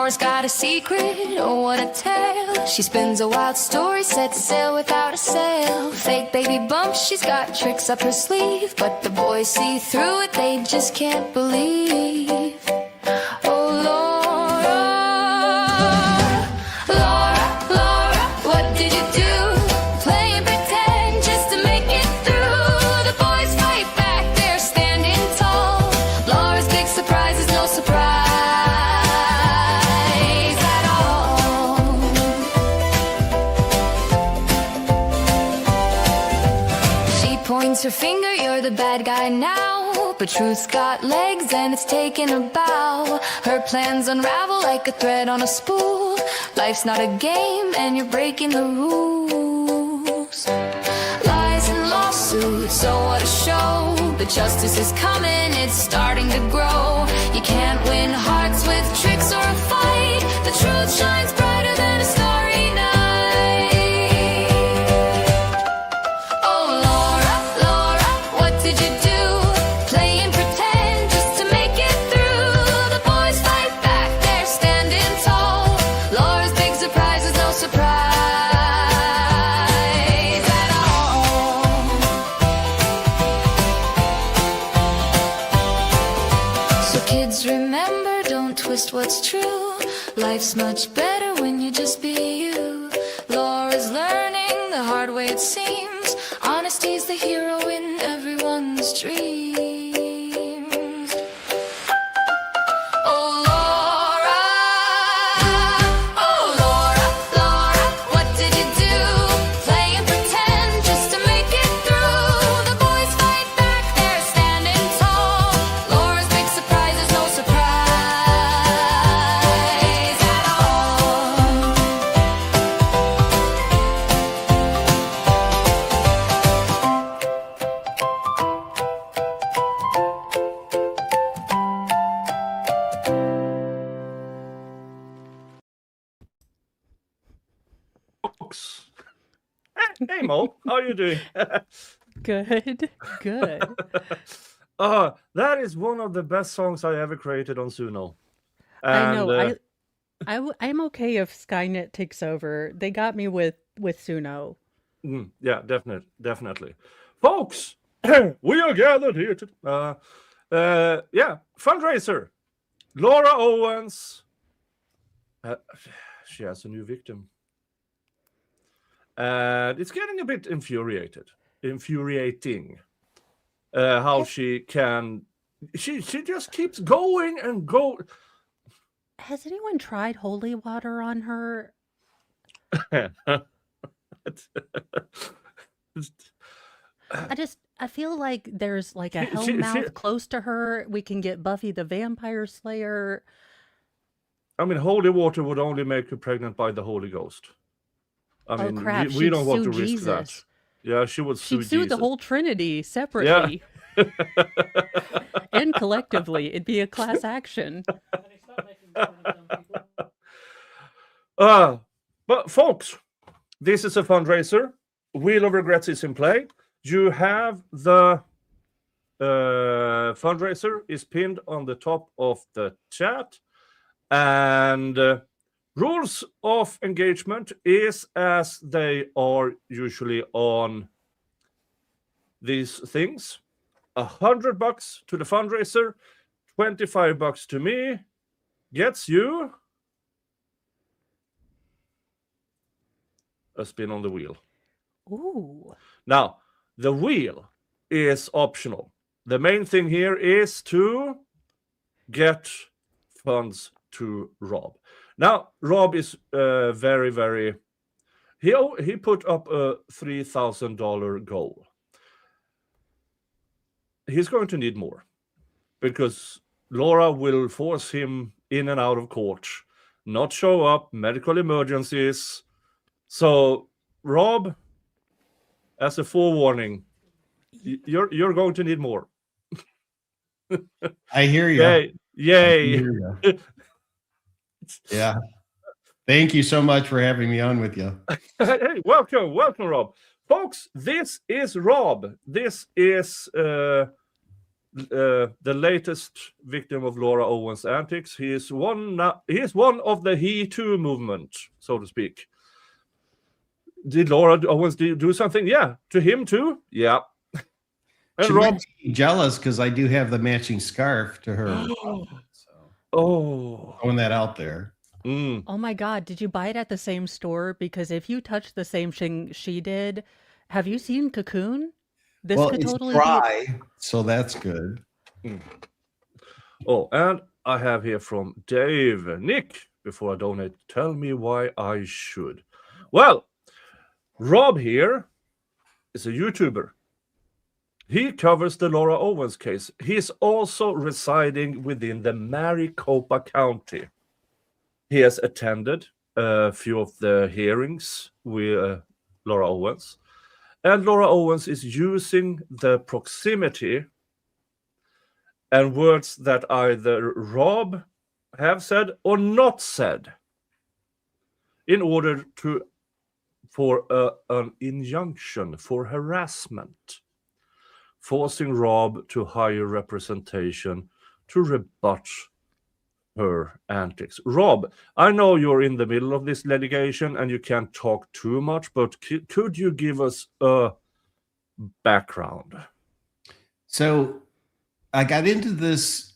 Laura's got a secret, oh what a tale. She spins a wild story, set to sail without a sail. Fake baby bumps, she's got tricks up her sleeve, but the boys see through it, they just can't believe. Oh Laura, Laura, Laura, what did you do? Play and pretend just to make it through. The boys fight back, they're standing tall. Laura's big surprise is no surprise. Points her finger, you're the bad guy now. But truth's got legs and it's taken a bow. Her plans unravel like a thread on a spool. Life's not a game and you're breaking the rules. Lies and lawsuits, so what a show. But justice is coming, it's starting to grow. You can't win hearts with tricks or a fight. The truth shines brighter than a starry night. What's true? Life's much better when you just be you. Laura's learning the hard way it seems. Honesty's the hero in everyone's dreams. Oh Laura, what did you do? Play and pretend just to make it through. The boys fight back, they're standing tall. Laura's big surprise is no surprise. Hey Mo, how are you doing? Good. That is one of the best songs I ever created on Suno. I know. I'm okay if Skynet takes over. They got me with Suno. Yeah, definitely. Folks, we are gathered here to Fundraiser. Laura Owens. She has a new victim. And it's getting a bit infuriating. How she just keeps going and go. Has anyone tried holy water on her? I feel like there's like a hell mouth close to her. We can get Buffy the Vampire Slayer. I mean, holy water would only make her pregnant by the Holy Ghost. I mean, crap. we don't want to risk Jesus. that. Yeah, she would sue She'd sue Jesus. the whole Trinity separately. Yeah. And collectively. It'd be a class action. But folks, this is a fundraiser. Wheel of Regrets is in play. You have the fundraiser is pinned on the top of the chat. And rules of engagement is as they are usually on these things. $100 to the fundraiser, $25 to me gets you a spin on the wheel. Ooh. Now, the wheel is optional. The main thing here is to get funds to Rob. Now, Rob is very, very... He put up a $3,000 goal. He's going to need more because Laura will force him in and out of court, not show up, medical emergencies. So, Rob, as a forewarning, you're going to need more. I hear you. Yay. Yeah. Thank you so much for having me on with you. Hey, welcome, Rob. Folks, this is Rob. This is the the latest victim of Laura Owens' antics. He is one of the He Too movement, so to speak. Did Laura Owens do something? Yeah. To him too? Yeah. And She Rob, might be jealous because I do have the matching scarf to her. So throwing that out there. Oh my God, did you buy it at the same store? Because if you touched the same thing she did, have you seen Cocoon? This Well, could it's totally dry, so that's good. Oh, and I have here from Dave. Nick, before I donate, tell me why I should. Well, Rob here is a YouTuber. He covers the Laura Owens case. He's also residing within the Maricopa County. He has attended a few of the hearings with Laura Owens. And Laura Owens is using the proximity and words that either Rob have said or not said in order for an injunction for harassment, forcing Rob to hire representation to rebut her antics. Rob, I know you're in the middle of this litigation and you can't talk too much, but could you give us a background? So I got into this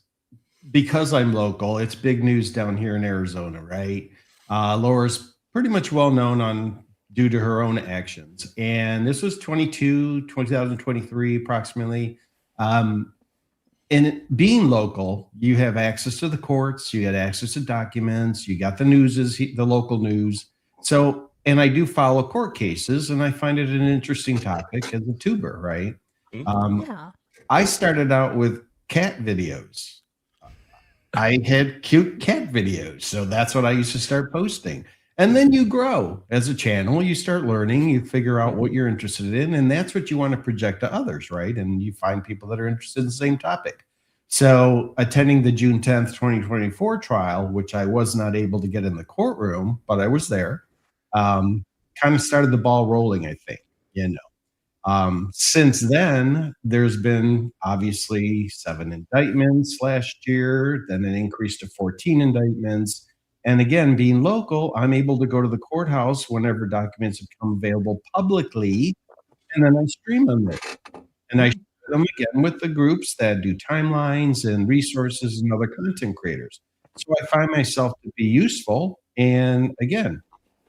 because I'm local. It's big news down here in Arizona, right? Laura's pretty much well known due to her own actions. And this was 2023 approximately. And being local, you have access to the courts, you had access to documents, you got the the local news. So, and I do follow court cases, and I find it an interesting topic as a tuber, right? Yeah. I started out with cat videos. I had cute cat videos. So that's what I used to start posting. And then you grow as a channel, you start learning, you figure out what you're interested in, and that's what you want to project to others, right? And you find people that are interested in the same topic. So attending the June 10th, 2024 trial, which I was not able to get in the courtroom, but I was there, kind of started the ball rolling, I think, Since then, there's been obviously 7 indictments last year, then an increase to 14 indictments. And again, being local, I'm able to go to the courthouse whenever documents become available publicly, and then I stream them there. And I share them again with the groups that do timelines and resources and other content creators. So I find myself to be useful, and again,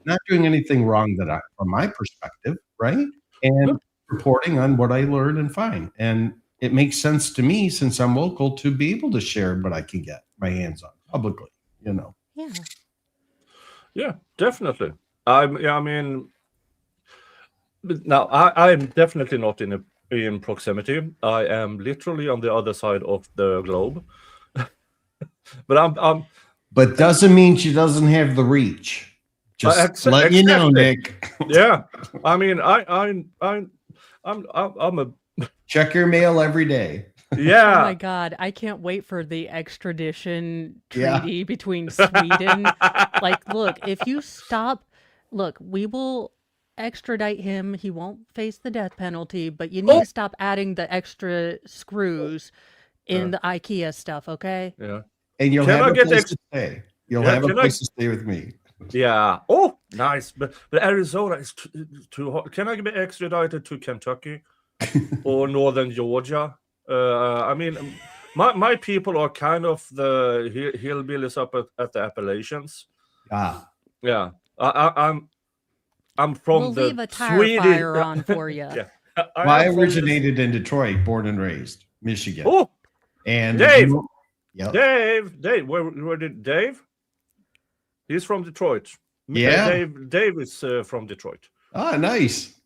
not doing anything wrong from my perspective, right? And reporting on what I learn and find. And it makes sense to me, since I'm local, to be able to share what I can get my hands on publicly, Yeah, definitely. I'm definitely not in proximity. I am literally on the other side of the globe. But I'm But doesn't mean she doesn't have the reach. Just let you know, Nick. Yeah, I mean, I'm a check your mail every day. Yeah. Oh my God, I can't wait for the extradition treaty between Sweden. Like, look, if you stop, we will extradite him. He won't face the death penalty, but you need to stop adding the extra screws in the IKEA stuff, okay? Yeah. And you'll have a place to stay. You'll have a place to stay with me. Yeah. Oh, nice. But Arizona is too hot. Can I be extradited to Kentucky or northern Georgia? I mean, my people are kind of the hillbillies up at the Appalachians. Yeah. I'm from leave a tire fire on for you. Yeah. I originated in Detroit, born and raised, Michigan. Oh, and Dave, where did Dave? He's from Detroit. Yeah, Dave is from Detroit. Ah, nice.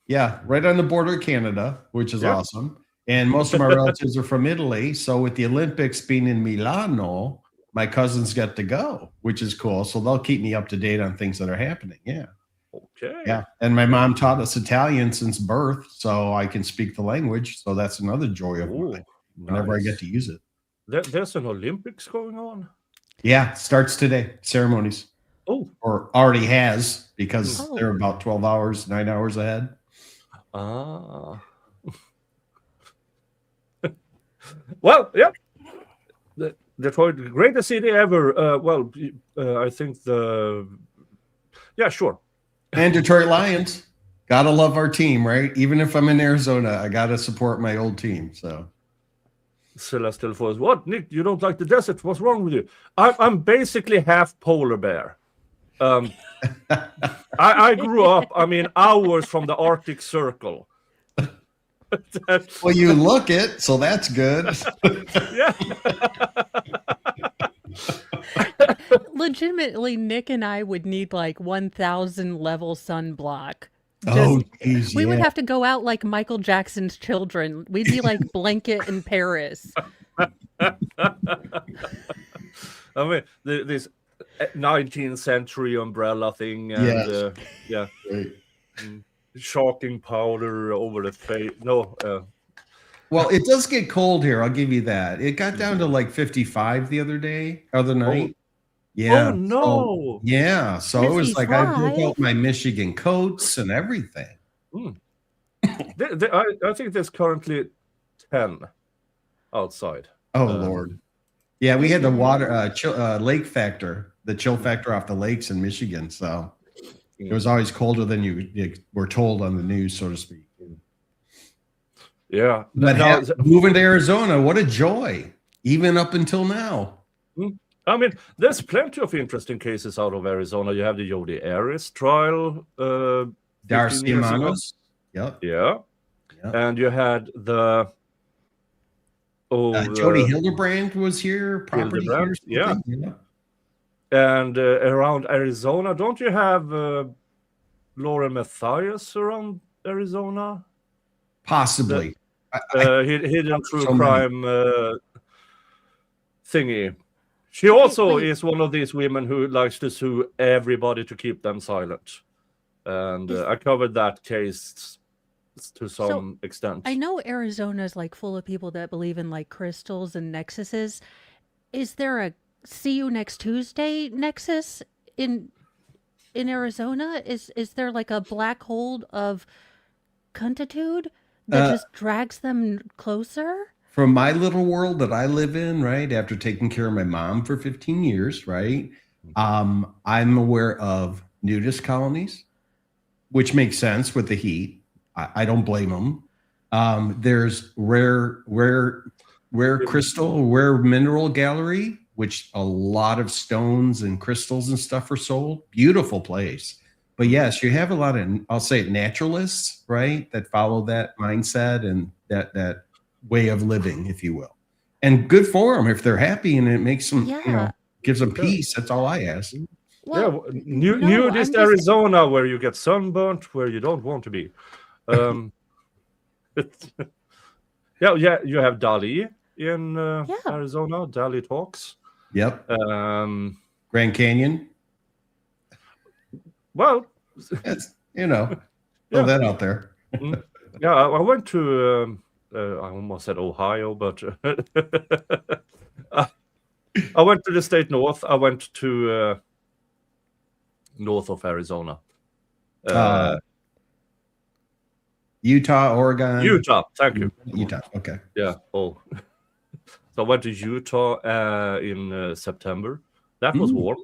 Yeah, right on the border of Canada, which is awesome. And most of my relatives are from Italy. So with the Olympics being in Milano, my cousins get to go, which is cool. So they'll keep me up to date on things that are happening. Yeah. Okay. Yeah. And my mom taught us Italian since birth, so I can speak the language. So that's another joy of mine whenever I get to use it. There's an Olympics going on? Yeah, starts today. Ceremonies. Oh. Or already has, because they're about 12 hours, 9 hours ahead. Ah. Well, yeah. Detroit, the greatest city ever. I think yeah, sure. And Detroit Lions. Gotta love our team, right? Even if I'm in Arizona, I gotta support my old team. So Celestial Force. What, Nick? You don't like the desert? What's wrong with you? I'm basically half polar bear. I grew up, hours from the Arctic Circle. well, you look it, so that's good. Yeah. Legitimately, Nick and I would need like 1,000 level sunblock. Geez, we would have to go out like Michael Jackson's children. We'd be like Blanket in Paris. This 19th century umbrella thing, and Right. shocking powder over the face. No. Well, it does get cold here. I'll give you that. It got down to like 55 the other night. Yeah. Oh no. So it was like I broke out my Michigan coats and everything. I think there's currently 10 outside. Oh Lord. Yeah, we had the water lake factor, the chill factor off the lakes in Michigan. So it was always colder than you were told on the news, so to speak. Yeah. But moving to Arizona, what a joy, even up until now. There's plenty of interesting cases out of Arizona. You have the Jodi Arias trial. Darcy Manos. Yep. Yeah. And you had the... Jody Hildebrand was here. Property here. Yeah. And around Arizona, don't you have Lauren Matthias around Arizona? Possibly. Hidden true crime thingy. She also is one of these women who likes to sue everybody to keep them silent. And I covered that case to some extent. I know Arizona is like full of people that believe in like crystals and nexuses. Is there a see you next Tuesday nexus in Arizona? Is there like a black hole of cuntitude that just drags them closer? From my little world that I live in, right, after taking care of my mom for 15 years, right, I'm aware of nudist colonies, which makes sense with the heat. I don't blame them. There's rare crystal, rare mineral gallery, which a lot of stones and crystals and stuff are sold. Beautiful place. But yes, you have a lot of, I'll say it, naturalists, right, that follow that mindset and that way of living, if you will. And good for them if they're happy and it makes them, gives them peace. That's all I ask. Well, nudist Arizona, where you get sunburnt, where you don't want to be. You have Dali in Arizona. Dali talks. Yep. Grand Canyon. Well, that's, throw that out there. Yeah, I went to I almost said Ohio, but I went to the state north. I went to north of Arizona. Utah, Oregon. Utah, thank you. Utah, okay. Yeah. So I went to Utah in September. That was warm.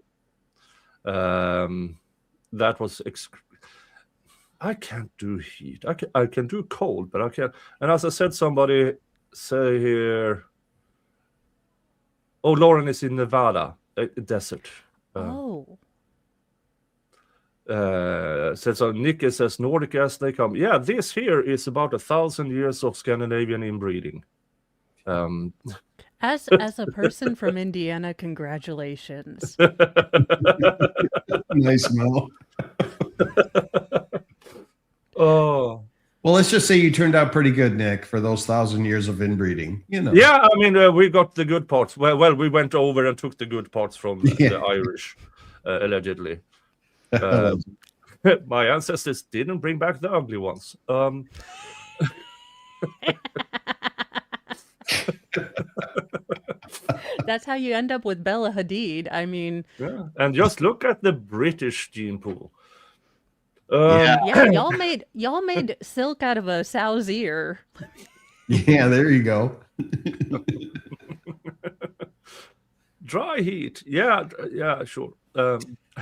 That was I can't do heat. I can do cold, but I can't. And as I said, somebody say here, Lauren is in Nevada, desert. Says Nick says Nordic as they come. Yeah, this here is about 1,000 years of Scandinavian inbreeding. As a person from Indiana, congratulations. Nice, Mel. Oh. Well, let's just say you turned out pretty good, Nick, for those 1,000 years of inbreeding. Yeah, we got the good parts. Well, we went over and took the good parts from the Irish, allegedly. My ancestors didn't bring back the ugly ones. That's how you end up with Bella Hadid. Yeah, and just look at the British gene pool. Y'all made silk out of a sow's ear. Yeah, there you go. Dry heat. Yeah, yeah, sure.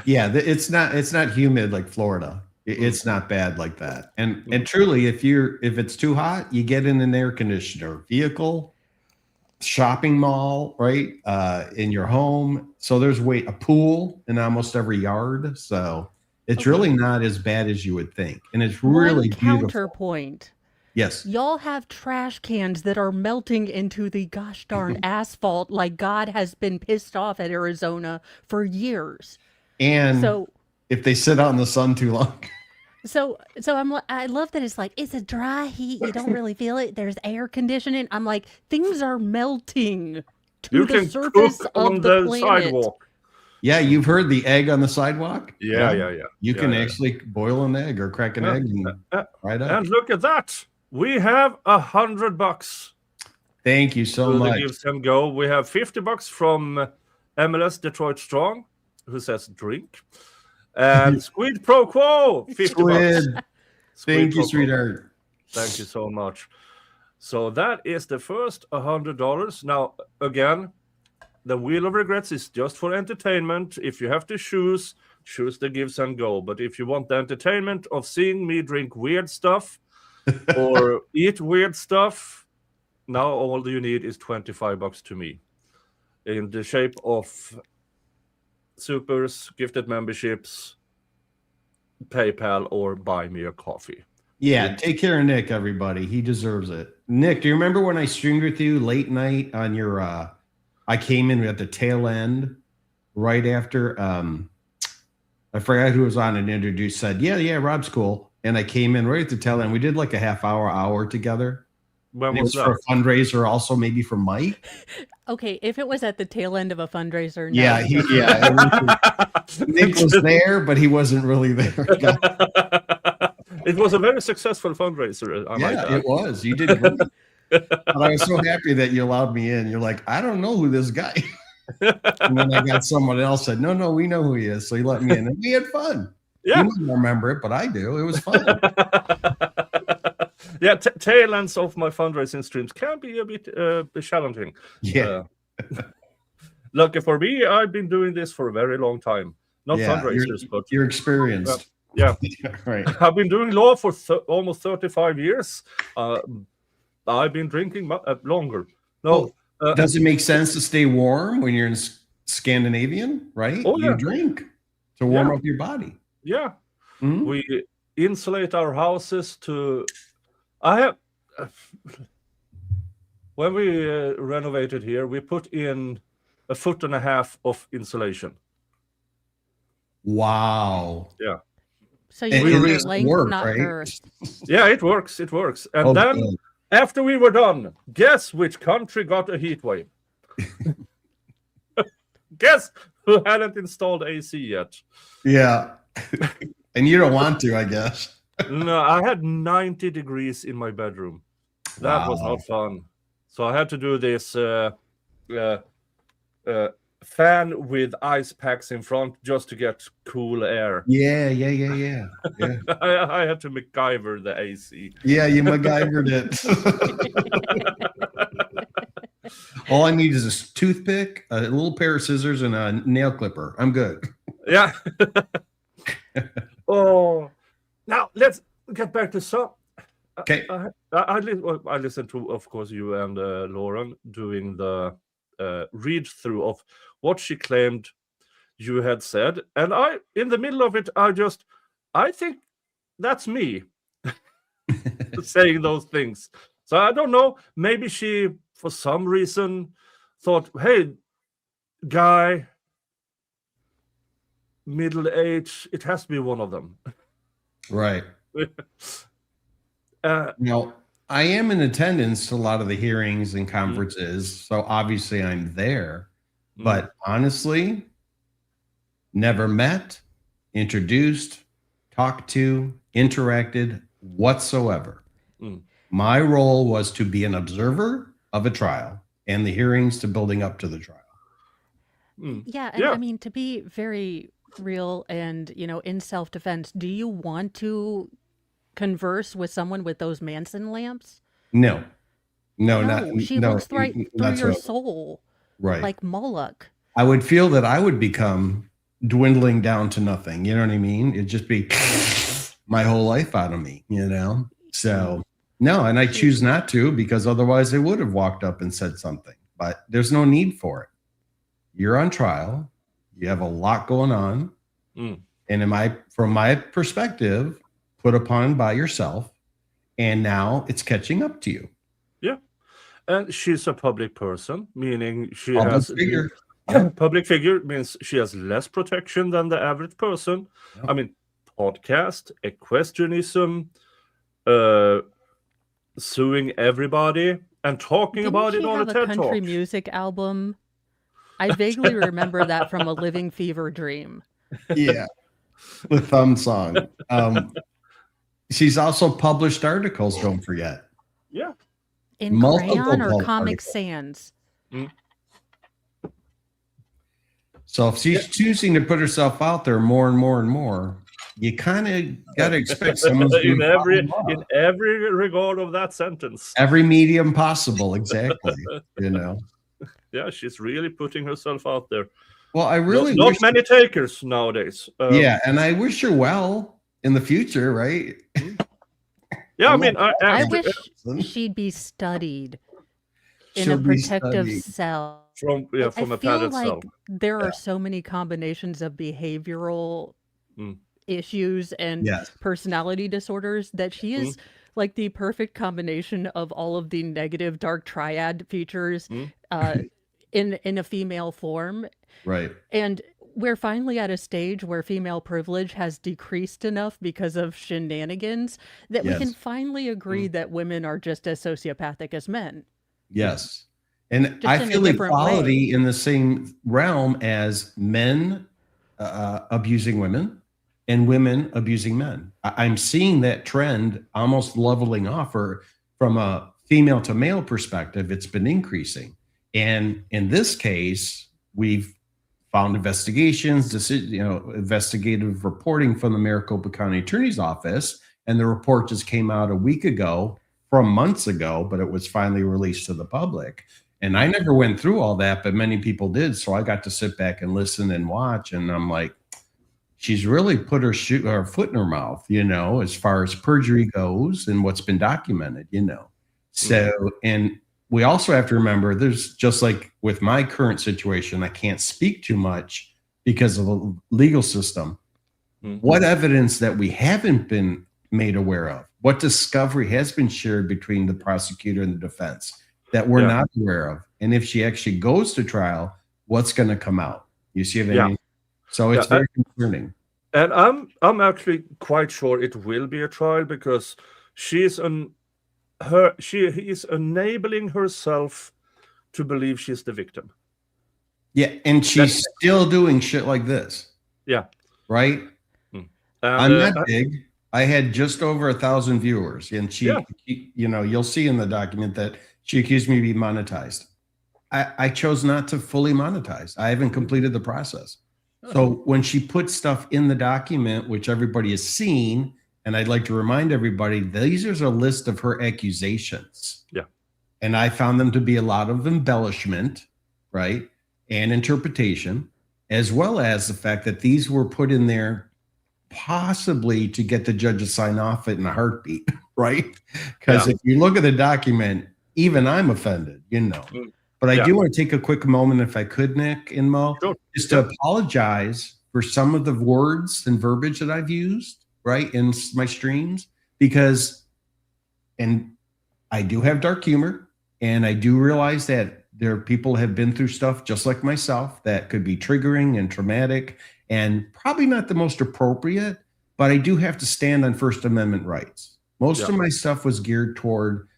Yeah, it's not humid like Florida. It's not bad like that. And truly, if it's too hot, you get in an air conditioner, vehicle, shopping mall, right? In your home. So there's a pool in almost every yard. So it's really not as bad as you would think. And it's really One beautiful. counterpoint. Yes. Y'all have trash cans that are melting into the gosh darn asphalt like God has been pissed off at Arizona for years. And So if they sit out in the sun too long. So I love that it's like it's a dry heat. You don't really feel it. There's air conditioning. I'm like, things are melting to You the can surface cook of on the the planet. sidewalk. Yeah, you've heard the egg on the sidewalk? Yeah. You can actually boil an egg or crack an egg and fry it up. And look at that. We have $100. Thank you so much. Give and go. We have $50 from MLS Detroit Strong, who says drink. And Squid Pro Quo, $50. Squid. Thank you, sweetheart. Thank you so much. So that is the first $100. Now, again, the Wheel of Regrets is just for entertainment. If you have to choose the gives and go. But if you want the entertainment of seeing me drink weird stuff or eat weird stuff, now all you need is $25 to me in the shape of supers, gifted memberships, PayPal, or buy me a coffee. Yeah, take care of Nick, everybody. He deserves it. Nick, do you remember when I streamed with you late night on your I came in at the tail end right after I forgot who was on and introduced, said, yeah, Rob's cool. And I came in right at the tail end. We did like a half hour together. When was that? For a fundraiser, also maybe for Mike. Okay, if it was at the tail end of a fundraiser, no. Yeah, Nick was there, but he wasn't really there. It was a very successful fundraiser. It was. You did great. But I was so happy that you allowed me in. You're like, I don't know who this guy is. And then I got someone else said, no, we know who he is. So he let me in, and we had fun. Yeah. You don't remember it, but I do. It was fun. Yeah, tail ends of my fundraising streams can be a bit challenging. Yeah. Lucky for me, I've been doing this for a very long time. Not fundraisers, but you're experienced. Yeah. Right. I've been doing law for almost 35 years. I've been drinking longer. No. Does it make sense to stay warm when you're in Scandinavian, right? Oh, yeah. You drink to warm up your body. Yeah. Mm-hmm. We insulate our houses to... when we renovated here, we put in 1.5 foot of insulation. Wow. Yeah. So you really length, work, not right? girth. Yeah, it works. And then, after we were done, guess which country got a heat wave? Guess who hadn't installed AC yet? Yeah. And you don't want to, I guess. No, I had 90 degrees in my bedroom. That was not fun. So I had to do this fan with ice packs in front just to get cool air. Yeah. I had to MacGyver the AC. Yeah, you MacGyvered it. All I need is a toothpick, a little pair of scissors, and a nail clipper. I'm good. Yeah. Oh, now let's get back to some. Okay. I listened to, of course, you and Lauren doing the read through of what she claimed you had said, and in the middle of it, I think that's me saying those things. So I don't know. Maybe she, for some reason, thought, "Hey, guy, middle age, it has to be one of them." Right. Now, I am in attendance to a lot of the hearings and conferences, so obviously I'm there. But honestly, never met, introduced, talked to, interacted whatsoever. My role was to be an observer of a trial and the hearings to building up to the trial. Yeah, and I mean, to be very real and, in self-defense, do you want to converse with someone with those Manson lamps? No. No, she looks right through not your so. soul, Right. like Moloch. I would feel that I would become dwindling down to nothing. You know what I mean? It'd just be my whole life out of me, you know? So, no, and I choose not to because otherwise I would have walked up and said something, but there's no need for it. You're on trial. You have a lot going on. And from my perspective, put upon by yourself, and now it's catching up to you. Yeah. And she's a public person, meaning she Public has figure. public figure means she has less protection than the average person. Yep. I mean, podcast, equestrianism, suing everybody and talking about it on a TED Talk. Country music album. I vaguely remember that from a Living Fever dream. Yeah. The thumb song. She's also published articles, don't forget. Yeah. In Multiple Crayon or articles. Comic Sans? So if she's choosing to put herself out there more and more and more, you kind of got to expect someone's in every regard of that sentence. Every medium possible, exactly. You know. Yeah, she's really putting herself out there. Well, I really not many takers nowadays. Yeah, and I wish her well in the future, right? Yeah, I mean, I wish she'd be studied in a protective cell. From a padded cell. There are so many combinations of behavioral issues and personality disorders that she is like the perfect combination of all of the negative dark triad features in a female form. Right. And we're finally at a stage where female privilege has decreased enough because of shenanigans that we can finally agree that women are just as sociopathic as men. Yes. And just I feel equality in the same realm as men abusing women and women abusing men. I'm seeing that trend almost leveling off, or from a female to male perspective, it's been increasing. And in this case, we've found investigations, investigative reporting from the Maricopa County Attorney's Office, and the report just came out a week ago, from months ago, but it was finally released to the public. And I never went through all that, but many people did. So I got to sit back and listen and watch. And I'm like, she's really put her foot in her mouth, as far as perjury goes and what's been documented, So, and we also have to remember, there's just like with my current situation, I can't speak too much because of the legal system. What evidence that we haven't been made aware of? What discovery has been shared between the prosecutor and the defense that we're not aware of? And if she actually goes to trial, what's going to come out? You see what I mean? So it's very concerning. And I'm actually quite sure it will be a trial, because she is enabling herself to believe she's the victim. Yeah, and she's still doing shit like this. Yeah. Right? I'm not big. I had just over 1,000 viewers, and she, you'll see in the document that she accused me of being monetized. I chose not to fully monetize. I haven't completed the process. So when she put stuff in the document, which everybody has seen, and I'd like to remind everybody, these are a list of her accusations. Yeah. And I found them to be a lot of embellishment, right? And interpretation, as well as the fact that these were put in there possibly to get the judge to sign off it in a heartbeat, right? Because if you look at the document, even I'm offended, But I do want to take a quick moment, if I could, Nick and Mo, just to apologize for some of the words and verbiage that I've used, right, in my streams, because, and I do have dark humor, and I do realize that there are people have been through stuff just like myself that could be triggering and traumatic and probably not the most appropriate, but I do have to stand on First Amendment rights. Most of my stuff was geared toward,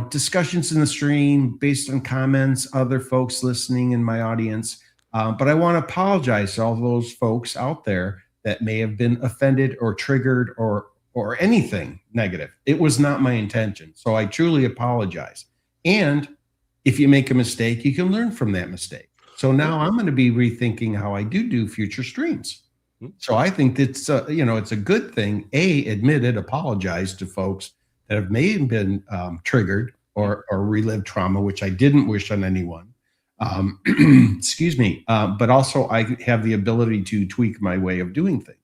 discussions in the stream based on comments, other folks listening in my audience. But I want to apologize to all those folks out there that may have been offended or triggered or anything negative. It was not my intention. So I truly apologize. And if you make a mistake, you can learn from that mistake. So now I'm going to be rethinking how I do future streams. So I think it's it's a good thing. Admit it, apologize to folks that have may have been triggered or relive trauma, which I didn't wish on anyone. Excuse me. But also I have the ability to tweak my way of doing things.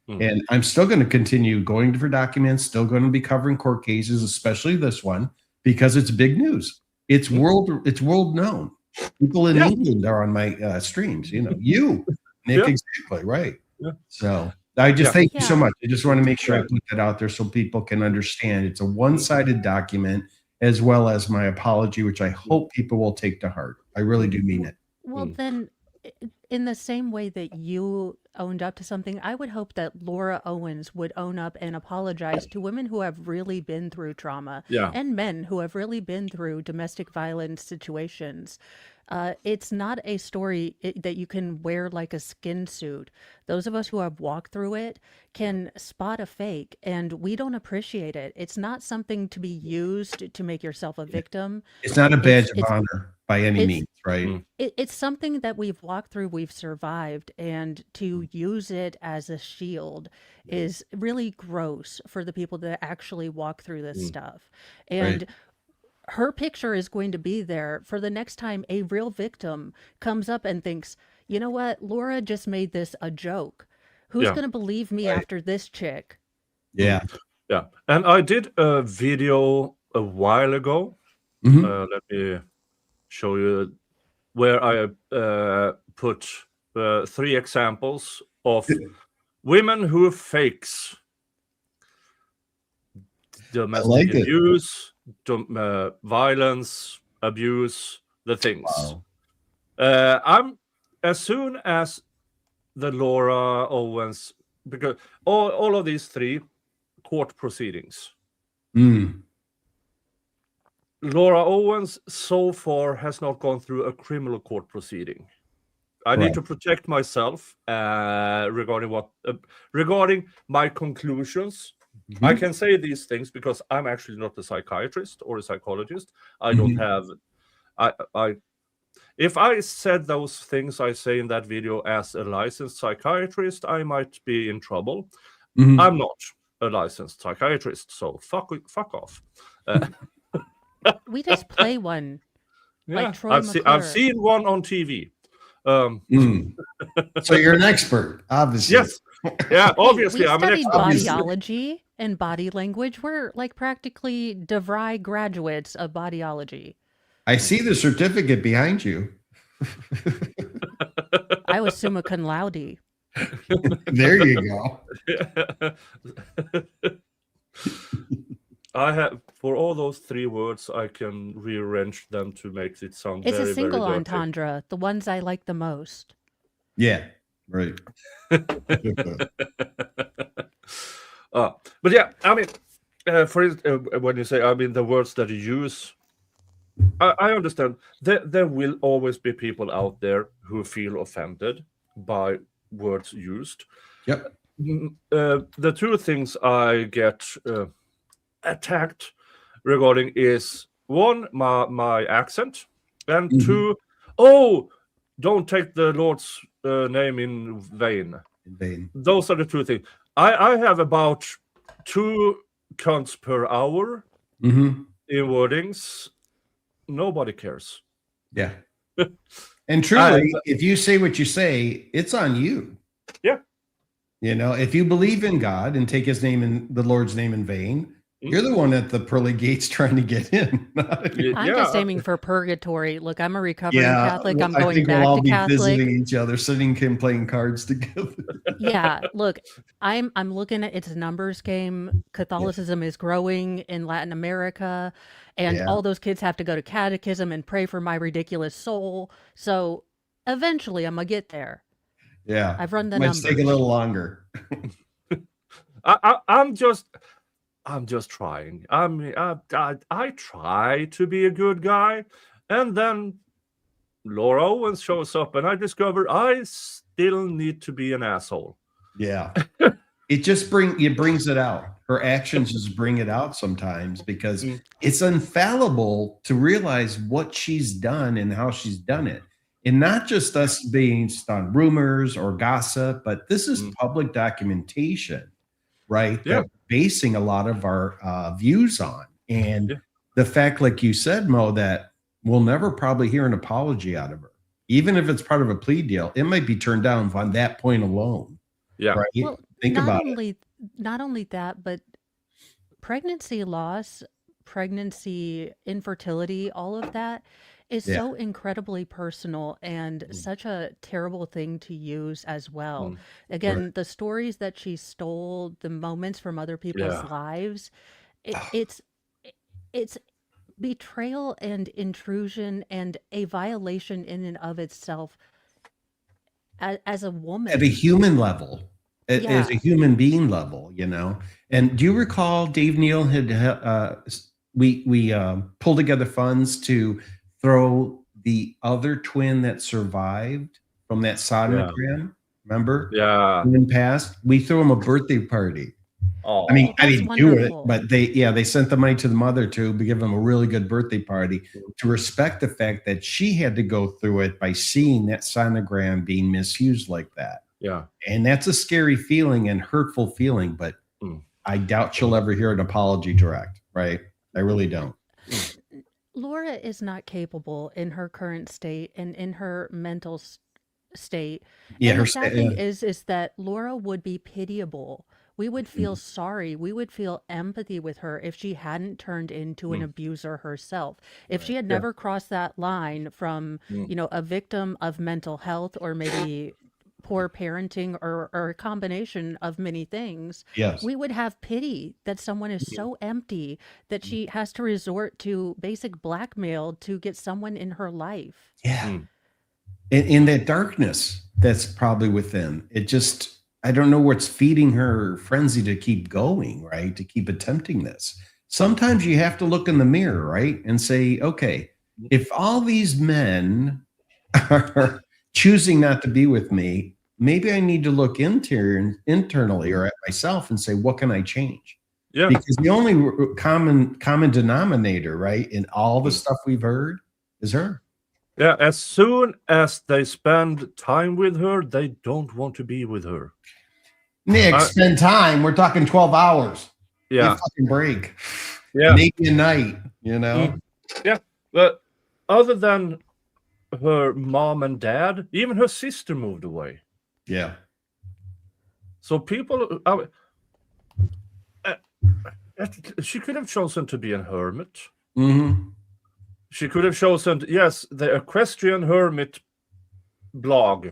And I'm still going to continue going for documents, still going to be covering court cases, especially this one, because it's big news. It's world known. People in England are on my streams, you, Nick, exactly, right. Yeah. So I just thank you so much. I just want to make sure I put that out there so people can understand it's a one-sided document, as well as my apology, which I hope people will take to heart. I really do mean it. Well, then, in the same way that you owned up to something, I would hope that Laura Owens would own up and apologize to women who have really been through trauma and men who have really been through domestic violence situations. It's not a story that you can wear like a skin suit. Those of us who have walked through it can spot a fake, and we don't appreciate it. It's not something to be used to make yourself a victim. It's not a badge of honor by any means, right? It's something that we've walked through, we've survived, and to use it as a shield is really gross for the people that actually walk through this stuff. And her picture is going to be there for the next time a real victim comes up and thinks, you know what, Laura just made this a joke. Who's going to believe me after this chick? Yeah. And I did a video a while ago. Let me show you where I put 3 examples of women who fakes domestic abuse, violence, abuse, the things. I'm as soon as the Laura Owens, because all of these 3 court proceedings. Laura Owens so far has not gone through a criminal court proceeding. I need to protect myself regarding my conclusions. I can say these things because I'm actually not a psychiatrist or a psychologist. I don't have. If I said those things I say in that video as a licensed psychiatrist, I might be in trouble. I'm not a licensed psychiatrist, so fuck off. We just play one. Like Troy I've seen one on TV. So you're an expert, obviously. Yes. Yeah, obviously. We studied bodyology and body language. We're like practically DeVry graduates of bodyology. I see the certificate behind you. I was summa cum laude. There you go. I have, for all those 3 words, I can rearrange them to make it sound it's very, a single very entendre, the ones I like the most. Yeah, right. But yeah, I mean, when you say, the words that you use, I understand. There will always be people out there who feel offended by words used. Yep. The 2 things I get attacked regarding is 1, my accent, and 2, don't take the Lord's name in vain. Those are the 2 things. I have about 2 cunts per hour in wordings. Nobody cares. Yeah. And truly, if you say what you say, it's on you. Yeah. If you believe in God and take his name in the Lord's name in vain, you're the one at the pearly gates trying to get in. I'm just aiming for purgatory. Look, I'm a recovering Catholic. I'm going back we'll all to be Catholic. Visiting each other, sitting and playing cards together. Yeah, look, I'm looking at it's a numbers game. Catholicism is growing in Latin America, and all those kids have to go to catechism and pray for my ridiculous soul. So eventually, I'm gonna get there. Yeah, I've run the Might numbers. take a little longer. I'm just trying. I try to be a good guy, and then Laura Owens shows up, and I discover I still need to be an asshole. Yeah, it brings it out. Her actions just bring it out sometimes because it's infallible to realize what she's done and how she's done it, and not just us based on rumors or gossip, but this is public documentation. Right, that we're basing a lot of our views on, and the fact, like you said, Mo, that we'll never probably hear an apology out of her. Even if it's part of a plea deal, it might be turned down on that point alone. Yeah. Right? Well, Think not about only not only that, but pregnancy loss, pregnancy infertility, all of that is Yeah. so incredibly personal and such a terrible thing to use as well. Mm. Again, the stories that she stole, the moments from other people's Yeah. lives, it, it. it's it's betrayal and intrusion and a violation in and of itself as a At a woman. human level, as Yeah. a human being level, you know. And do you recall Dave Neal had we pulled together funds to throw the other twin that survived from that sonogram? Remember? Yeah. In past, we threw him a birthday party. Oh. I mean, I That's didn't do it, wonderful. but they sent the money to the mother to give them a really good birthday party to respect the fact that she had to go through it by seeing that sonogram being misused like that. Yeah. And that's a scary feeling and hurtful feeling, but I doubt she'll ever hear an apology direct, right? I really don't. Laura is not capable in her current state and in her mental state. Yeah, And her the sad sta- thing yeah. is that Laura would be pitiable. We would feel sorry. We would feel empathy with her if she hadn't turned into an abuser herself. If she had Yeah. never crossed that line from, a victim of mental health or maybe poor parenting or a combination of many things, Yes. we would have pity that someone is so empty that she has to resort to basic blackmail to get someone in her life. Yeah. In that darkness that's probably within it, just I don't know what's feeding her frenzy to keep going, right? To keep attempting this. Sometimes you have to look in the mirror, right? And say, okay, if all these men are choosing not to be with me, maybe I need to look internally or at myself and say, what can I change? Yeah. Because the only common denominator, right, in all the stuff we've heard is her. Yeah. As soon as they spend time with her, they don't want to be with her. Nick, spend time. We're talking 12 hours. Yeah. Give fucking break. Yeah. Maybe a night, you know? Yeah. But other than her mom and dad, even her sister moved away. Yeah. So people, she could have chosen to be a hermit. Mm-hmm. She could have chosen, yes, the equestrian hermit blog,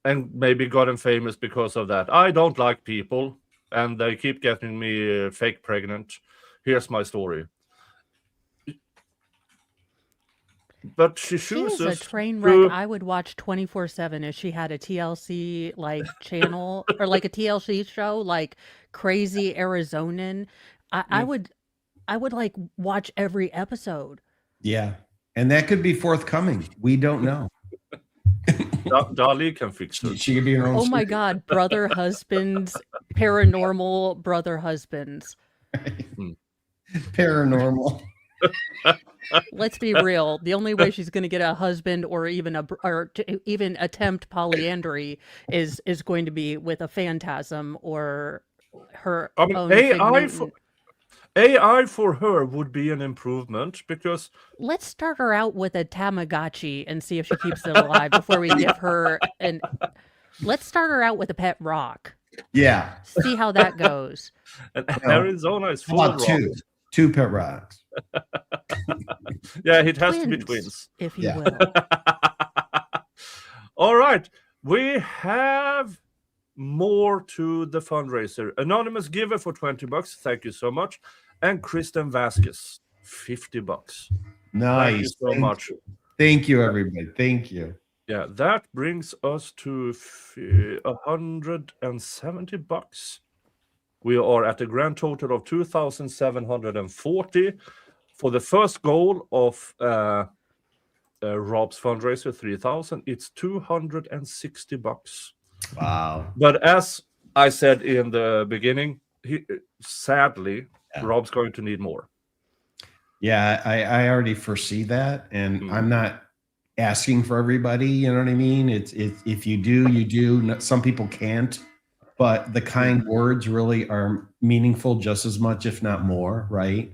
and maybe gotten famous because of that. I don't like people, and they keep getting me fake pregnant. Here's my story. But she She is chooses a train wreck to- I would watch 24/7 if she had a TLC like channel or like a TLC show like Crazy Arizonan. I would like watch every episode. Yeah. And that could be forthcoming. We don't know. Dali can fix it. She could be her own. Oh my God, brother husbands, paranormal brother husbands. Paranormal. Let's be real. The only way she's going to get a husband or even even attempt polyandry is going to be with a phantasm or her I mean, own AI for her would be an improvement because Let's start her out with a Tamagotchi and see if she keeps it alive before we give her an. Let's start her out with a pet rock. Yeah. See how that goes. Arizona is How full of about rocks. two pet rocks. Yeah, it has to be twins. if you Yeah. will. All right, we have more to the fundraiser. Anonymous giver for $20. Thank you so much. And Kristen Vasquez, $50. Nice. Thank you so much. Thank you, everybody. Thank you. Yeah, that brings us to $170. We are at a grand total of 2,740 for the first goal of Rob's fundraiser, 3,000. It's $260. Wow. But as I said in the beginning, sadly, Rob's going to need more. Yeah, I already foresee that, and I'm not asking for everybody. You know what I mean? It's if you do, you do. Some people can't, but the kind words really are meaningful just as much, if not more. Right?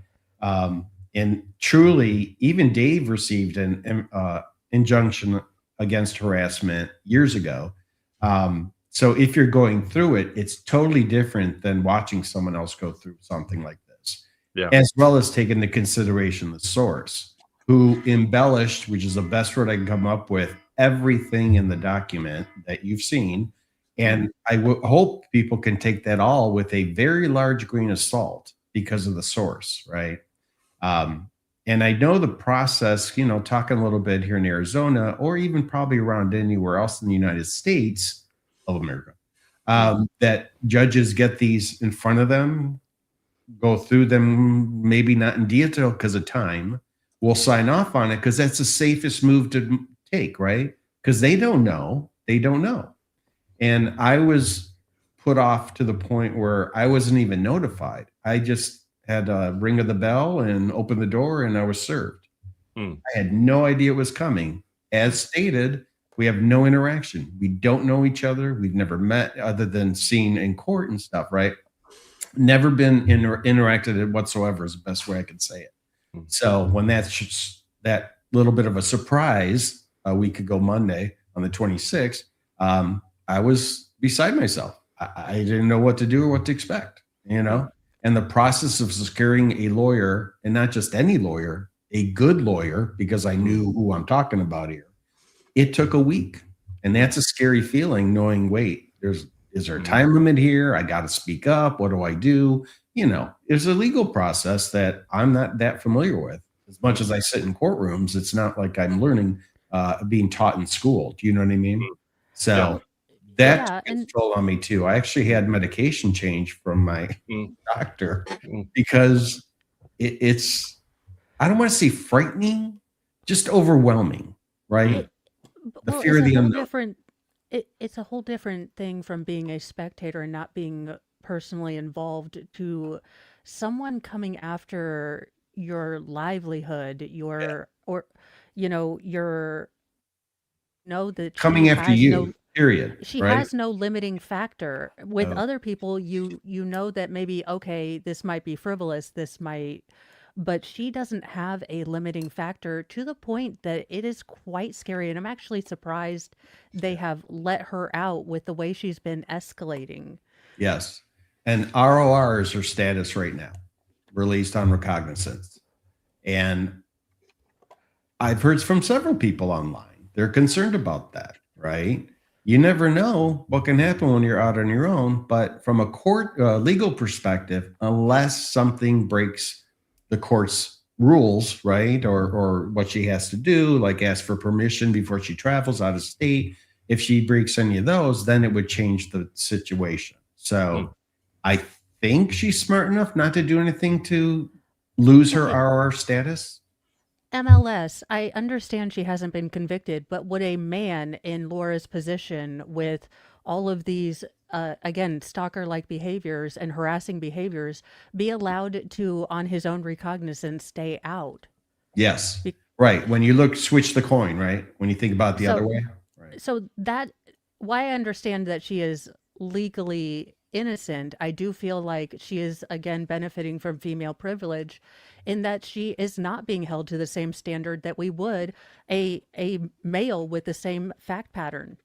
And truly, even Dave received an injunction against harassment years ago. So if you're going through it, it's totally different than watching someone else go through something like this, as well as taking into consideration the source, who embellished, which is the best word I can come up with, everything in the document that you've seen. And I hope people can take that all with a very large grain of salt because of the source, right? And I know the process, talking a little bit here in Arizona, or even probably around anywhere else in the United States of America, that judges get these in front of them, go through them, maybe not in detail because of time, will sign off on it because that's the safest move to take, right? Because they don't know. And I was put off to the point where I wasn't even notified. I just had a ring of the bell and opened the door and I was served. I had no idea it was coming. As stated, we have no interaction. We don't know each other. We've never met other than seen in court and stuff, right? Never been interacted whatsoever is the best way I could say it. So when that's just that little bit of a surprise, a week ago Monday on the 26th, I was beside myself. I didn't know what to do or what to expect, And the process of securing a lawyer, and not just any lawyer, a good lawyer, because I knew who I'm talking about here, it took a week. And that's a scary feeling, knowing, wait, is there a time limit here? I got to speak up. What do I do? There's a legal process that I'm not that familiar with. As much as I sit in courtrooms, it's not like I'm learning, being taught in school. Do you know what I mean? So that toll on me too. I actually had medication change from my doctor because it's, I don't want to say frightening, just overwhelming, right? The fear of the unknown. It's a whole different thing from being a spectator and not being personally involved to someone coming after your livelihood, that coming after you. Period. She has no limiting factor. With other people, you know that maybe, okay, this might be frivolous, but she doesn't have a limiting factor to the point that it is quite scary. And I'm actually surprised they have let her out with the way she's been escalating. Yes. And ROR is her status right now, released on recognizance. And I've heard from several people online. They're concerned about that, right? You never know what can happen when you're out on your own. But from a court legal perspective, unless something breaks the court's rules, right? Or what she has to do, like ask for permission before she travels out of state. If she breaks any of those, then it would change the situation. So I think she's smart enough not to do anything to lose her RR status. MLS, I understand she hasn't been convicted, but would a man in Laura's position with all of these, again, stalker-like behaviors and harassing behaviors be allowed to, on his own recognizance, stay out? Yes. Right. When you switch the coin, right? When you think about it the other way. Right. So why I understand that she is legally innocent, I do feel like she is, again, benefiting from female privilege in that she is not being held to the same standard that we would a male with the same fact pattern.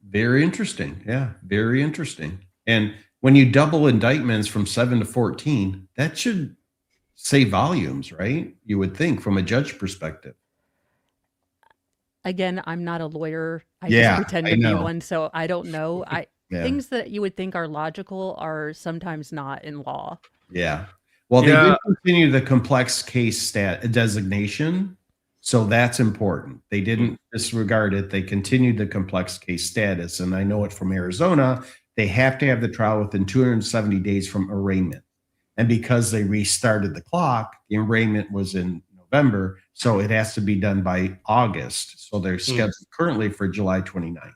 Very interesting. Yeah, very interesting. And when you double indictments from 7 to 14, that should say volumes, right? You would think from a judge perspective. Again, I'm not a lawyer. I just pretend to be one, so I don't know. Things that you would think are logical are sometimes not in law. Yeah. Well, they did continue the complex case designation, so that's important. They didn't disregard it. They continued the complex case status, and I know it from Arizona. They have to have the trial within 270 days from arraignment. And because they restarted the clock, the arraignment was in November, so it has to be done by August. So they're scheduled currently for July 29th.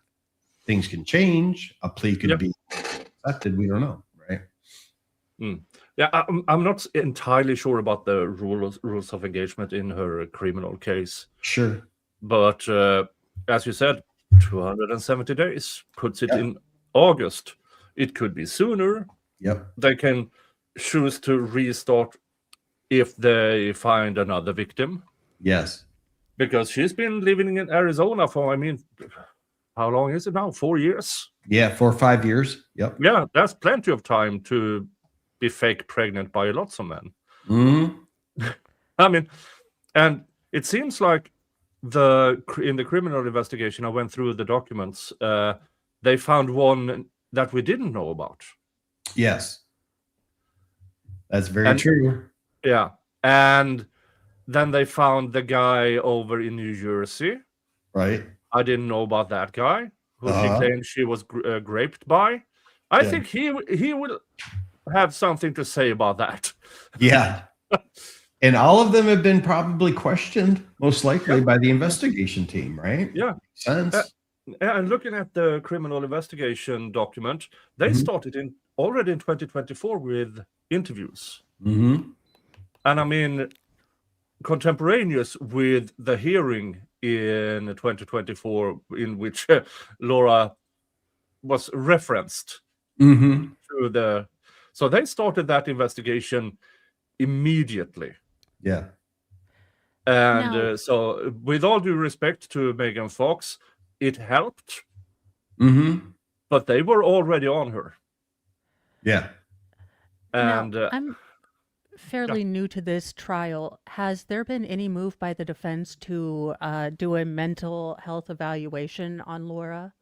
Things can change. A plea could be accepted. We don't know, right? Yeah, I'm not entirely sure about the rules of engagement in her criminal case. Sure. But as you said, 270 days puts it in August. It could be sooner. Yep. They can choose to restart if they find another victim. Yes. Because she's been living in Arizona for, I mean, how long is it now? 4 years? Yeah, 4 or 5 years. Yep. Yeah, that's plenty of time to be fake pregnant by lots of men. Mm-hmm. I mean, and it seems like in the criminal investigation, I went through the documents. They found one that we didn't know about. Yes. That's very true. Yeah. And then they found the guy over in New Jersey. Right. I didn't know about that guy who she claimed she was raped by. I think he will have something to say about that. Yeah. And all of them have been probably questioned, most likely by the investigation team, right? Yeah. Makes sense. And looking at the criminal investigation document, they started already in 2024 with interviews. Mm-hmm. And I mean, contemporaneous with the hearing in 2024, in which Laura was referenced to the. So they started that investigation immediately. Yeah. And so, with all due respect to Megan Fox, it helped. But they were already on her. Yeah. And now, I'm fairly new to this trial. Has there been any move by the defense to do a mental health evaluation on Laura?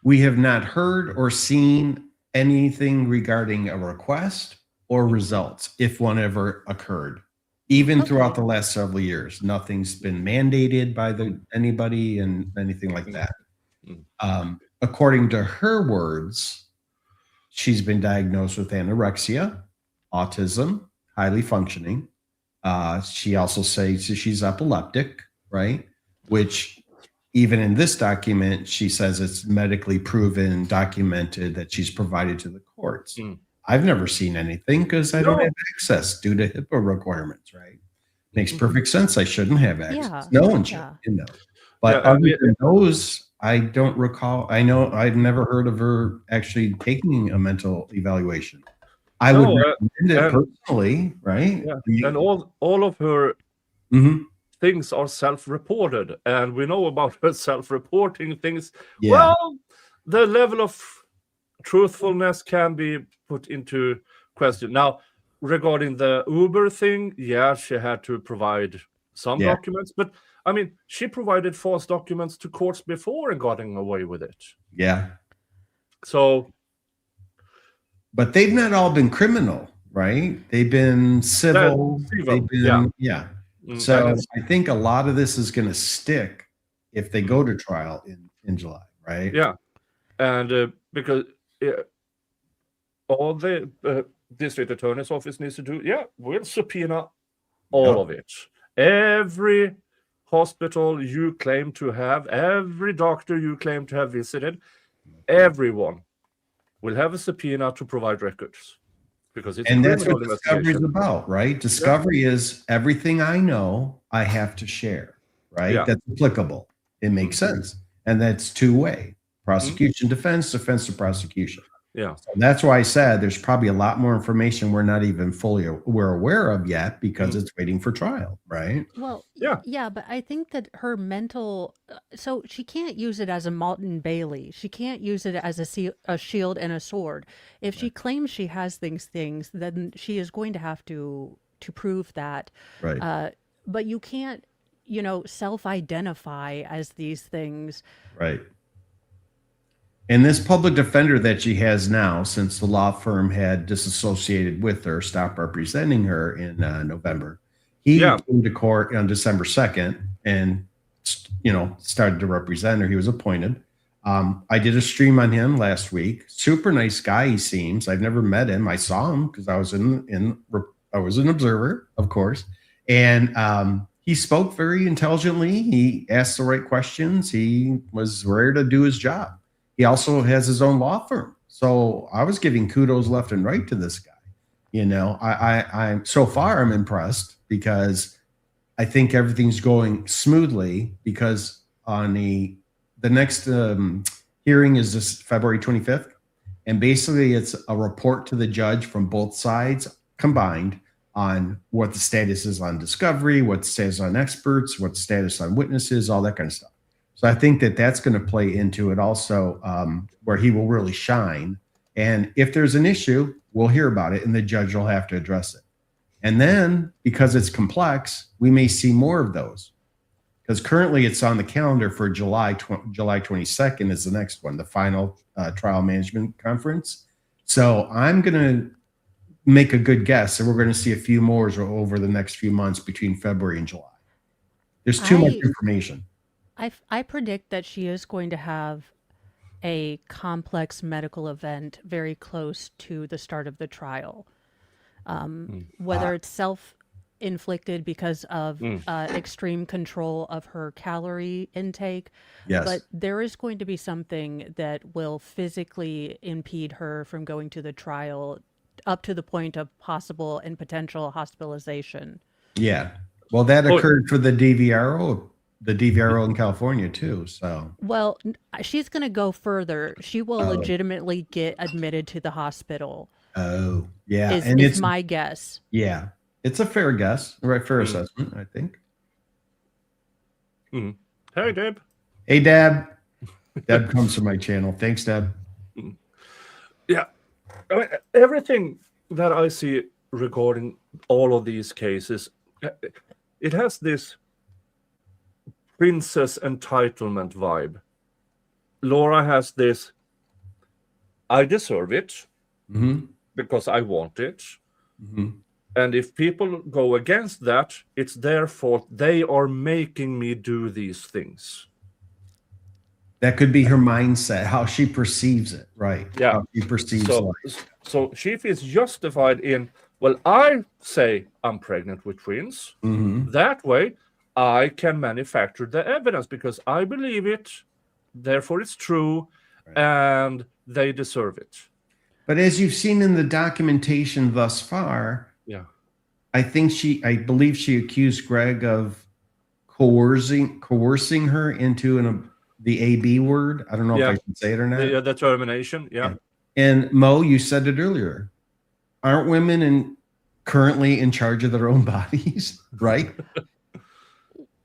We have not heard or seen anything regarding a request or results, if one ever occurred. Even throughout the last several years, nothing's been mandated by anybody and anything like that. According to her words, she's been diagnosed with anorexia, autism, highly functioning. She also says she's epileptic, right? Which even in this document, she says it's medically proven, documented that she's provided to the courts. I've never seen anything because I don't have access due to HIPAA requirements, right? Makes perfect sense. I shouldn't have access. Yeah. No one should, you know. But other than those, I don't recall. I know I've never heard of her actually taking a mental evaluation. I would recommend it personally, right? Yeah. And all of her things are self-reported, and we know about her self-reporting things. Yeah. Well, the level of truthfulness can be put into question. Now, regarding the Uber thing, yeah, she had to provide some documents, but I mean, she provided false documents to courts before and getting away with it. Yeah. So, but they've not all been criminal, right? They've been civil. They've been, So I think a lot of this is going to stick if they go to trial in July, right? Yeah. And because all the district attorney's office needs to do, we'll subpoena all of it. Every hospital you claim to have, every doctor you claim to have visited, everyone will have a subpoena to provide records. Because it's and that's what discovery is about, right? Discovery is everything I know I have to share, right? That's applicable. It makes sense. And that's two-way. Prosecution, defense, defense to prosecution. Yeah. So that's why I said there's probably a lot more information we're not even we're aware of yet because it's waiting for trial, right? Well, yeah, but I think that her mental, so she can't use it as a Malton Bailey. She can't use it as a shield and a sword. If she claims she has things, then she is going to have to prove that. Right. But you can't, self-identify as these things. Right. And this public defender that she has now, since the law firm had disassociated with her, stopped representing her in November, he came to court on December 2nd and, started to represent her. He was appointed. I did a stream on him last week. Super nice guy, he seems. I've never met him. I saw him because I was I was an observer, of course. And he spoke very intelligently. He asked the right questions. He was ready to do his job. He also has his own law firm. So I was giving kudos left and right to this guy. I'm so far I'm impressed because I think everything's going smoothly because on the next hearing is this February 25th. And basically it's a report to the judge from both sides combined on what the status is on discovery, what the status on experts, what the status on witnesses, all that kind of stuff. So I think that that's going to play into it also, where he will really shine. And if there's an issue, we'll hear about it and the judge will have to address it. And then because it's complex, we may see more of those. Because currently it's on the calendar for July 22nd is the next one, the final trial management conference. So I'm going to make a good guess that we're going to see a few more over the next few months between February and July. There's too much information. I predict that she is going to have a complex medical event very close to the start of the trial. Whether it's self-inflicted because of extreme control of her calorie intake, but there is going to be something that will physically impede her from going to the trial up to the point of possible and potential hospitalization. Yeah. Well, that occurred for the DVRO in California too. So, well, she's going to go further. She will legitimately get admitted to the hospital. Oh, yeah. And it's my guess. Yeah. It's a fair guess, right? Fair assessment, I think. Hey, Deb. Hey, Deb. Deb comes from my channel. Thanks, Deb. Yeah. I mean, everything that I see regarding all of these cases, it has this princess entitlement vibe. Laura has this, I deserve it because I want it. And if people go against that, it's their fault. They are making me do these things. That could be her mindset, how she perceives it, right? Yeah. How she perceives life. So she feels justified in, well, I say I'm pregnant with twins. That way, I can manufacture the evidence because I believe it, therefore it's true, and they deserve it. But as you've seen in the documentation thus far, I believe she accused Greg of coercing her into the AB word. I don't know if I can say it or not. Yeah, the termination. Yeah. And Mo, you said it earlier. Aren't women currently in charge of their own bodies, right?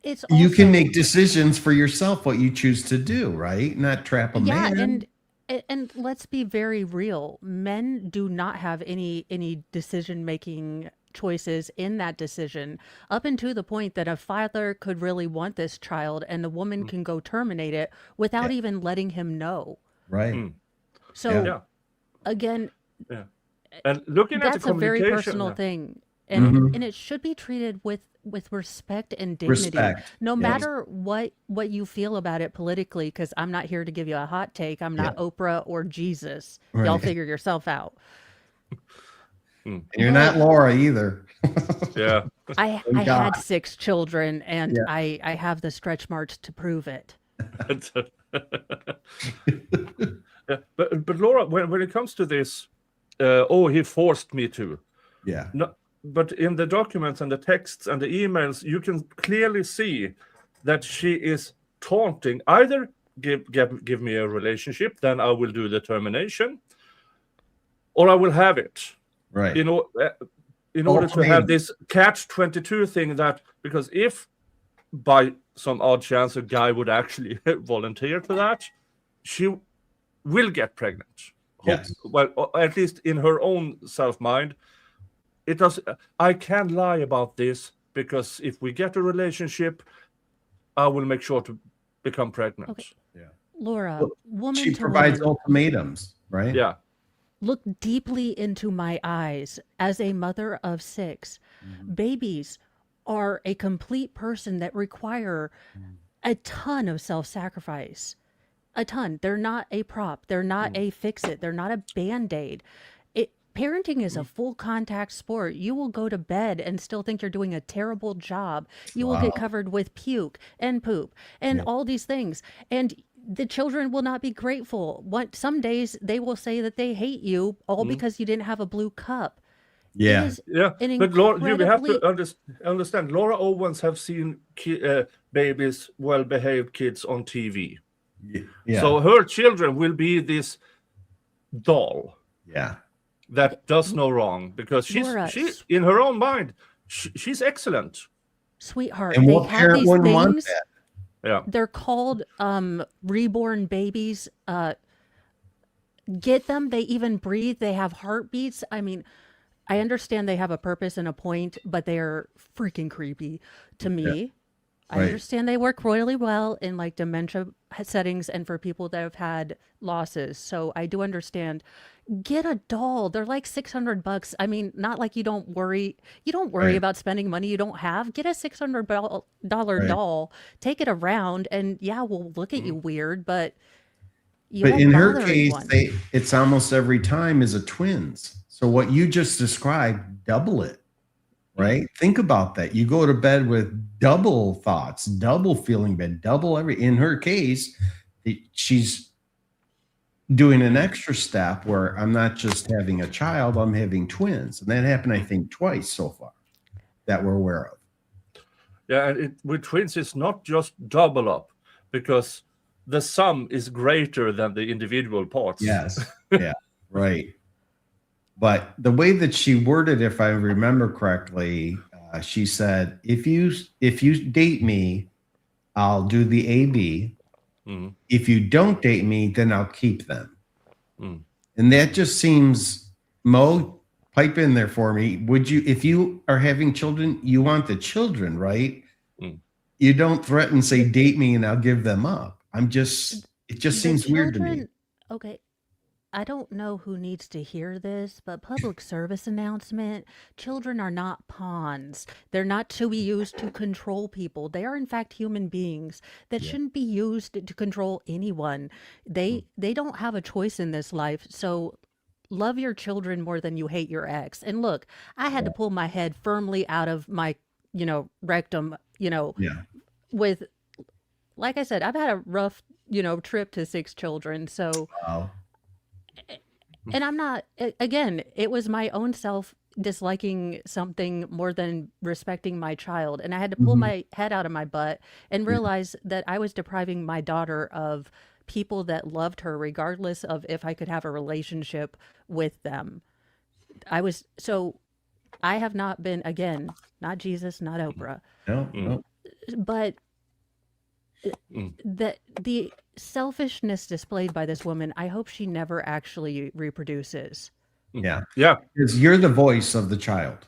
It's also, you can make decisions for yourself what you choose to do, right? Not trap a man. And let's be very real. Men do not have any decision-making choices in that decision, up until the point that a father could really want this child and the woman can go terminate it without even letting him know. Right. So again, and looking at that's the a very personal thing. And and it should be treated with respect and dignity, no matter what you feel about it politically, because I'm not here to give you a hot take. I'm not Oprah or Jesus. Y'all figure yourself out. And you're not Laura either. I had 6 children, and I have the stretch marks to prove it. But Laura, when it comes to this, he forced me to. Yeah. No, but in the documents and the texts and the emails, you can clearly see that she is taunting. Either give me a relationship, then I will do the termination, or I will have it. Right. In order to have this catch-22 thing, that because if by some odd chance a guy would actually volunteer to that, she will get pregnant. Yes. Well, at least in her own self-mind. It does. I can't lie about this because if we get a relationship, I will make sure to become pregnant. Okay. Yeah. Laura, woman she to provides woman, ultimatums, right? Yeah. Look deeply into my eyes as a mother of 6. Babies are a complete person that require a ton of self-sacrifice. A ton. They're not a prop. They're not a fix-it. They're not a Band-Aid. Parenting is a full contact sport. You will go to bed and still think you're doing a terrible job. You will get covered with puke and poop and all these things. And the children will not be grateful. Some days they will say that they hate you all because you didn't have a blue cup. Yeah. But Laura, you have to understand, Laura Owens have seen babies, well-behaved kids on TV. Yeah. So her children will be this doll. Yeah. that does no wrong, because she Laura, in her own mind, she's excellent. Sweetheart, And they what have parent these wouldn't want things. that? Yeah. They're called reborn babies. Get them. They even breathe. They have heartbeats. I mean, I understand they have a purpose and a point, but they are freaking creepy to me. I Right. understand they work really well in like dementia settings and for people that have had losses. So I do understand. Get a doll. They're like $600. I mean, not like you don't worry. You don't worry Right. about spending money you don't have. Get a $600 Right. doll. Take it around, and yeah, we'll look at you weird, but you But won't in her bother case, anyone. it's almost every time is a twins. So what you just described, double it, right? Think about that. You go to bed with double thoughts, double feeling bad, double every. In her case, she's doing an extra step where I'm not just having a child, I'm having twins. And that happened, I think, twice so far that we're aware of. Yeah, and with twins, it's not just double up, because the sum is greater than the individual parts. Yes. Yeah. Right. But the way that she worded, if I remember correctly, she said, if you date me, I'll do the AB. Mm. If you don't date me, then I'll keep them. Mm. And that just seems, Mo, pipe in there for me. Would you, if you are having children, you want the children, right? Mm. You don't threaten, say, date me and I'll give them up. It just The seems weird to me. children, okay, I don't know who needs to hear this, but public service announcement, children are not pawns. They're not to be used to control people. They are in fact human beings that shouldn't be used to control anyone. They don't have a choice in this life. So love your children more than you hate your ex. And look, I had to pull my head firmly out of my, rectum, Yeah. with, like I said, I've had a rough, trip to 6 children. So, Wow. and I'm not, again, it was my own self disliking something more than respecting my child. And I had to pull my head out of my butt and realize that I was depriving my daughter of people that loved her, regardless of if I could have a relationship with them. I have not been, again, not Jesus, not Oprah, No. but the selfishness displayed by this woman, I hope she never actually reproduces. Yeah. Yeah. Because you're the voice of the child.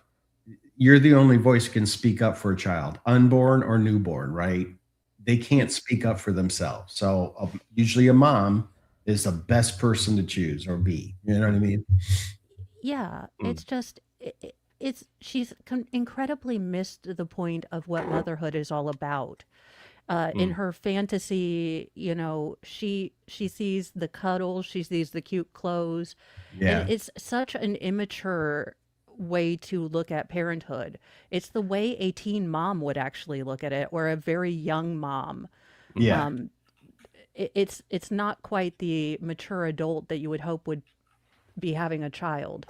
You're the only voice who can speak up for a child, unborn or newborn, right? They can't speak up for themselves. So usually a mom is the best person to choose or be. You know what I mean? Yeah, it's just, she's incredibly missed the point of what motherhood is all about. In her fantasy, she sees the cuddle, she sees the cute clothes, Yeah. and it's such an immature way to look at parenthood. It's the way a teen mom would actually look at it, or a very young mom. Yeah. It's not quite the mature adult that you would hope would be having a child.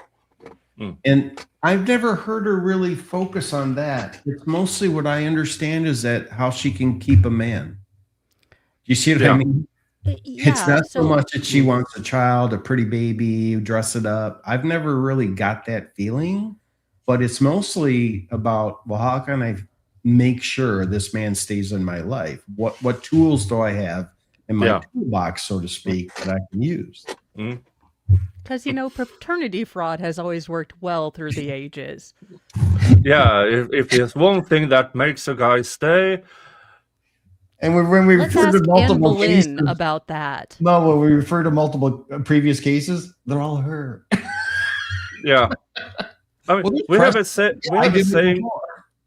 And I've never heard her really focus on that. It's mostly what I understand is that how she can keep a man. You see what I mean? It's not so much that she wants a child, a pretty baby, dress it up. I've never really got that feeling, but it's mostly about, well, how can I make sure this man stays in my life? What tools do I have in my toolbox, so to speak, that I can use? Because, paternity fraud has always worked well through the ages. Yeah, if there's one thing that makes a guy stay. And when we Let's refer ask to multiple Anne Boleyn cases about that. No, when we refer to multiple previous cases, they're all her. Yeah. I mean, we have a saying.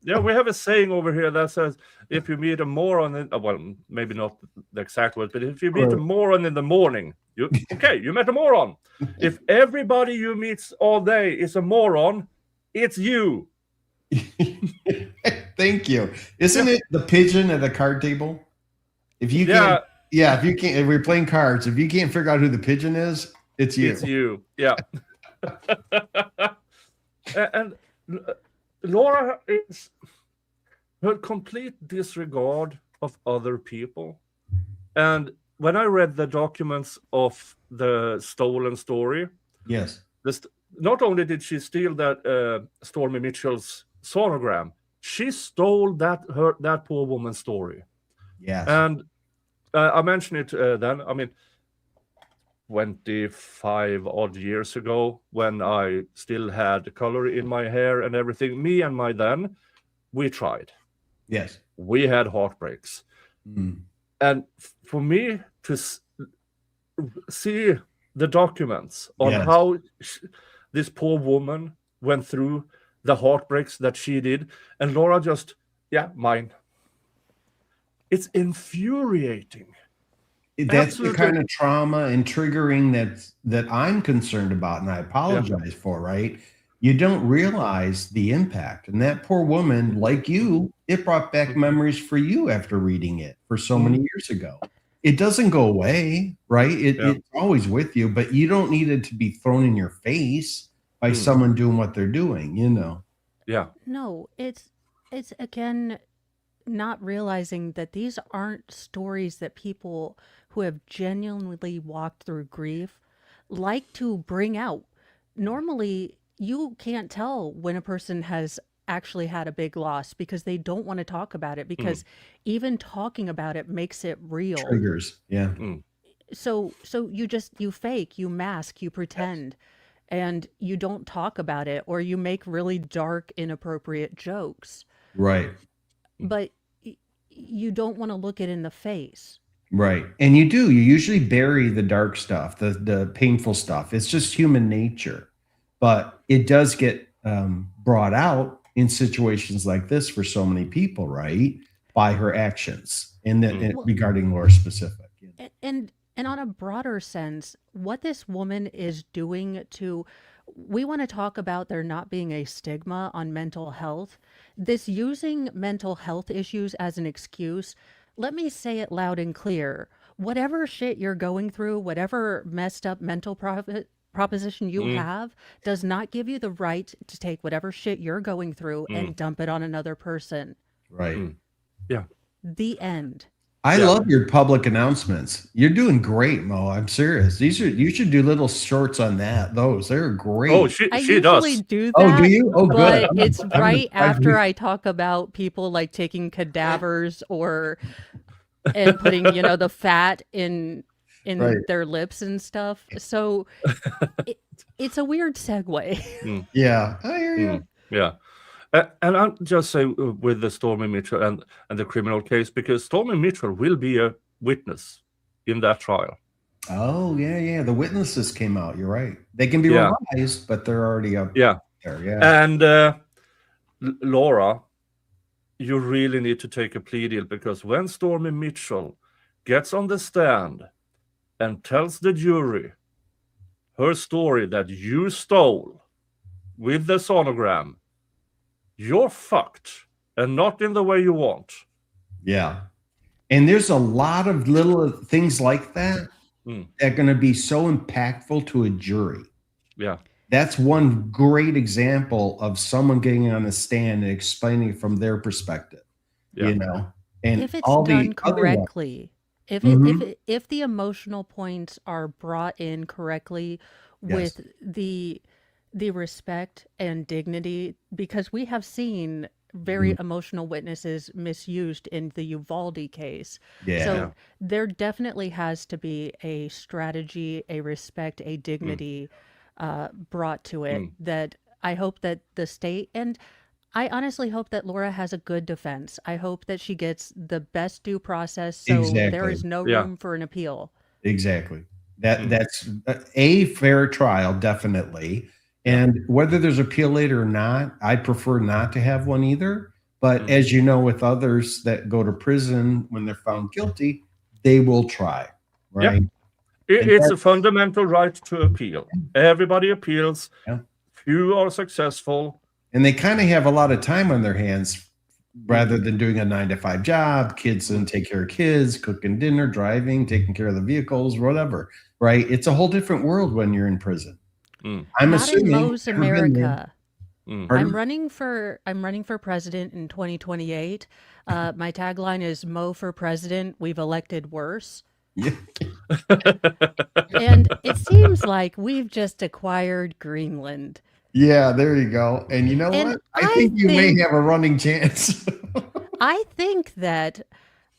Yeah, we have a saying over here that says, if you meet a moron, well, maybe not the exact word, but if you meet a moron in the morning, you met a moron. If everybody you meet all day is a moron, it's you. Thank you. Isn't it the pigeon at a card table? If you can't, if we're playing cards, if you can't figure out who the pigeon is, it's you. It's you. Yeah. And Laura is her complete disregard of other people. And when I read the documents of the stolen story, yes, not only did she steal that Stormy Mitchell's sonogram, she stole that poor woman's story. Yes. And I mentioned it then. I mean, 25 odd years ago, when I still had color in my hair and everything, me and my then, we tried. Yes. We had heartbreaks. And for me to see the documents on how this poor woman went through the heartbreaks that she did, and Laura just, mine. It's infuriating. That's the kind of trauma and triggering that I'm concerned about, and I apologize for, right? You don't realize the impact. And that poor woman, like you, it brought back memories for you after reading it for so many years ago. It doesn't go away, right? It's always with you, but you don't need it to be thrown in your face by someone doing what they're doing, you know? Yeah. No, it's again not realizing that these aren't stories that people who have genuinely walked through grief like to bring out. Normally, you can't tell when a person has actually had a big loss because they don't want to talk about it, because even talking about it makes it real. Triggers, yeah. So you fake, you mask, you pretend, and you don't talk about it, or you make really dark, inappropriate jokes. Right. But you don't want to look it in the face. Right. And you usually bury the dark stuff, the painful stuff. It's just human nature. But it does get brought out in situations like this for so many people, right? By her actions, and then regarding Laura specific. And on a broader sense, what this woman is doing to, we want to talk about there not being a stigma on mental health. This using mental health issues as an excuse. Let me say it loud and clear. Whatever shit you're going through, whatever messed up mental proposition you have, does not give you the right to take whatever shit you're going through and dump it on another person. Right. Yeah. The end. I love your public announcements. You're doing great, Mo. I'm serious. You should do little shorts on that. They're great. Oh, she usually does. do that. Oh, do you? Oh, good. But it's right after I talk about people like taking cadavers and putting, the fat in their lips and stuff. So it's a weird segue. Yeah, I hear you. Yeah. And I'll just say with the Stormy Mitchell and the criminal case, because Stormy Mitchell will be a witness in that trial. Oh, yeah. The witnesses came out. You're right. They can be revised, but they're already up there. Yeah. And Laura, you really need to take a plea deal, because when Stormy Mitchell gets on the stand and tells the jury her story that you stole with the sonogram, you're fucked, and not in the way you want. Yeah. And there's a lot of little things like that that are going to be so impactful to a jury. Yeah. That's one great example of someone getting on a stand and explaining from their perspective, And if it's all done the other correctly, if the emotional points are brought in correctly with the respect and dignity, because we have seen very emotional witnesses misused in the Uvalde case. Yeah. So there definitely has to be a strategy, a respect, a dignity brought to it that I hope that the state, and I honestly hope that Laura has a good defense. I hope that she gets the best due process, so there is no room for an appeal. Exactly. That's a fair trial, definitely. And whether there's appeal later or not, I prefer not to have one either. But as you know, with others that go to prison when they're found guilty, they will try, right? It's a fundamental right to appeal. Everybody appeals. Few are successful. And they kind of have a lot of time on their hands rather than doing a 9-to-5 job, kids and take care of kids, cooking dinner, driving, taking care of the vehicles, whatever, right? It's a whole different world when you're in prison. I'm Not assuming in Mo's America. Pardon? I'm running for president in 2028. My tagline is Mo for president. We've elected worse. Yeah. And it seems like we've just acquired Greenland. Yeah, there you go. And you know And what? I think you may have a running chance. I think that,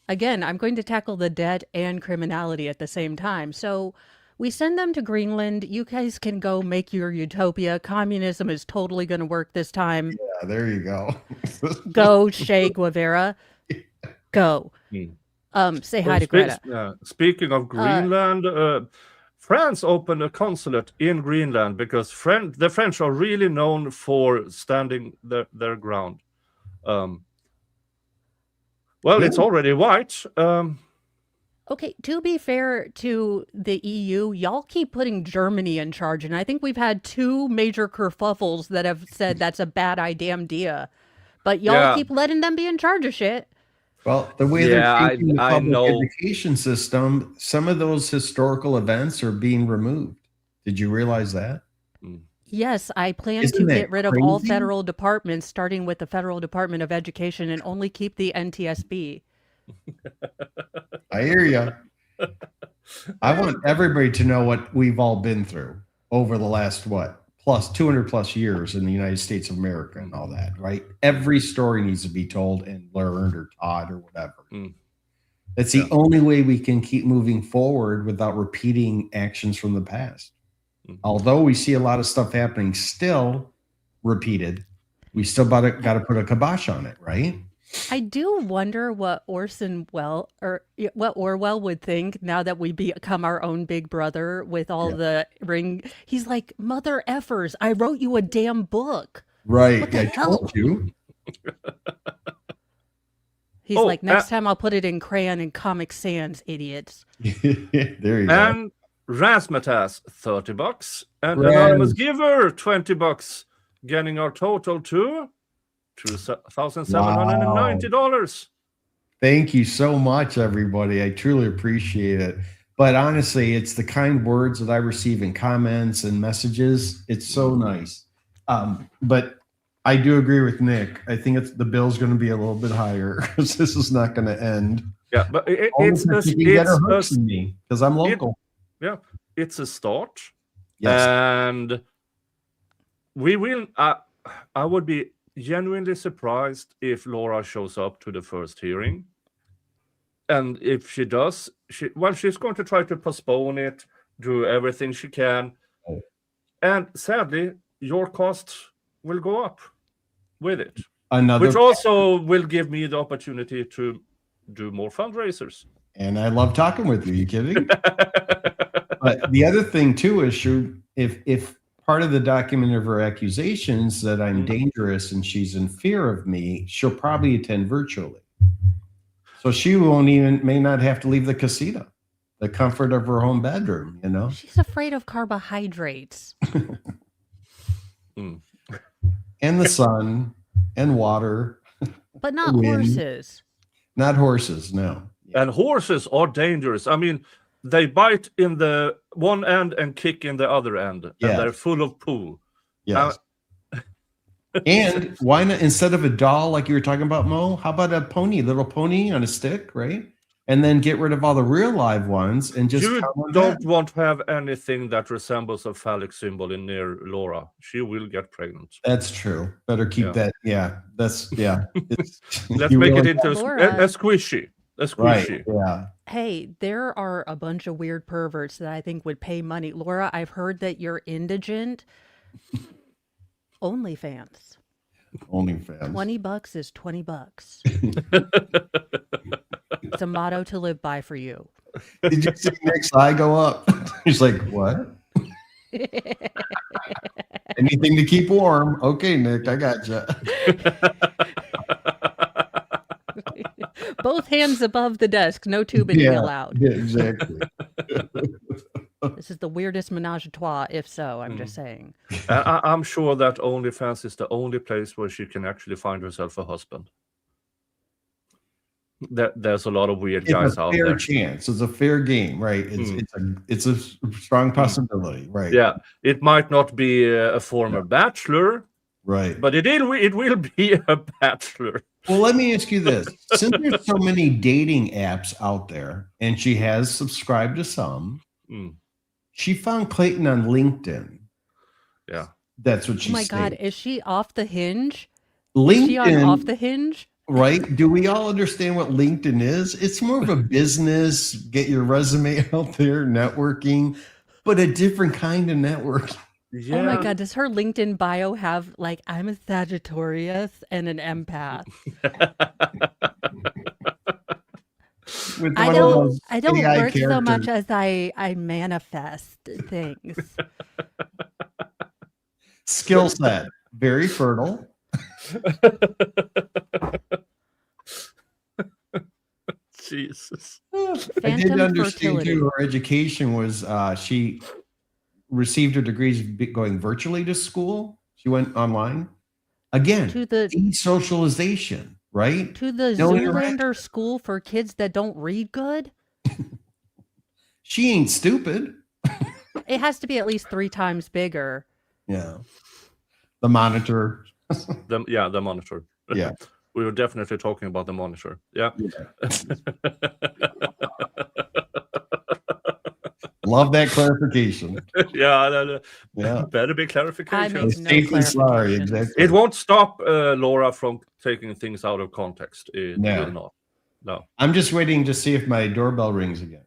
again, I'm going to tackle the debt and criminality at the same time. So we send them to Greenland. You guys can go make your utopia. Communism is totally going to work this time. Yeah, there you go. Go, Che Guevara. Go. Say hi to Greta. Speaking of Greenland, France opened a consulate in Greenland because the French are really known for standing their ground. It's already white. Okay, to be fair to the EU, y'all keep putting Germany in charge, and I think we've had 2 major kerfuffles that have said that's a bad idea. But y'all keep letting them be in charge of shit. Well, the way they're taking the public education system, some of those historical events are being removed. Did you realize that? Yes, I plan to get rid of all federal departments, starting with the Federal Department of Education, and only keep the NTSB. I hear you. I want everybody to know what we've all been through over the last, 200 plus years in the United States of America and all that, right? Every story needs to be told and learned or taught or whatever. That's the only way we can keep moving forward without repeating actions from the past. Although we see a lot of stuff happening still repeated, we still got to put a kibosh on it, right? I do wonder what what Orwell would think now that we become our own big brother with all the ring. He's like, mother effers, I wrote you a damn book. Right. What the hell? Told you. He's like, next time I'll put it in crayon and Comic Sans, idiots. There you go. And Razmataz, $30. And Anonymous Giver, $20. Getting our total to $2,790. Thank you so much, everybody. I truly appreciate it. But honestly, it's the kind words that I receive in comments and messages. It's so nice. But I do agree with Nick. I think the bill's going to be a little bit higher because this is not going to end. Yeah, but it's me because I'm local. It's a start. Yes. And we will. I would be genuinely surprised if Laura shows up to the first hearing. And if she does, she's going to try to postpone it, do everything she can. And sadly, your costs will go up with it. Which also will give me the opportunity to do more fundraisers. And I love talking with you. You kidding? But the other thing too is if part of the document of her accusations that I'm dangerous and she's in fear of me, she'll probably attend virtually. So she may not have to leave the casita, the comfort of her home bedroom, you know? She's afraid of carbohydrates. And the sun and water. But not horses. Not horses, no. And horses are dangerous. I mean, they bite in the one end and kick in the other end. And they're full of poo. Yes. And why not, instead of a doll like you were talking about, Mo, how about a little pony on a stick, right? And then get rid of all the real live ones and just... You don't want to have anything that resembles a phallic symbol in near Laura. She will get pregnant. That's true. Better keep that. Yeah. Let's make it into a squishy. Right, yeah. Hey, there are a bunch of weird perverts that I think would pay money. Laura, I've heard that you're indigent. OnlyFans. $20 is $20. It's a motto to live by for you. Did you see Nick's eye go up? He's like, what? Anything to keep warm. Okay, Nick, I got you. Both hands above the desk. No tubing allowed. Yeah, exactly. This is the weirdest menage a trois, if so. I'm just saying. I'm sure that OnlyFans is the only place where she can actually find herself a husband. There's a lot of weird guys out there. It's a fair chance. It's a fair game, right? It's a strong possibility, right? Yeah, it might not be a former bachelor, right? But it will be a bachelor. Well, let me ask you this. Since there's so many dating apps out there, and she has subscribed to some, she found Clayton on LinkedIn. Yeah. That's what she Oh my said. God, is she off the hinge? LinkedIn, Is she on off the hinge? Right? Do we all understand what LinkedIn is? It's more of a business, get your resume out there, networking, but a different kind of networking. Yeah. Oh my God, does her LinkedIn bio have like, I'm a Sagittarius and an empath? With I one of don't those AI work so much characters. as I manifest things. Skill set, very fertile. Jesus. I did Phantom understand fertility. too, her education was she received her degrees going virtually to school. She went online. Again, To the desocialization, right? to the No interaction. Zoolander school for kids that don't read good? She ain't stupid. It has to be at least 3 times bigger. Yeah. The monitor. The monitor. Yeah. We were definitely talking about the monitor. Yeah. Love that clarification. Yeah. Yeah. Better be clarification. I make no Safe and sorry, clarifications. exactly. It won't stop Laura from taking things out of context. It No. will not. No. I'm just waiting to see if my doorbell rings again.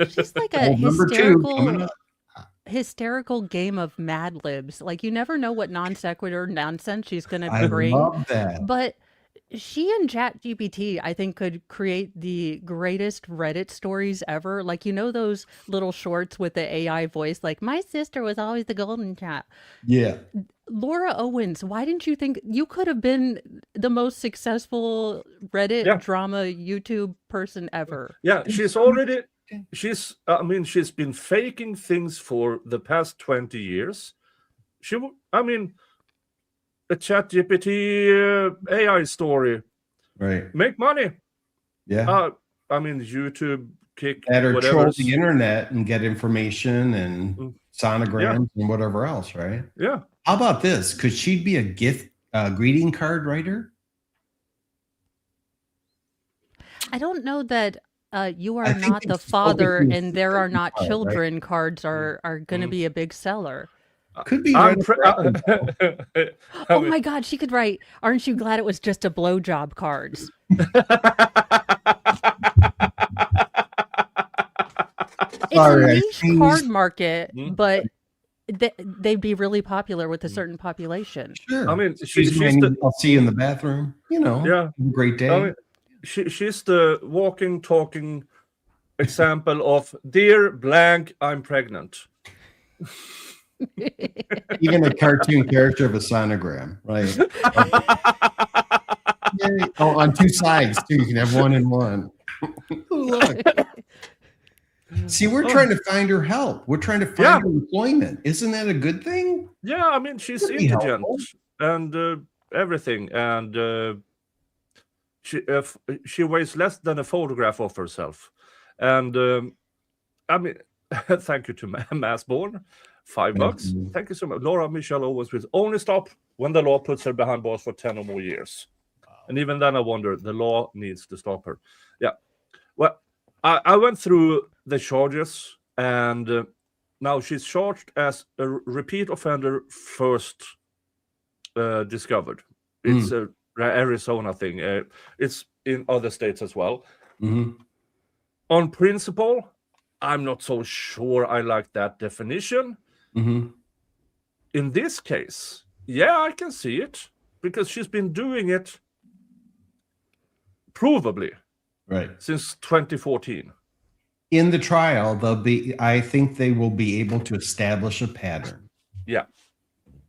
She's like a number 2 coming up. hysterical game of Mad Libs. Like you never know what non sequitur nonsense she's going to I bring. love that. But she and ChatGPT, I think, could create the greatest Reddit stories ever. Like, you know, those little shorts with the AI voice, like, my sister was always the golden child. Yeah. Laura Owens, why didn't you think you could have been the most successful Reddit drama YouTube person ever? Yeah, she's been faking things for the past 20 years. A ChatGPT AI story. Right. Make money. Yeah. YouTube, Kick, Or whatever. troll the internet and get information and sonograms and whatever else, right? Yeah. How about this? Could she be a gift greeting card writer? I don't know that you are not the father and there are not children cards are going to be a big seller. Could be. Oh my God, she could write, aren't you glad it was just a blowjob cards? It's a niche card market, but they'd be really popular with a certain population. Sure. I'll see you in the bathroom. Yeah. Great day. She's the walking, talking example of dear blank, I'm pregnant. Even a cartoon character of a sonogram, right? On 2 sides too. You can have 1 and 1. Look. See, we're trying to find her help. We're trying to find her employment. Isn't that a good thing? Yeah, she's intelligent and everything, and she weighs less than a photograph of herself. And thank you to Massborn. $5. Thank you so much. Laura Michelle Owens will only stop when the law puts her behind bars for 10 or more years. Wow. And even then, I wonder, the law needs to stop her. Yeah. Well, I went through the charges, and now she's charged as a repeat offender first discovered. It's a Arizona thing. It's in other states as well. Mm-hmm. On principle, I'm not so sure I like that definition. Mm-hmm. In this case, yeah, I can see it because she's been doing it provably since 2014. In the trial, I think they will be able to establish a pattern. Yeah.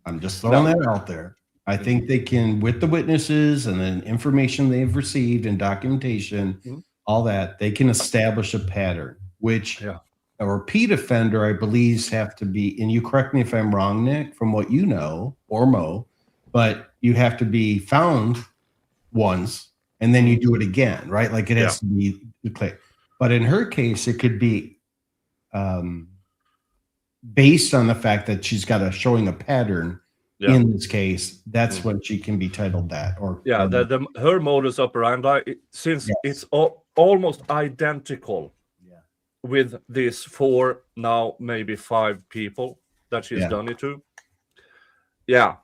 I'm just throwing that out there. I think they can, with the witnesses and then information they've received and documentation, all that, they can establish a pattern, which a repeat offender, I believe, have to be, and you correct me if I'm wrong, Nick, from what you know, or Mo, but you have to be found once and then you do it again, right? Like it has to be clear. But in her case, it could be based on the fact that she's got showing a pattern in this case, that's when she can be titled that. Or her modus operandi, since it's almost identical with this 4, now maybe 5 people that she's done it to. Yeah.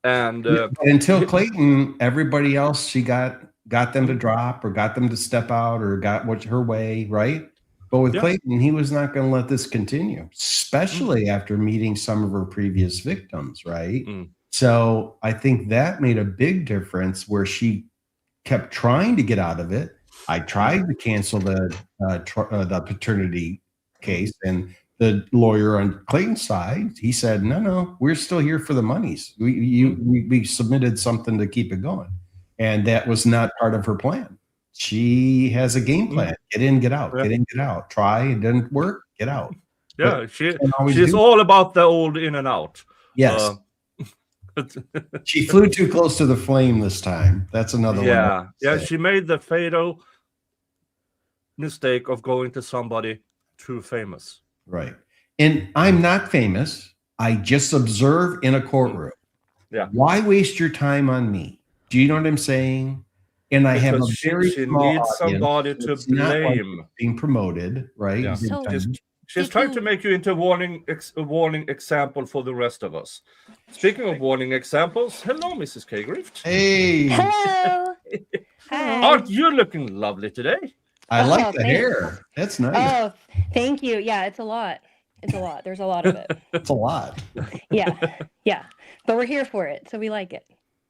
And until Clayton, everybody else she got them to drop or got them to step out or got her way, right? But with Clayton, he was not going to let this continue, especially after meeting some of her previous victims, right? So I think that made a big difference where she kept trying to get out of it. I tried to cancel the paternity case, and the lawyer on Clayton's side, he said, no, we're still here for the monies. We submitted something to keep it going. And that was not part of her plan. She has a game plan. Get in, get out, get in, get out. Try, it didn't work, get out. Yeah, she's all about the old in and out. Yes. She flew too close to the flame this time. That's another one. Yeah, she made the fatal mistake of going to somebody too famous. Right. And I'm not famous. I just observe in a courtroom. Yeah. Why waste your time on me? Do you know what I'm saying? And I have a very small needs somebody to blame. Being promoted, right? Yeah. So she's trying to make you into a warning example for the rest of us. Speaking of warning examples, hello, Mrs. K. Grift. Hey. Hello. Hi. Aren't you looking lovely today? I like the hair. That's nice. Oh, thank you. Yeah, it's a lot. It's a lot. There's a lot of it. It's a lot. Yeah. But we're here for it, so we like it.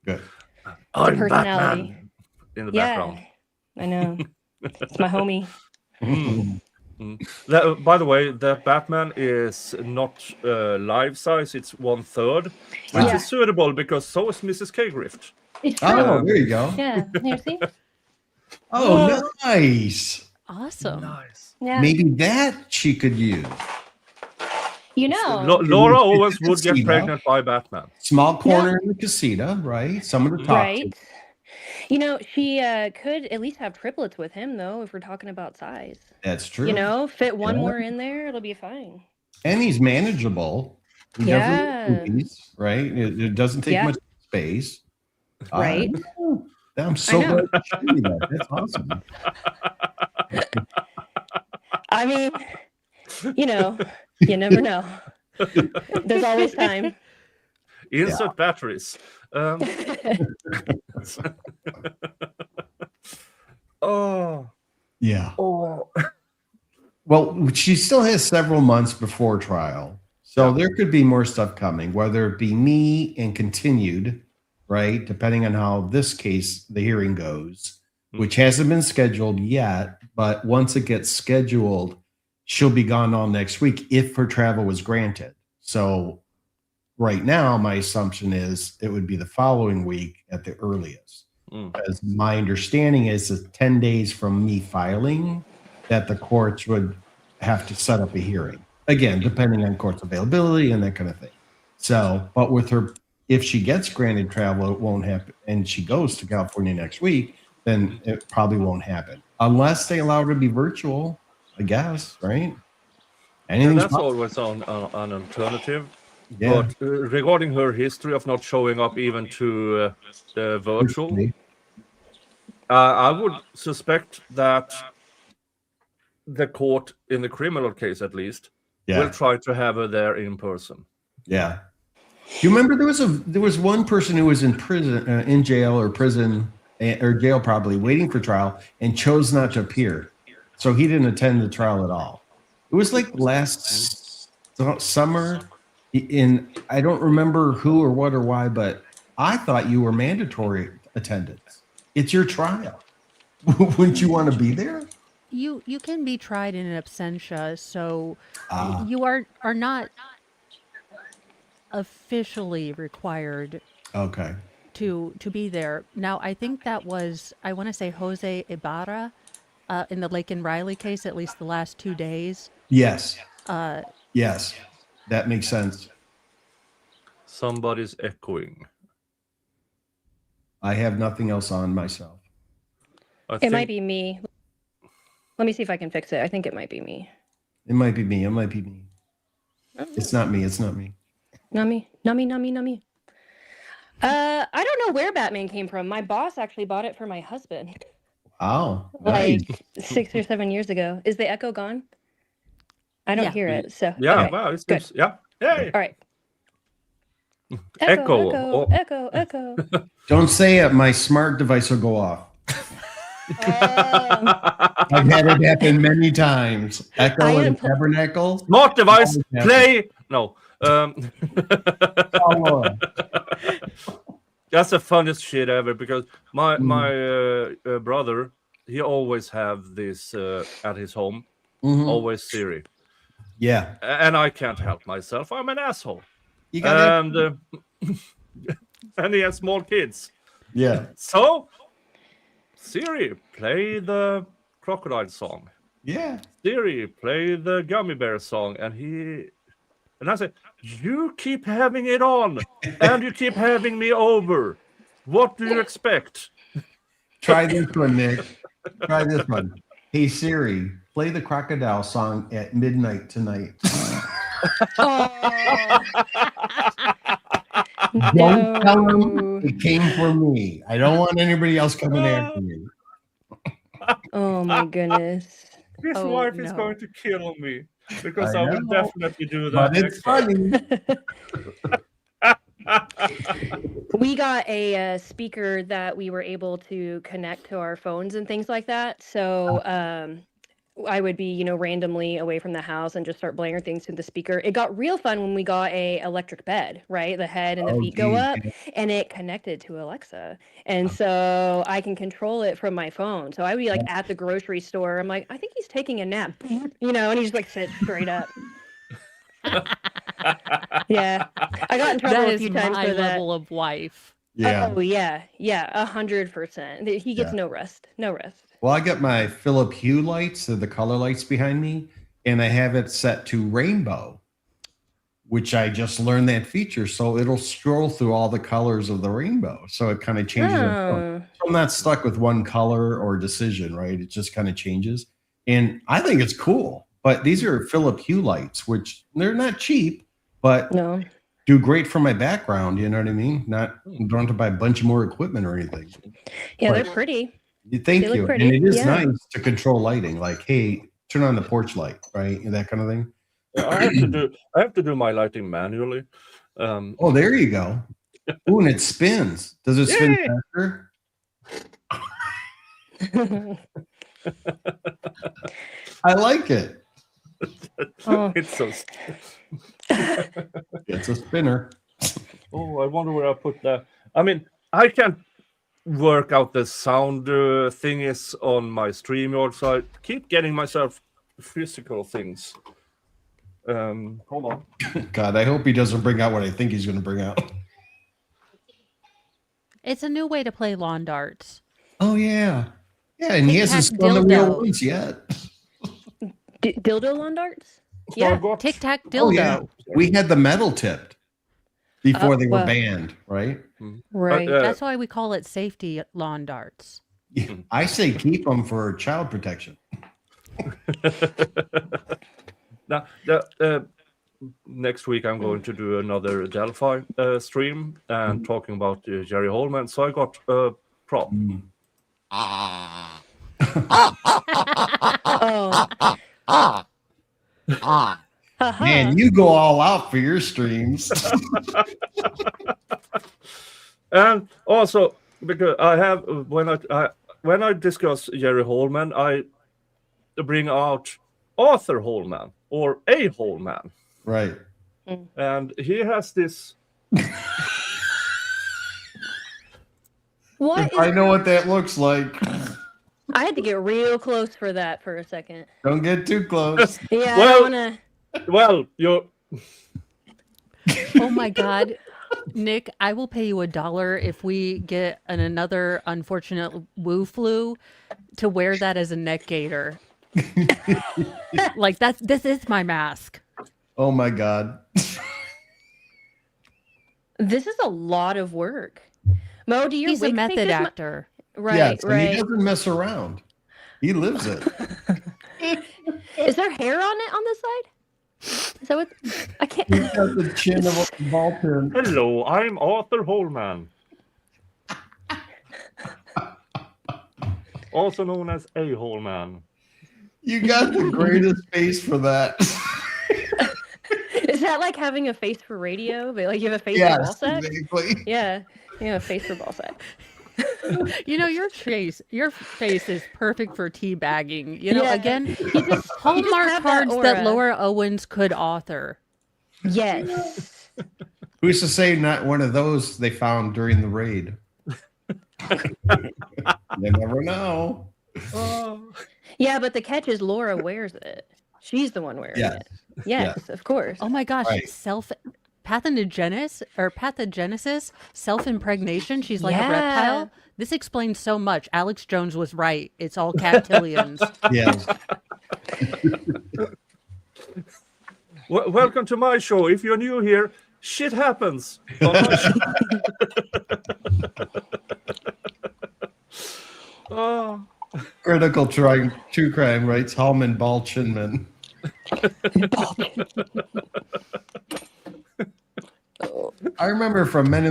Good. It's a personality. Batman in the background. I know. It's my homie. By the way, the Batman is not life size; it's 1/3, which is suitable because so is Mrs. K. Grift. Oh, there you go. Yeah, you see? Oh, nice. Awesome. Nice. Yeah. Maybe that she could use. You know, Laura Owens would get pregnant by Batman. Small corner in the casita, right? Someone to talk right. To. You know, she could at least have triplets with him, though, if we're talking about size. That's true. You know, fit one more in there, it'll be fine. And he's manageable. He doesn't movies, right? It doesn't take much space. Right. I'm so glad to show you that. That's awesome. I mean, you know, you never know. There's always time. Insert batteries. Oh. Yeah. Oh. Well, she still has several months before trial. So there could be more stuff coming, whether it be me and continued, right? Depending on how this case, the hearing goes, which hasn't been scheduled yet. But once it gets scheduled, she'll be gone all next week if her travel was granted. So right now, my assumption is it would be the following week at the earliest. Because my understanding is that 10 days from me filing, that the courts would have to set up a hearing. Again, depending on court's availability and that kind of thing. So, but with her, if she gets granted travel, it won't happen. And she goes to California next week, then it probably won't happen. Unless they allow her to be virtual, I guess, right? That's always an alternative. Yeah. But regarding her history of not showing up even to the virtual, I would suspect that the court, in the criminal case at least, will try to have her there in person. Yeah. Do you remember there was one person who was in prison, in jail or prison or jail probably, waiting for trial and chose not to appear, so he didn't attend the trial at all. It was like last summer. I don't remember who or what or why, but I thought you were mandatory attendance. It's your trial. Wouldn't you want to be there? You can be tried in absentia, so you are not officially required. Okay. To be there. Now, I think that was, I want to say Jose Ibarra in the Lake and Riley case, at least the last 2 days. Yes. Yes. That makes sense. Somebody's echoing. I have nothing else on myself. It might be me. Let me see if I can fix it. I think it might be me. It might be me. It's not me. Not me. I don't know where Batman came from. My boss actually bought it for my husband. Oh, nice. Like 6 or 7 years ago. Is the echo gone? I don't Yeah. hear it. So Yeah, okay, well, it good. seems, yeah. Hey, All right. Echo. Echo, Oh. echo, echo. Don't say it. My smart device will go off. Um, I've had it happen many times. Echo I and didn't put- Tabernacle. Smart device, Always happens. play. No. Oh, Lord. That's the funniest shit ever because my Mm. brother, he always have this at his home, Mhm. always Siri, Yeah. and I can't help myself. I'm an asshole, You got it. and and he has small kids. Yeah. So Siri, play the crocodile song. Yeah. Siri, play the gummy bear song, and I said, you keep having it on, and you keep having me over. What do you expect? Try this one, Nick. Try this one. Hey Siri, play the crocodile song at midnight tonight. Oh, Don't tell him no. it came from me. I don't want anybody else coming after me. Oh my goodness. His Oh, wife is no. going to kill me because I I will know, definitely do that But it's next time. funny. We got a speaker that we were able to connect to our phones and things like that. So I would be, randomly away from the house and just start blaring things through the speaker. It got real fun when we got a electric bed, right? The head and the Oh, feet go geez, up, yeah. and it connected to Alexa. And so I can control it from my phone. So I would be like at the grocery store. I'm like, I think he's taking a nap, and he just like sits straight up. Yeah. I got in trouble That a is few times my for that. level of wife. Yeah. Oh yeah, 100%. He gets Yeah. no rest. No rest. Well, I got my Philip Hue lights, the color lights behind me, and I have it set to rainbow, which I just learned that feature. So it'll scroll through all the colors of the rainbow. So it kind of changes. Oh. So I'm not stuck with one color or decision, right? It just kind of changes. And I think it's cool. But these are Philip Hue lights, which they're not cheap, but No. do great for my background. You know what I mean? Don't have to buy a bunch more equipment or anything. Yeah, But- they're pretty. Thank They look you. pretty, And it is yeah. nice to control lighting. Like, hey, turn on the porch light, right? That kind of thing. I have to do my lighting manually. Oh, there you go. Ooh, and it spins. Does it spin Yay! faster? I like it. Oh. It's so. It's a spinner. Oh, I wonder where I put that. I mean, I can't work out the sound thing is on my StreamYard, so I keep getting myself physical things. Hold on. God, I hope he doesn't bring out what I think he's going to bring out. It's a new way to play lawn darts. Oh, yeah. Yeah, and he hasn't Tic-tac spun the wheel dildo. once yet. Dildo lawn darts? So I Yeah. got- Tic Tac dildo. Oh, yeah. We had the metal tipped before they were well. banned, right? Right. That's why we call it safety lawn darts. Yeah, I say keep them for child protection. Now, next week I'm going to do another Delphi stream and talking about Jerry Holman. So I got a prop. Oh. Man, you go all out for your streams. And also because I have when I discuss Jerry Holman, I bring out Arthur Holman or A Holman, Right. and he has this. What? I know what that looks like. I had to get real close for that for a second. Don't get too close. Yeah, Well- I don't wanna. Well, you. Oh my God. Nick, I will pay you $1 if we get another unfortunate woo flu to wear that as a neck gaiter. Like this is my mask. Oh my God. This is a lot of work. Mo, do your He's a wigs take method this actor. Right, Yes, and he right. doesn't mess around. He lives it. Is there hair on it on this side? So I can't. He's got the chin of a Balton. Hello, I'm Arthur Holman. Also known as A Holman. You got the greatest face for that. Is that like having a face for radio? But like you have a face for ball Yes, sack? exactly. Yeah, you have a face for ball sack. You know, your face is perfect for teabagging. You know, Yeah. again, You just Hallmark have that cards that aura. Laura Owens could author. Yes. Who's to say not one of those they found during the raid? You never know. Yeah, but the catch is Laura wears it. She's the one wearing Yes. it. Yes, of course. Oh my gosh, Right. pathogenesis, self-impregnation. She's like a Yeah. reptile. This explains so much. Alex Jones was right. It's all cactillions. Yes. Welcome to my show. If you're new here, shit happens. On my show. Oh. Critical true crime writes Hallman Balchinman. I remember from Men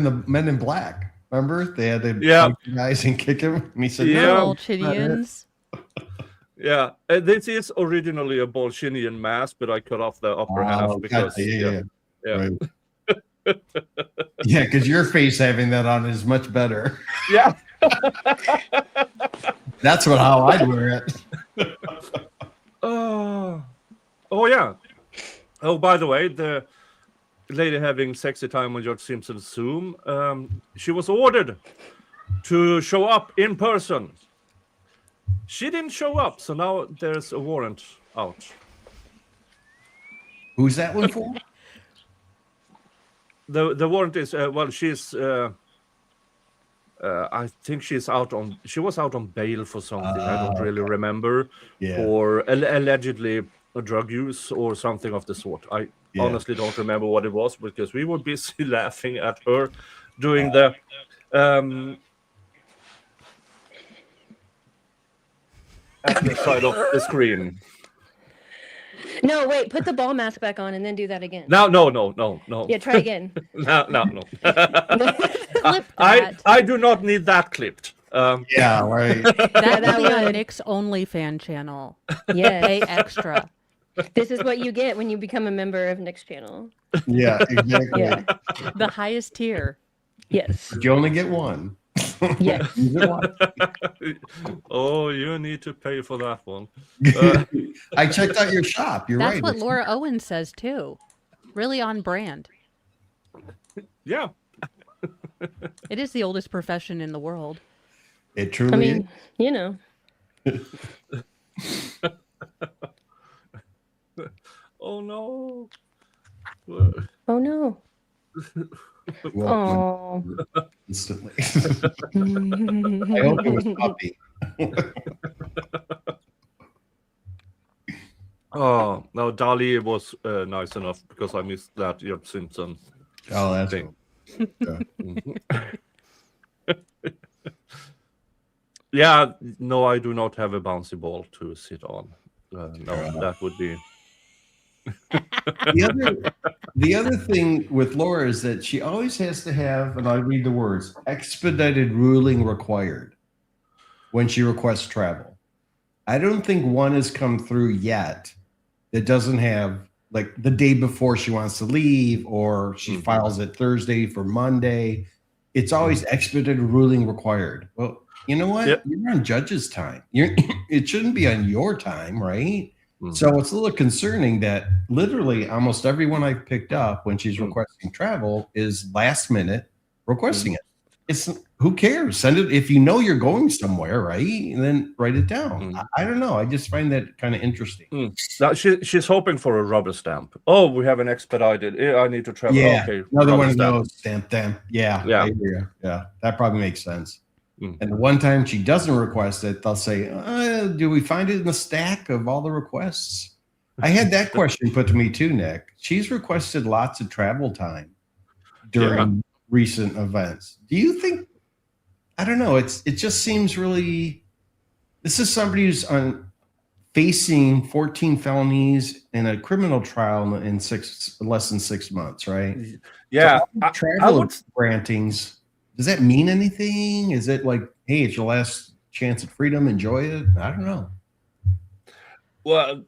in Black. Remember they had to Yeah. punch the guys and kick him. And he said, Yeah. "No, Bolchidians. Yeah, this is originally a Bolshinian mask, but I cut off the upper half because gotcha. Yeah. yeah. Right. Yeah, because your face having that on is much better. Yeah. That's how I'd wear it. Oh yeah. Oh, by the way, the lady having sexy time on George Simpson's Zoom, she was ordered to show up in person. She didn't show up, so now there's a warrant out. Who's that one for? The warrant is she's I think she was out on bail for something. I don't really remember. Yeah. For allegedly drug use or something of the sort. I honestly don't remember what it was because we were busy laughing at her doing the at the side of the screen. No, wait, put the ball mask back on and then do that again. No. Yeah, try again. No. Clip that. I do not need that clipped. Yeah, right. That that would be on would. Nick's OnlyFans channel. Yes. Pay extra. This is what you get when you become a member of Nick's channel. Yeah, exactly. Yeah. The highest tier. Yes. But you only get one. Yes. Use it once. Oh, you need to pay for that one. I checked out your shop. You're That's right. what Laura Owens says too. Really on brand. Yeah. It is the oldest profession in the world. It truly I mean, you know. Oh no. Oh no. is. Well, Oh. instantly. I hope it was puppy. Oh no, Dali was nice enough because I missed that George Simpson Oh, that's thing. yeah. Yeah, no, I do not have a bouncy ball to sit on. No, that would be. The other thing with Laura is that she always has to have, and I read the words, expedited ruling required when she requests travel. I don't think one has come through yet that doesn't have, like, the day before she wants to leave, or she files it Thursday for Monday. It's always expedited ruling required. Well, you know what? Yep. You're on judge's time. It shouldn't be on your time, right? So it's a little concerning that literally almost everyone I've picked up when she's requesting travel is last minute requesting it. It's who cares? Send it if you know you're going somewhere, right? And then write it down. I don't know. I just find that kind of interesting. Now she's hoping for a rubber stamp. Oh, we have an expedited. I need to travel. Yeah, Okay, another rubber one of stamp. those stamp them. Yeah, Yeah. I hear you. Yeah, that probably makes sense. And the one time she doesn't request it, they'll say, do we find it in the stack of all the requests? I had that question put to me too, Nick. She's requested lots of travel time during recent events. Do you think, I don't know, it just seems really, this is somebody who's facing 14 felonies and a criminal trial in less than 6 months, right? Yeah, So I travel would. grantings, does that mean anything? Is it like, hey, it's your last chance at freedom, enjoy it? I don't know. Well,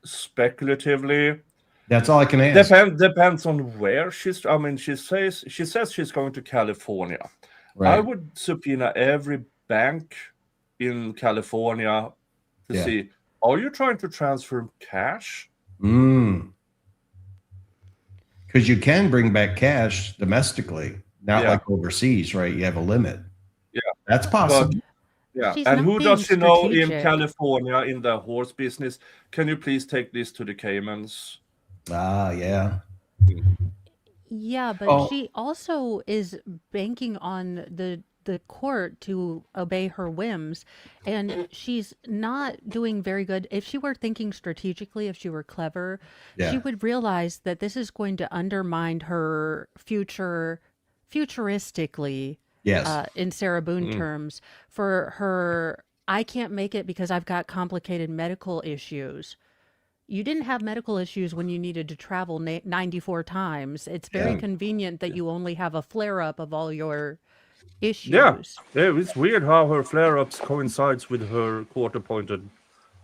speculatively, That's all I can ask. depends on where she's. I mean, she says she's going to California. I Right. would subpoena every bank in California to Yeah. see, are you trying to transfer cash? Because you can bring back cash domestically, not Yeah. like overseas, right? You have a limit. Yeah. That's possible. Yeah, She's and not who being does she know in strategic. California in the horse business? Can you please take this to the Caymans? Yeah. Yeah, but Oh, she also is banking on the court to obey her whims, and she's not doing very good. If she were thinking strategically, if she were clever, she yeah. would realize that this is going to undermine her futuristically, Yes. in Sarah Boone Mm. terms, for her. I can't make it because I've got complicated medical issues. You didn't have medical issues when you needed to travel 94 times. It's very Yeah. convenient that you only have a flare up of all your Yeah, issues. it's weird how her flare-ups coincides with her court-appointed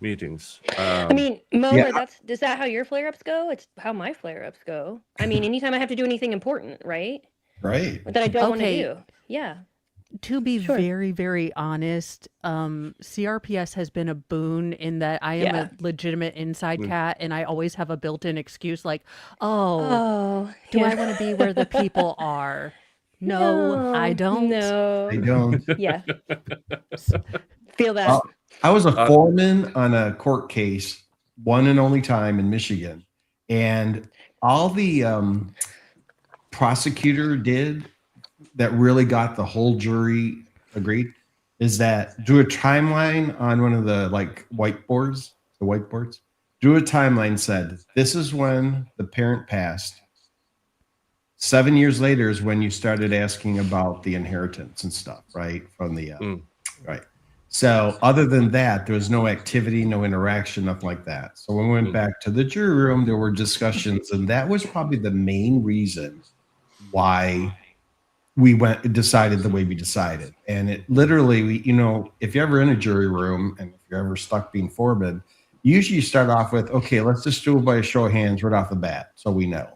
meetings. I mean, Mo, Yeah. is that how your flare-ups go? It's how my flare-ups go. I mean, anytime I have to do anything important, right? Right. That I don't want to Okay, do. Yeah. to be Sure. very, very honest, CRPS has been a boon in that I am Yeah. a legitimate inside Mm. cat, and I always have a built-in excuse like, oh, Oh, do I yeah. want to be where the people are? No, I don't. I No. don't. Yeah. Feel that. Uh, I was a foreman on a court case, one and only time in Michigan, and all the prosecutor did that really got the whole jury agreed is that do a timeline on one of the like whiteboards, do a timeline, said this is when the parent passed. 7 years later is when you started asking about the inheritance and stuff, right? From the right. So other than that, there was no activity, no interaction, nothing like that. So when we went back to the jury room, there were discussions, and that was probably the main reason why we decided the way we decided. And it literally, if you're ever in a jury room and if you're ever stuck being foreman, usually you start off with, okay, let's just do it by a show of hands right off the bat, so we know.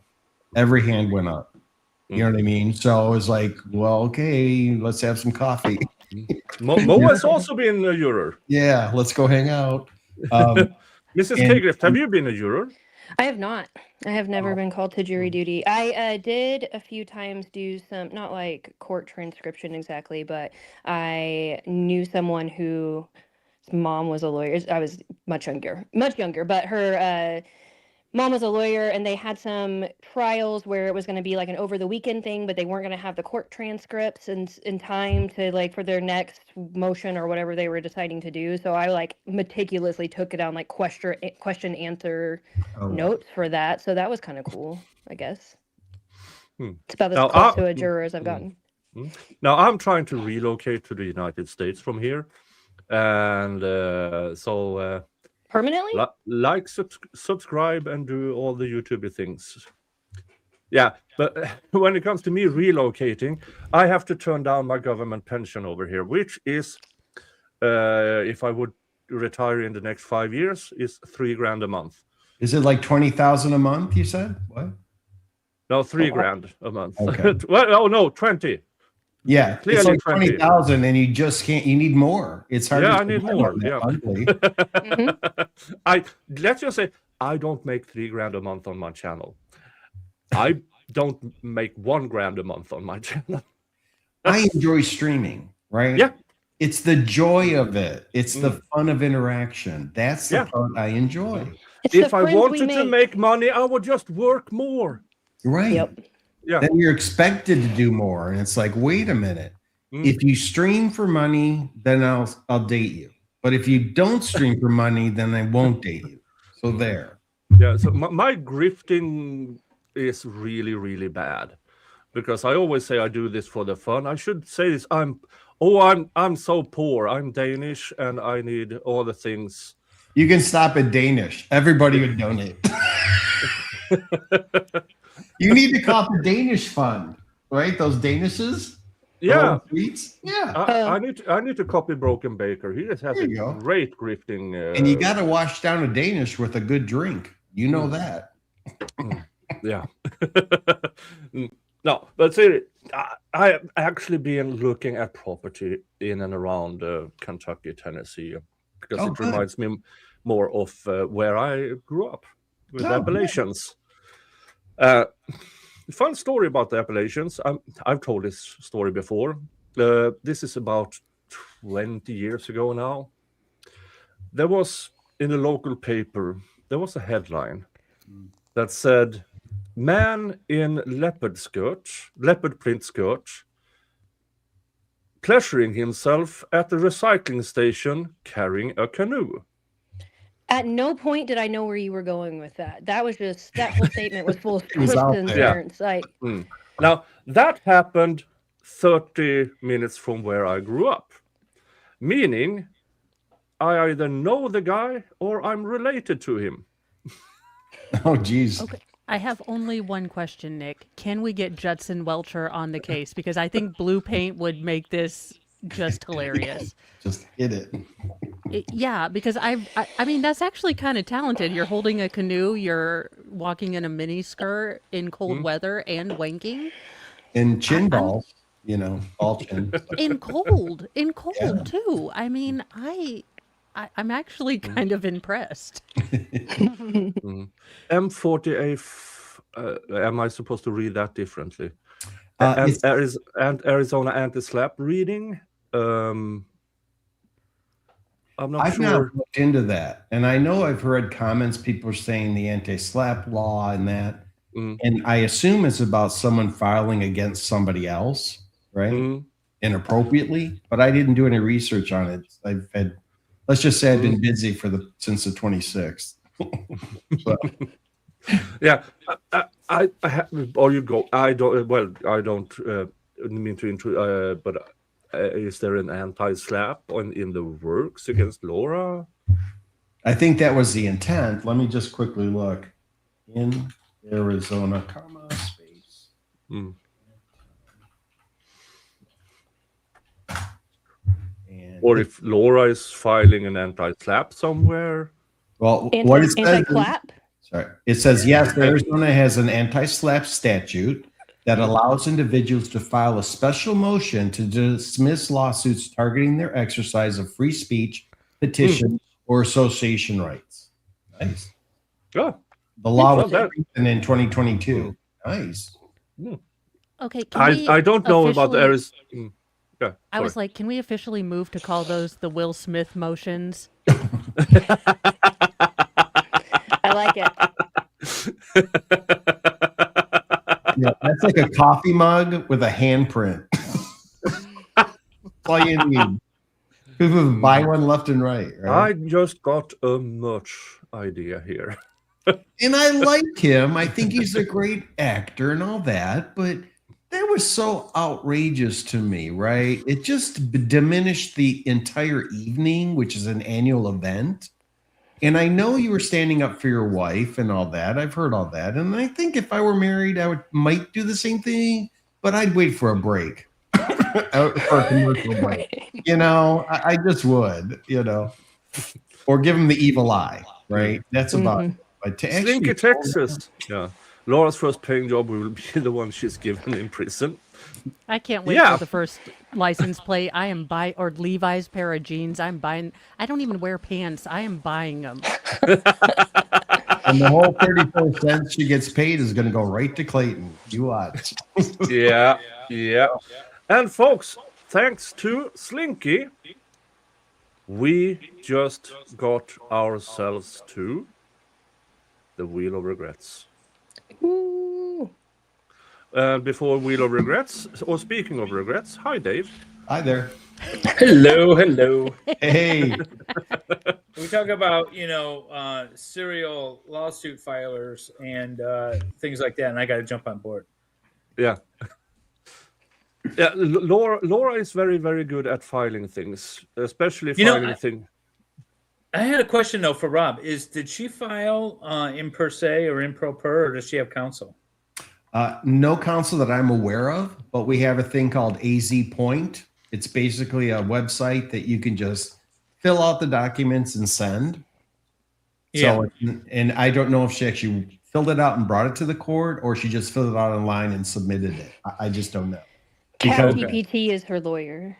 Every hand went up. You know what I mean? So it was like, well, okay, let's have some coffee. Mo has also been a juror. Yeah, let's go hang out. Mrs. Kegrift, have you been a juror? I have not. I have never been called to jury duty. I did a few times do some, not like court transcription exactly, but I knew someone whose mom was a lawyer. I was much younger, but her mom was a lawyer, and they had some trials where it was going to be like an over the weekend thing, but they weren't going to have the court transcripts in time to like for their next motion or whatever they were deciding to do. So I like meticulously took it down like question answer notes for that. So that was kind of cool, I guess. It's about as close to a juror as I've gotten. Now I'm trying to relocate to the United States from here, and so Permanently? like, subscribe, and do all the YouTube things. Yeah, but when it comes to me relocating, I have to turn down my government pension over here, which is, if I would retire in the next 5 years, is $3,000 a month. Is it like 20,000 a month? You said what? No, $3,000 a month. Okay. Well, oh no, 20. Yeah, Clearly it's like 20. 20,000, and you just can't. You need more. It's hard. Yeah, to I need survive more. on that Yeah. monthly. Let's just say I don't make $3,000 a month on my channel. I don't make $1,000 a month on my channel. I enjoy streaming, right? Yeah. It's the joy of it. It's the fun of interaction. That's the part I enjoy. It's If the I friends we wanted to make money, I would just work more. Right. Yep. Yeah. Then you're expected to do more, and it's like, wait a minute. If you stream for money, then I'll date you. But if you don't stream for money, then I won't date you. So there. Yeah. So my grifting is really, really bad, because I always say I do this for the fun. I should say this. I'm so poor. I'm Danish, and I need all the things You can stop at Danish. Everybody would donate. You need to call the Danish fund, right? Those Danishes. Yeah. Sweets. Yeah. I need to copy Broken Baker. He just has a great grifting. And you got to wash down a Danish with a good drink. You know that. Yeah. No, but seriously, I have actually been looking at property in and around Kentucky, Tennessee, because it reminds me more of where I grew up with the Appalachians. Fun story about the Appalachians. I've told this story before. This is about 20 years ago now. There was, in a local paper, there was a headline that said, "Man in leopard print skirt, pleasuring himself at the recycling station carrying a canoe." At no point did I know where you were going with that. That was just, that whole statement was full of twists and turns. Like, Now, that happened 30 minutes from where I grew up, meaning I either know the guy or I'm related to him. Oh, geez. Okay. I have only one question, Nick. Can we get Judson Welcher on the case? Because I think blue paint would make this just hilarious. Just hit it. Yeah, because I mean, that's actually kind of talented. You're holding a canoe, you're walking in a mini skirt in cold weather and wanking. And chin balls, ball chin. In cold too. I mean, I'm actually kind of impressed. M48, am I supposed to read that differently? And Arizona anti-slap reading. I'm not I've sure. not looked into that, and I know I've heard comments. People are saying the anti-slap law and that, and I assume it's about someone filing against somebody else, right? Inappropriately, but I didn't do any research on it. I've had, let's just say, I've been busy since the 26th. Yeah, I have, or you go. I don't. Well, I don't mean to intrude, but is there an anti-slap in the works against Laura? I think that was the intent. Let me just quickly look. In Arizona, space. Or if Laura is filing an anti-slap somewhere. Well, what is anti-clap? Sorry. It says, yes, Arizona has an anti-slap statute that allows individuals to file a special motion to dismiss lawsuits targeting their exercise of free speech, petition, or association rights. Nice. Oh, the law was written in 2022. Nice. Okay. I don't know about the Arizona. Yeah, I was like, can we officially move to call those the Will Smith motions? I like it. Yeah, that's like a coffee mug with a handprint. That's all you need. People buy one left and right. I just got a merch idea here. And I like him. I think he's a great actor and all that, but that was so outrageous to me, right? It just diminished the entire evening, which is an annual event. And I know you were standing up for your wife and all that. I've heard all that. And I think if I were married, might do the same thing, but I'd wait for a break. For a commercial break. I just would, or give him the evil eye, right? That's about it. But to Slinky, Texas. Yeah. Laura's first paying job will be the one she's given in prison. I can't wait for the first license plate. I am buying, or Levi's pair of jeans. I'm buying. I don't even wear pants. I am buying them. And the whole 34 cents she gets paid is going to go right to Clayton. You watch. Yeah. And folks, thanks to Slinky, we just got ourselves to the Wheel of Regrets. Ooh. Before Wheel of Regrets, or speaking of regrets, hi Dave. Hi there. Hello. Hey. We talk about, serial lawsuit filers and things like that, and I got to jump on board. Yeah. Yeah, Laura is very, very good at filing things, especially filing things. I had a question though for Rob. Did she file in per se or in pro per, or does she have counsel? No counsel that I'm aware of, but we have a thing called AZ Point. It's basically a website that you can just fill out the documents and send. Yeah. So, and I don't know if she actually filled it out and brought it to the court, or she just filled it out online and submitted it. I just don't know. Because ChatGPT is her lawyer.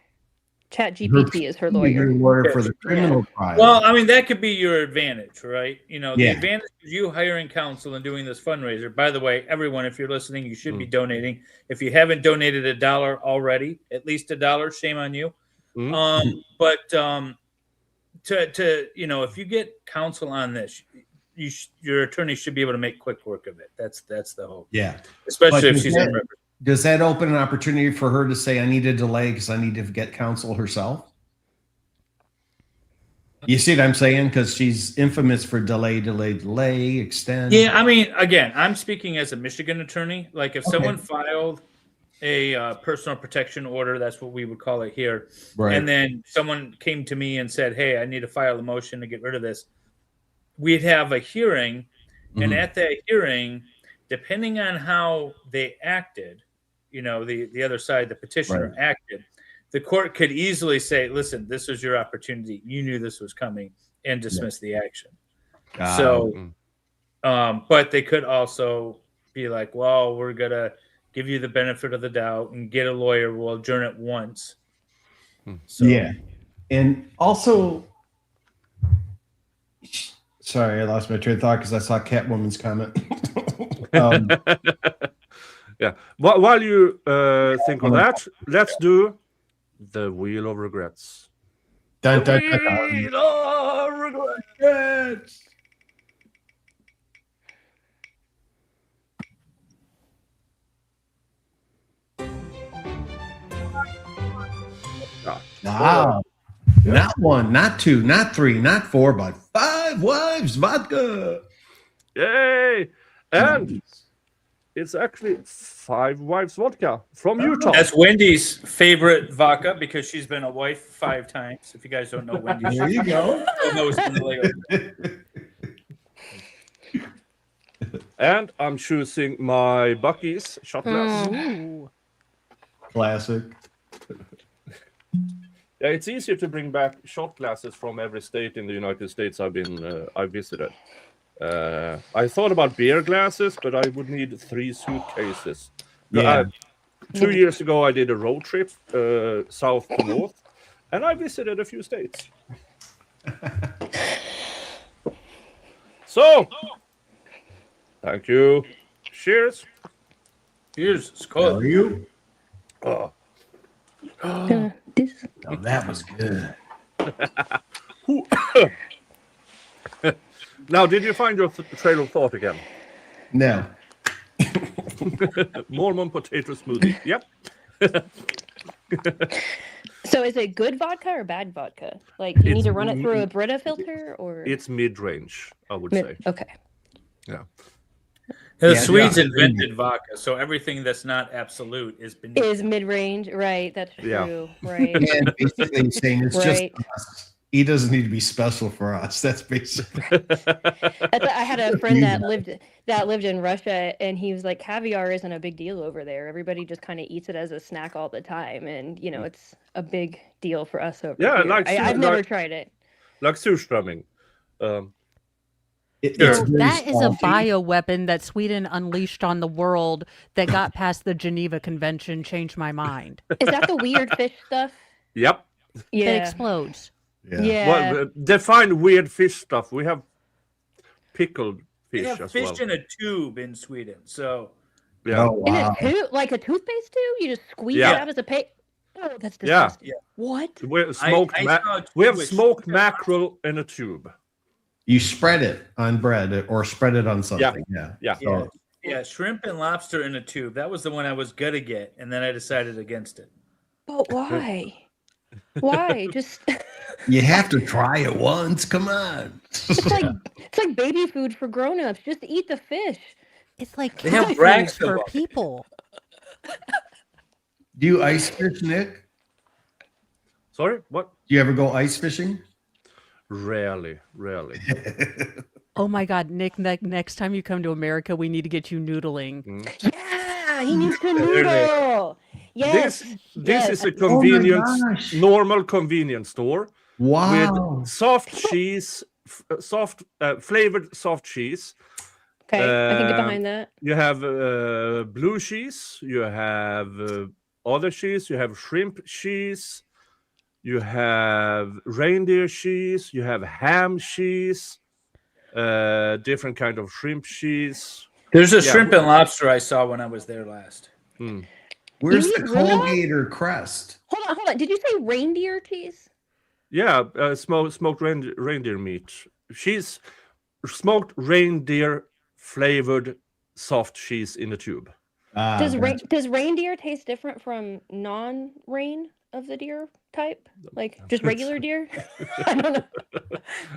ChatGPT is her lawyer. for the criminal trial. Well, I mean, that could be your advantage, right? You know, the Yeah. advantage of you hiring counsel and doing this fundraiser. By the way, everyone, if you're listening, you should be donating. If you haven't donated $1 already, at least $1, shame on you. But to you know, if you get counsel on this, your attorney should be able to make quick work of it. That's the hope. Yeah. Especially But if she's in. Does that open an opportunity for her to say, I need a delay because I need to get counsel herself? You see what I'm saying? Because she's infamous for delay, extend. Yeah, I mean, again, I'm speaking as a Michigan attorney. Like if someone filed a personal protection order, that's what we would call it here. Right. And then someone came to me and said, hey, I need to file a motion to get rid of this. We'd have a hearing. And at that hearing, depending on how they acted, you know, the other side, the petitioner acted, the court could easily say, listen, this was your opportunity. You knew this was coming, and dismiss the action. But they could also be like, well, we're going to give you the benefit of the doubt and get a lawyer. We'll adjourn it once. So, yeah. And also, sorry, I lost my train of thought because I saw Catwoman's comment. Yeah. While you think of that, let's do the Wheel of Regrets. Dun, dun, dun, dun. Wheel of Regrets. Wow. Not one, not two, not three, not four, but 5 wives vodka. Yay! And it's actually 5 wives vodka from Utah. that's Wendy's favorite vodka because she's been a wife 5 times. If you guys don't know Wendy, There you go. And I'm choosing my Bucky's shot glass. Ooh. Classic. Yeah, it's easier to bring back shot glasses from every state in the United States I've visited. I thought about beer glasses, but I would need 3 suitcases. Yeah. 2 years ago, I did a road trip south to north, and I visited a few states. So, thank you. Cheers. Cheers. How Skull. are you? Oh. Oh, that was good. Now, did you find your trail of thought again? No. Mormon potato smoothie. Yep. So is it good vodka or bad vodka? Like you need to run it through a Brita filter or It's mid-range, I would say. Okay. Yeah. The Yeah, Swedes yeah. invented vodka, so everything that's not absolute is beneath. Is mid-range, right? That's Yeah. true, right? And basically saying it's Right. just us. He doesn't need to be special for us. That's basically. I had a friend that lived in Russia, and he was like, caviar isn't a big deal over there. Everybody just kind of eats it as a snack all the time, and you know it's a big deal for us over Yeah, here. like I've never tried it. Like surströmming. It's Well, very that is a salty. bioweapon that Sweden unleashed on the world that got past the Geneva Convention, changed my mind. Is that the weird fish stuff? Yep. It Yeah. explodes. Yeah. Well, define weird fish stuff. We have pickled They fish have as fish well. in a tube in Sweden, so Yeah. Oh, In wow. like a toothpaste tube? You just squeeze Yeah. it out as a paste? Oh, that's Yeah. disgusting. Yeah. What? We I saw a we have tube with smoked sugar. mackerel in a tube. You spread it on bread or spread it on something. Yeah. Yeah. Yeah. Yeah, shrimp and lobster in a tube. That was the one I was gonna get, and then I decided against it. But why? Why? Just You have to try it once. Come on. it's like baby food for grown-ups. Just eat the fish. It's like They have cat rags food for of them. people. Do you ice fish, Nick? Sorry, what? Do you ever go ice fishing? Rarely. Oh my God, Nick! Next time you come to America, we need to get you noodling. Yeah, he needs to noodle. Yes. This is a Oh my convenience, gosh. normal convenience store with Wow. soft cheese, flavored soft cheese. Okay, I can get Um, behind that. You have blue cheese. You have other cheese. You have shrimp cheese. You have reindeer cheese. You have ham cheese. Different kind of shrimp cheese. There's a Yeah, shrimp and lobster I saw when I was there last. Where's You the need Rudolph? Colgate or Crest? Hold on. Did you say reindeer cheese? Yeah, smoked reindeer meat. She's smoked reindeer flavored soft cheese in a tube. Does Gotcha. does reindeer taste different from non-rein of the deer type? Like just regular deer? I don't know.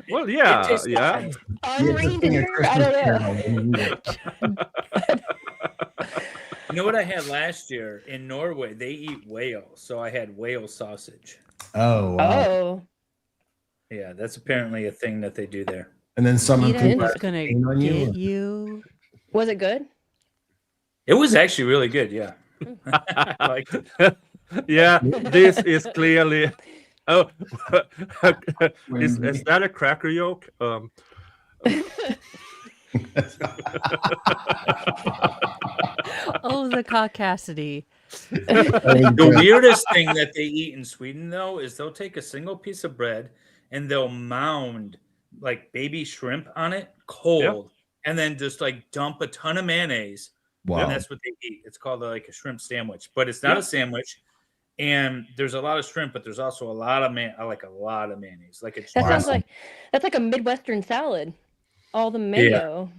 Well, It yeah, tastes yeah. different. Unreined Sing a deer? I don't know. Carol when you eat it. You know what I had last year in Norway? They eat whale, so I had whale sausage. Oh, wow. Oh. Yeah, that's apparently a thing that they do there. And then someone Sweden put is gonna paint on you. get you. Was it good? It was actually really good. Yeah, I liked it. Yeah, this is clearly. Oh, is that a cracker yolk? Oh, the caucasity. The weirdest thing that they eat in Sweden, though, is they'll take a single piece of bread and they'll mound like baby shrimp on it, cold, and then just like dump a ton of mayonnaise. Wow. And that's what they eat. It's called like a shrimp sandwich, but it's not a sandwich. And there's a lot of shrimp, but there's also a lot of mayonnaise. Like it's That sounds like that's like a Midwestern salad. All the mayo.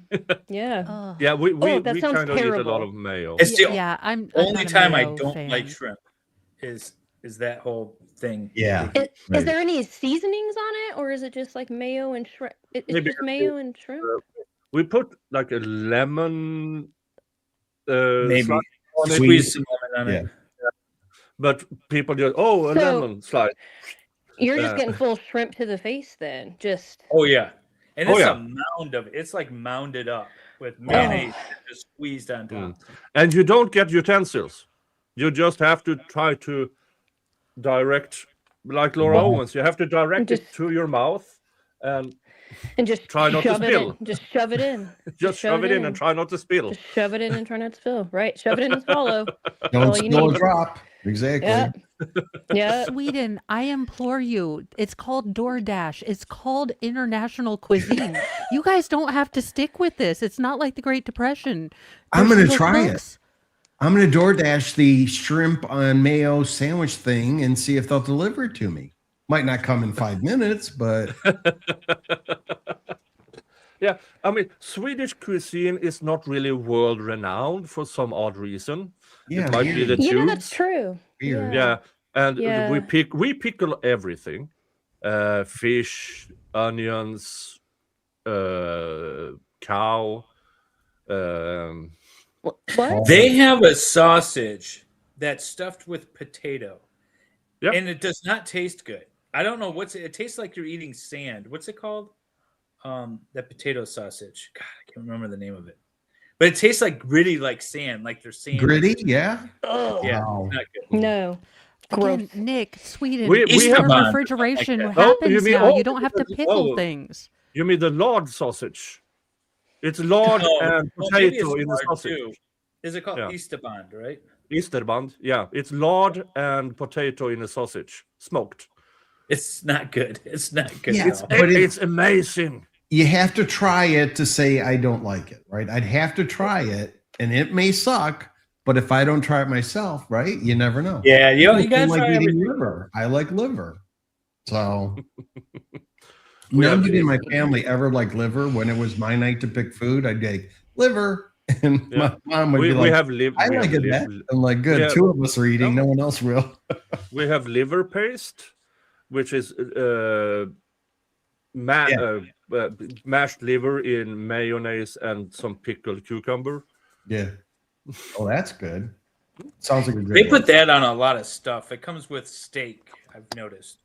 Yeah. Oh. Yeah, we that we sounds kind of eat a lot terrible. of mayo. It's the Yeah, I'm only not a time I mayo don't fan. like shrimp is that whole thing. Yeah. Is Right. there any seasonings on it, or is it just like mayo and shrimp? It's Maybe just mayo and shrimp. We put like a lemon Maybe slice on it, squeeze some lemon on it. but people just a So- lemon slice. You're just getting full shrimp to the face, then. Just Oh yeah, and Oh, it's yeah. a mound of it. It's like mounded up with mayonnaise just squeezed on top. And you don't get utensils. You just have to try to direct, like Laura Wow. Owens. You have to direct it Just- to your mouth and and just Try not to shove it spill. in. Just shove it in. just shove it in and try not to spill. Just shove it in and try not to spill. Right. Shove it in and swallow. Don't all you spill a need. drop. Exactly. Yeah. Yeah. Sweden, I implore you. It's called DoorDash. It's called international cuisine. You guys don't have to stick with this. It's not like the Great Depression. I'm There's gonna little try it. cooks. I'm going to DoorDash the shrimp on mayo sandwich thing and see if they'll deliver it to me. Might not come in 5 minutes, but Yeah, I mean, Swedish cuisine is not really world renowned for some odd reason. yeah, It might be the You know, that's tubes. true. Weird. Yeah, and Yeah. we pickle everything, fish, onions, cow. What? They have a sausage that's stuffed with potato, Yep. and it does not taste good. I don't know it tastes like you're eating sand. What's it called? That potato sausage. God, I can't remember the name of it. But it tastes like really like sand, like there's sand. Gritty, yeah. Oh, Yeah, Wow. it's not good. no. Again, Gross. Nick, Sweden, We Eastern have one. refrigeration Like that. Oh, happens you mean- now. oh, You don't have to pickle oh. things. You mean the lard sausage? It's lard and Well, maybe potato it's in the lard, sausage. too. Is it called Yeah. Easterband, right? Easterband, yeah, it's lard and potato in a sausage, smoked. It's not good. It's not good. Yeah, at all. But It's amazing. You have to try it to say I don't like it, right? I'd have to try it, and it may suck, but if I don't try it myself, right, you never know. Yeah, you I gotta like try eating everything. liver. I like liver. So We have nobody in my liver. family ever liked liver. When it was my night to pick food, I'd be like, liver. And Yeah. my mom would be We like, have liver. I like it. That. I'm like, good. Yeah. 2 of us are eating. No one else will. We have liver paste, which is mashed liver in mayonnaise and some pickled cucumber. Yeah. Oh, that's good. Sounds like a good They one. put that on a lot of stuff. It comes with steak, I've noticed.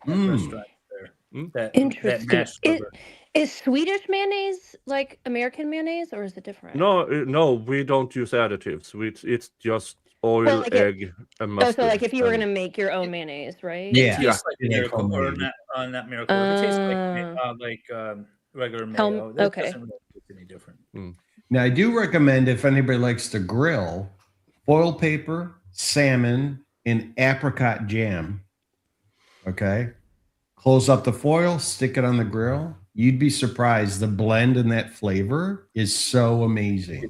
At Mm. restaurants there. that Interesting. mashed rubber. Is Swedish mayonnaise like American mayonnaise, or is it different? No, we don't use additives. It's just oil, like egg, and Oh, mustard. so like if you were and- gonna make your own mayonnaise, right? It Yeah. tastes like Yeah, Miracle, or homemade. not Miracle. It tastes like regular mayo. That okay. doesn't really taste any different. Now, I do recommend if anybody likes to grill, foil paper, salmon, and apricot jam. Okay. Close up the foil, stick it on the grill. You'd be surprised. The blend and that flavor is so amazing.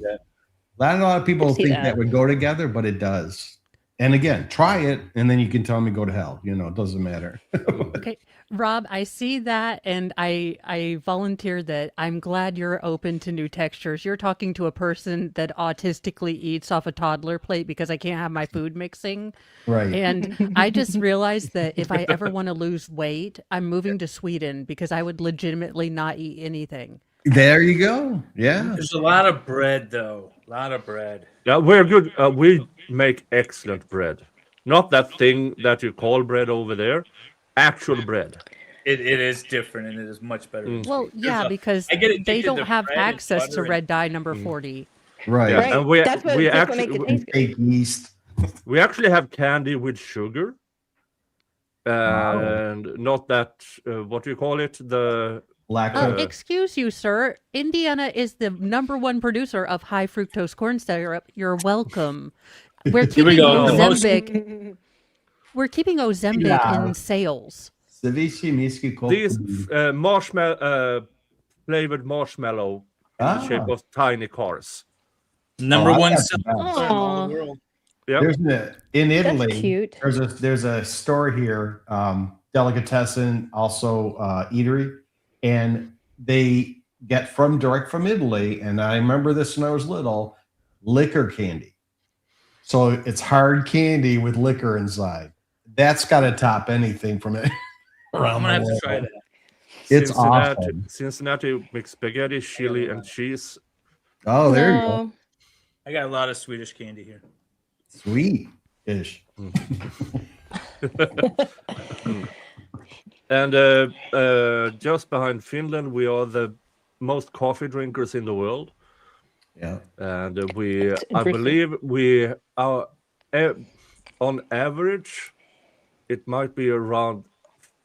Not a lot of people think that would go together, but it does. And again, try it, and then you can tell me go to hell. It doesn't matter. Okay, Rob, I see that, and I volunteer that I'm glad you're open to new textures. You're talking to a person that autistically eats off a toddler plate because I can't have my food mixing. Right. And I just realized that if I ever want to lose weight, I'm moving to Sweden because I would legitimately not eat anything. There you go. Yeah. There's a lot of bread, though. A lot of bread. Yeah, we're good. We make excellent bread. Not that thing that you call bread over there. Actual bread. It is different, and it is much better. Well, yeah, because I get addicted they don't to have bread and access to butter red dye number 40. Right. Yeah, Right. and That's what we makes actually it taste good. Fake yeast. we actually have candy with sugar, and not that what do you call it? The Lactose. Excuse you, sir. Indiana is the #1 producer of high fructose corn syrup. You're welcome. We're Here we keeping go. Ozempic. We're keeping Ozempic Yeah. in sales. Ceviche miski these koku. marshmallow flavored marshmallow in the shape of tiny cars. Number I one got seller the best. in all the world. Yep. In Italy, cute. there's a store here, delicatessen, also eatery, and they get direct from Italy. And I remember this when I was little, liquor candy. So it's hard candy with liquor inside. That's got to top anything from it. I'm gonna have to try that. It's Cincinnati, awesome. Cincinnati mixed spaghetti, chili, and cheese. Oh, there you go. No. I got a lot of Swedish candy here. Sweet-ish. And just behind Finland, we are the most coffee drinkers in the world. Yeah. And I interesting. believe we are on average, it might be around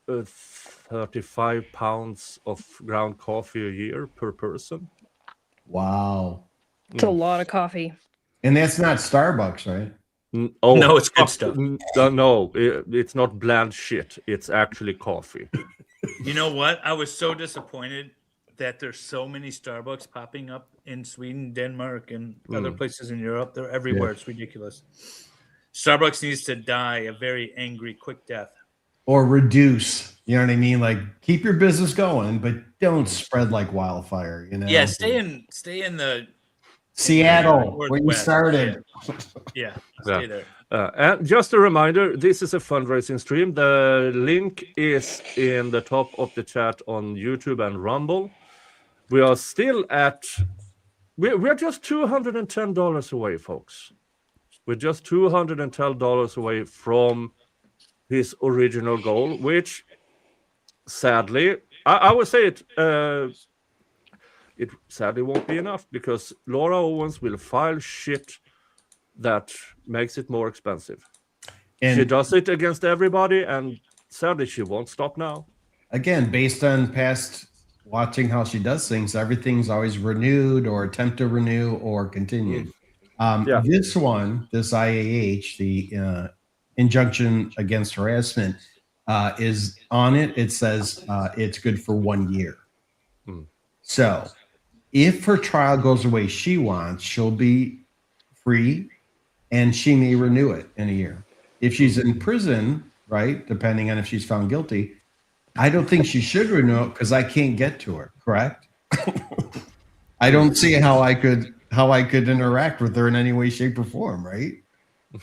35 pounds of ground coffee a year per person. Wow. It's a lot of coffee. And that's not Starbucks, right? No, it's good stuff. No, it's not bland shit. It's actually coffee. You know what? I was so disappointed that there's so many Starbucks popping up in Sweden, Denmark, and other places in Europe. They're everywhere. It's ridiculous. Starbucks needs to die a very angry, quick death. Or reduce. You know what I mean? Like keep your business going, but don't spread like wildfire. Yeah, stay in the Seattle, where you Northwest. started. Yeah, stay there. And just a reminder, this is a fundraising stream. The link is in the top of the chat on YouTube and Rumble. We are still at, we're just $210 away, folks. We're just $210 away from his original goal, which sadly, I would say it sadly won't be enough because Laura Owens will file shit that makes it more expensive. And She does it against everybody, and sadly, she won't stop now. again, based on past watching how she does things, everything's always renewed or attempt to renew or continued. This one, this IAH, the injunction against harassment, is on it. It says it's good for 1 year. So if her trial goes the way she wants, she'll be free and she may renew it in a year. If she's in prison, right, depending on if she's found guilty, I don't think she should renew it because I can't get to her, correct? I don't see how I could interact with her in any way, shape, or form, right?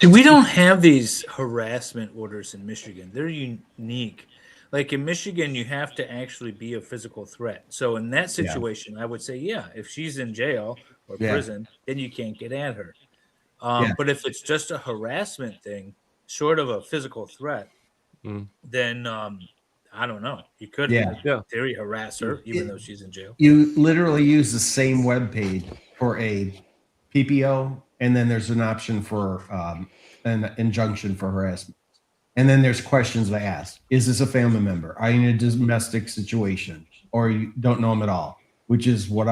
We don't have these harassment orders in Michigan. They're unique. Like in Michigan, you have to actually be a physical threat. So in that situation, I would say, yeah, if she's in jail or prison, then you can't get at her. But if it's just a harassment thing, short of a physical threat, then I don't know. You could, Yeah. in theory, harass her, even though she's in jail. You literally use the same web page for a PPO, and then there's an option for an injunction for harassment. And then there's questions I ask. Is this a family member? Are you in a domestic situation? Or you don't know them at all? Which is what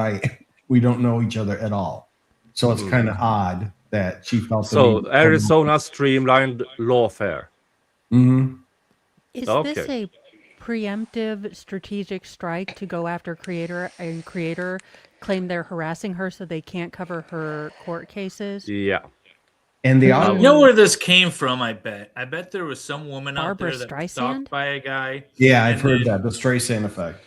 we don't know each other at all. So it's kind of odd that she felt So Arizona streamlined Lawfare. Mm-hmm. Is Okay. this a preemptive strategic strike to go after creator claim they're harassing her so they can't cover her court cases? Yeah. And the You know where this came from, I bet. I bet there was some woman Barbra out there that was Streisand? stalked by a guy. Yeah, I've and heard then- that. The Streisand effect.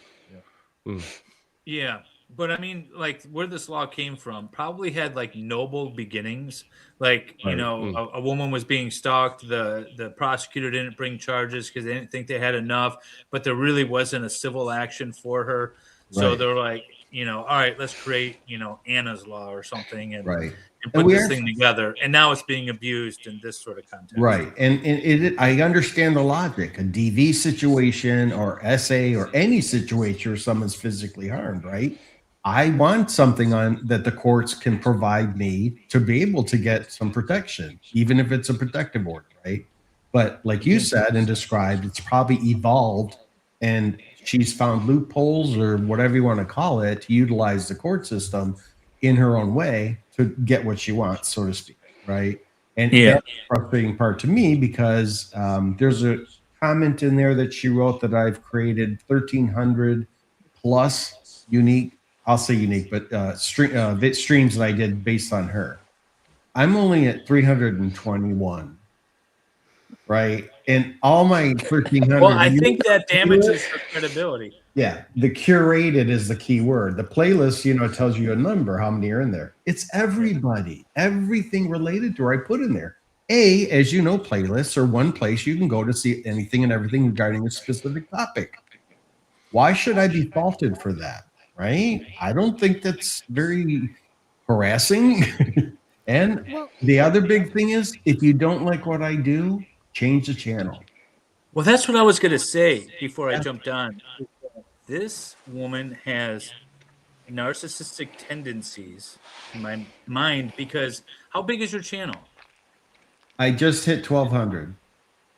Yeah, but I mean, like, where this law came from probably had like noble beginnings. Like, you know, a woman was being stalked. The prosecutor didn't bring charges because they didn't think they had enough, but there really wasn't a civil action for her. So Right. they're like, you know, all right, let's create, you know, Anna's law or something, and Right. and put And we this are- thing together. And now it's being abused in this sort of context. Right. And I understand the logic. A DV situation or SA or any situation where someone's physically harmed, right? I want something on that the courts can provide me to be able to get some protection, even if it's a protective order, right? But like you said and described, it's probably evolved and she's found loopholes or whatever you want to call it to utilize the court system in her own way to get what she wants, so to speak, right? And that's the frustrating part to me because there's a comment in there that she wrote that I've created 1,300 plus unique, I'll say unique, but streams that I did based on her. I'm only at 321, right? And all my 1,300. Well, I think that damages her credibility. Yeah, the curated is the key word. The playlist, you know, tells you a number, how many are in there. It's everybody, everything related to her I put in there. As you know, playlists are one place you can go to see anything and everything regarding a specific topic. Why should I be faulted for that, right? I don't think that's very harassing. And the other big thing is, if you don't like what I do, change the channel. Well, that's what I was going to say before I jumped on. This woman has narcissistic tendencies in my mind because how big is your channel? I just hit 1,200.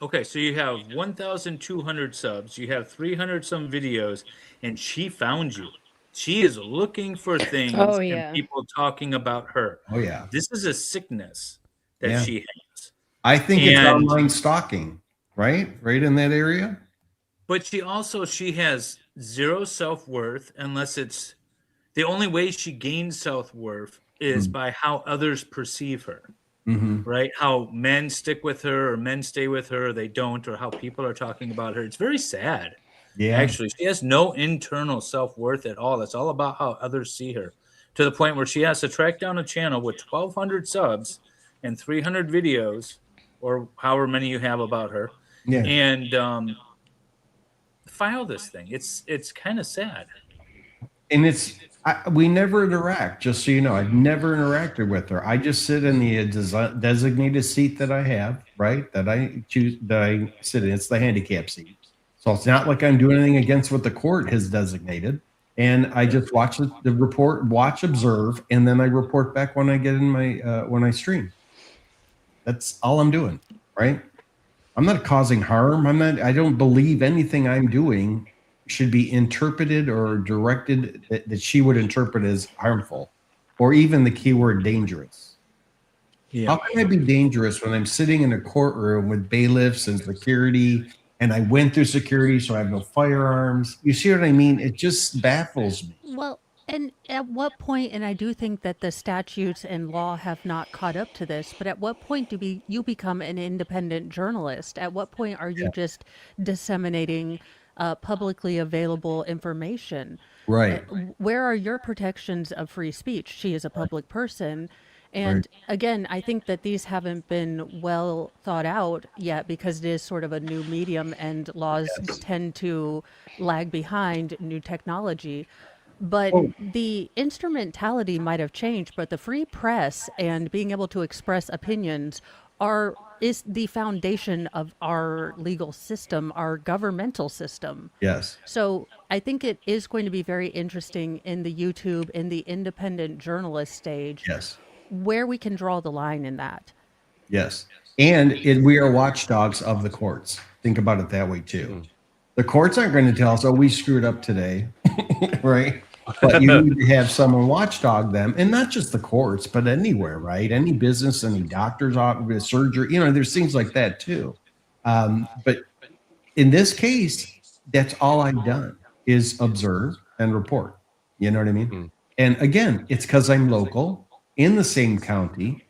Okay, so you have 1,200 subs, you have 300 some videos, and she found you. She is looking for things and people talking about her. Oh, yeah. This is a sickness that she has. I think it's online stalking, right? Right in that area. But she has zero self-worth unless it's the only way she gains self-worth is by how others perceive her. Right? How men stick with her or men stay with her or they don't, or how people are talking about her. It's very sad. Yeah. Actually, she has no internal self-worth at all. It's all about how others see her, to the point where she has to track down a channel with 1,200 subs and 300 videos or however many you have about her. Yeah. And file this thing. It's kind of sad. And we never interact, just so you know. I've never interacted with her. I just sit in the designated seat that I have, right? That I choose, that I sit in. It's the handicap seat. So it's not like I'm doing anything against what the court has designated. And I just watch the report, observe, and then I report back when I get in my, when I stream. That's all I'm doing, right? I'm not causing harm. I don't believe anything I'm doing should be interpreted or directed that she would interpret as harmful, or even the keyword dangerous. How can I be dangerous when I'm sitting in a courtroom with bailiffs and security, and I went through security, so I have no firearms? You see what I mean? It just baffles me. Well, and at what point, and I do think that the statutes and law have not caught up to this, but at what point do you become an independent journalist? At what point are you just disseminating publicly available information? Right. Where are your protections of free speech? She is a public person. And again, I think that these haven't been well thought out yet because it is sort of a new medium and laws tend to lag behind new technology. But the instrumentality might have changed, but the free press and being able to express opinions is the foundation of our legal system, our governmental system. Yes. So I think it is going to be very interesting in the YouTube, in the independent journalist stage, Yes. where we can draw the line in that. Yes. And we are watchdogs of the courts. Think about it that way too. The courts aren't going to tell us, oh, we screwed up today, right? But you need to have someone watchdog them, and not just the courts, but anywhere, right? Any business, any doctor's office, surgery, there's things like that too. But in this case, that's all I've done is observe and report. You know what I mean? And again, it's because I'm local in the same county.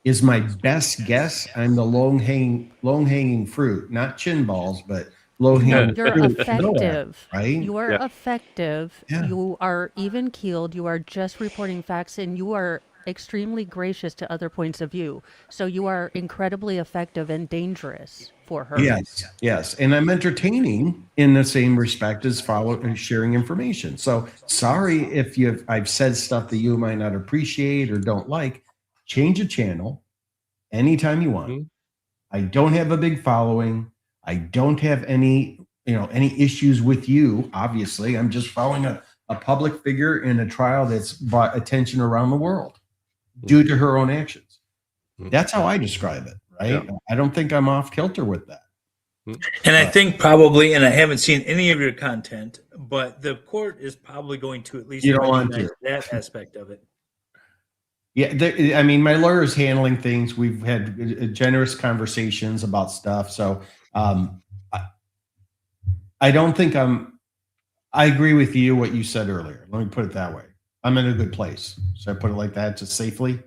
Is my best guess. I'm the low-hanging fruit, not chin balls, but low-hanging You're fruit. effective, right? You are effective. Yeah. You are even keeled. You are just reporting facts, and you are extremely gracious to other points of view. So you are incredibly effective and dangerous for her. Yes. And I'm entertaining in the same respect as sharing information. So sorry if I've said stuff that you might not appreciate or don't like. Change a channel anytime you want. I don't have a big following. I don't have any issues with you. Obviously, I'm just following a public figure in a trial that's brought attention around the world due to her own actions. That's how I describe it, right? Yeah. I don't think I'm off kilter with that. And I think probably, and I haven't seen any of your content, but the court is probably going to at least recognize that aspect of it. Yeah, my lawyer's handling things. We've had generous conversations about stuff. So I don't think I agree with you what you said earlier. Let me put it that way. I'm in a good place. Should I put it like that, just safely?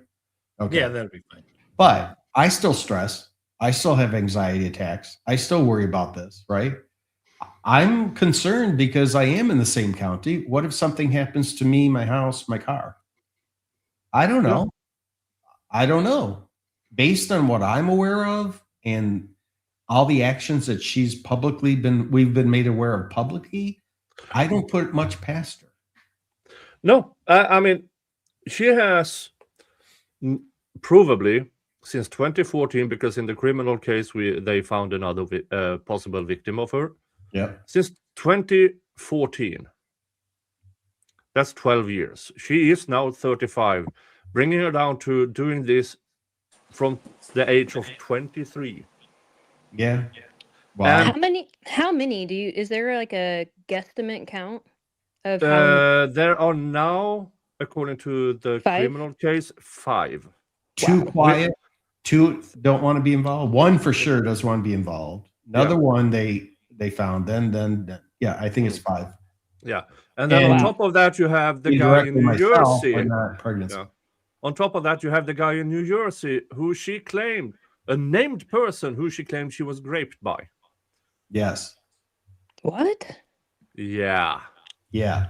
Okay. Yeah, that'd be fine. But I still stress. I still have anxiety attacks. I still worry about this, right? I'm concerned because I am in the same county. What if something happens to me, my house, my car? I don't know. I don't know. Based on what I'm aware of and all the actions that we've been made aware of publicly, I don't put much past her. No, I mean, she has provably since 2014, because in the criminal case they found another possible victim of her. Yeah. Since 2014, that's 12 years. She is now 35, bringing her down to doing this from the age of 23. Yeah. Wow. How many is there like a guesstimate count of there are now, according to the criminal case, 5. Two quiet, 2 don't want to be involved. 1 for sure doesn't want to be involved. Another one they found. Then I think it's 5. Yeah. And then on top of that, you have the guy in New Jersey. Pregnancy. On top of that, you have the guy in New Jersey who she claimed, a named person who she claimed she was raped by. Yes. What? Yeah. Yeah.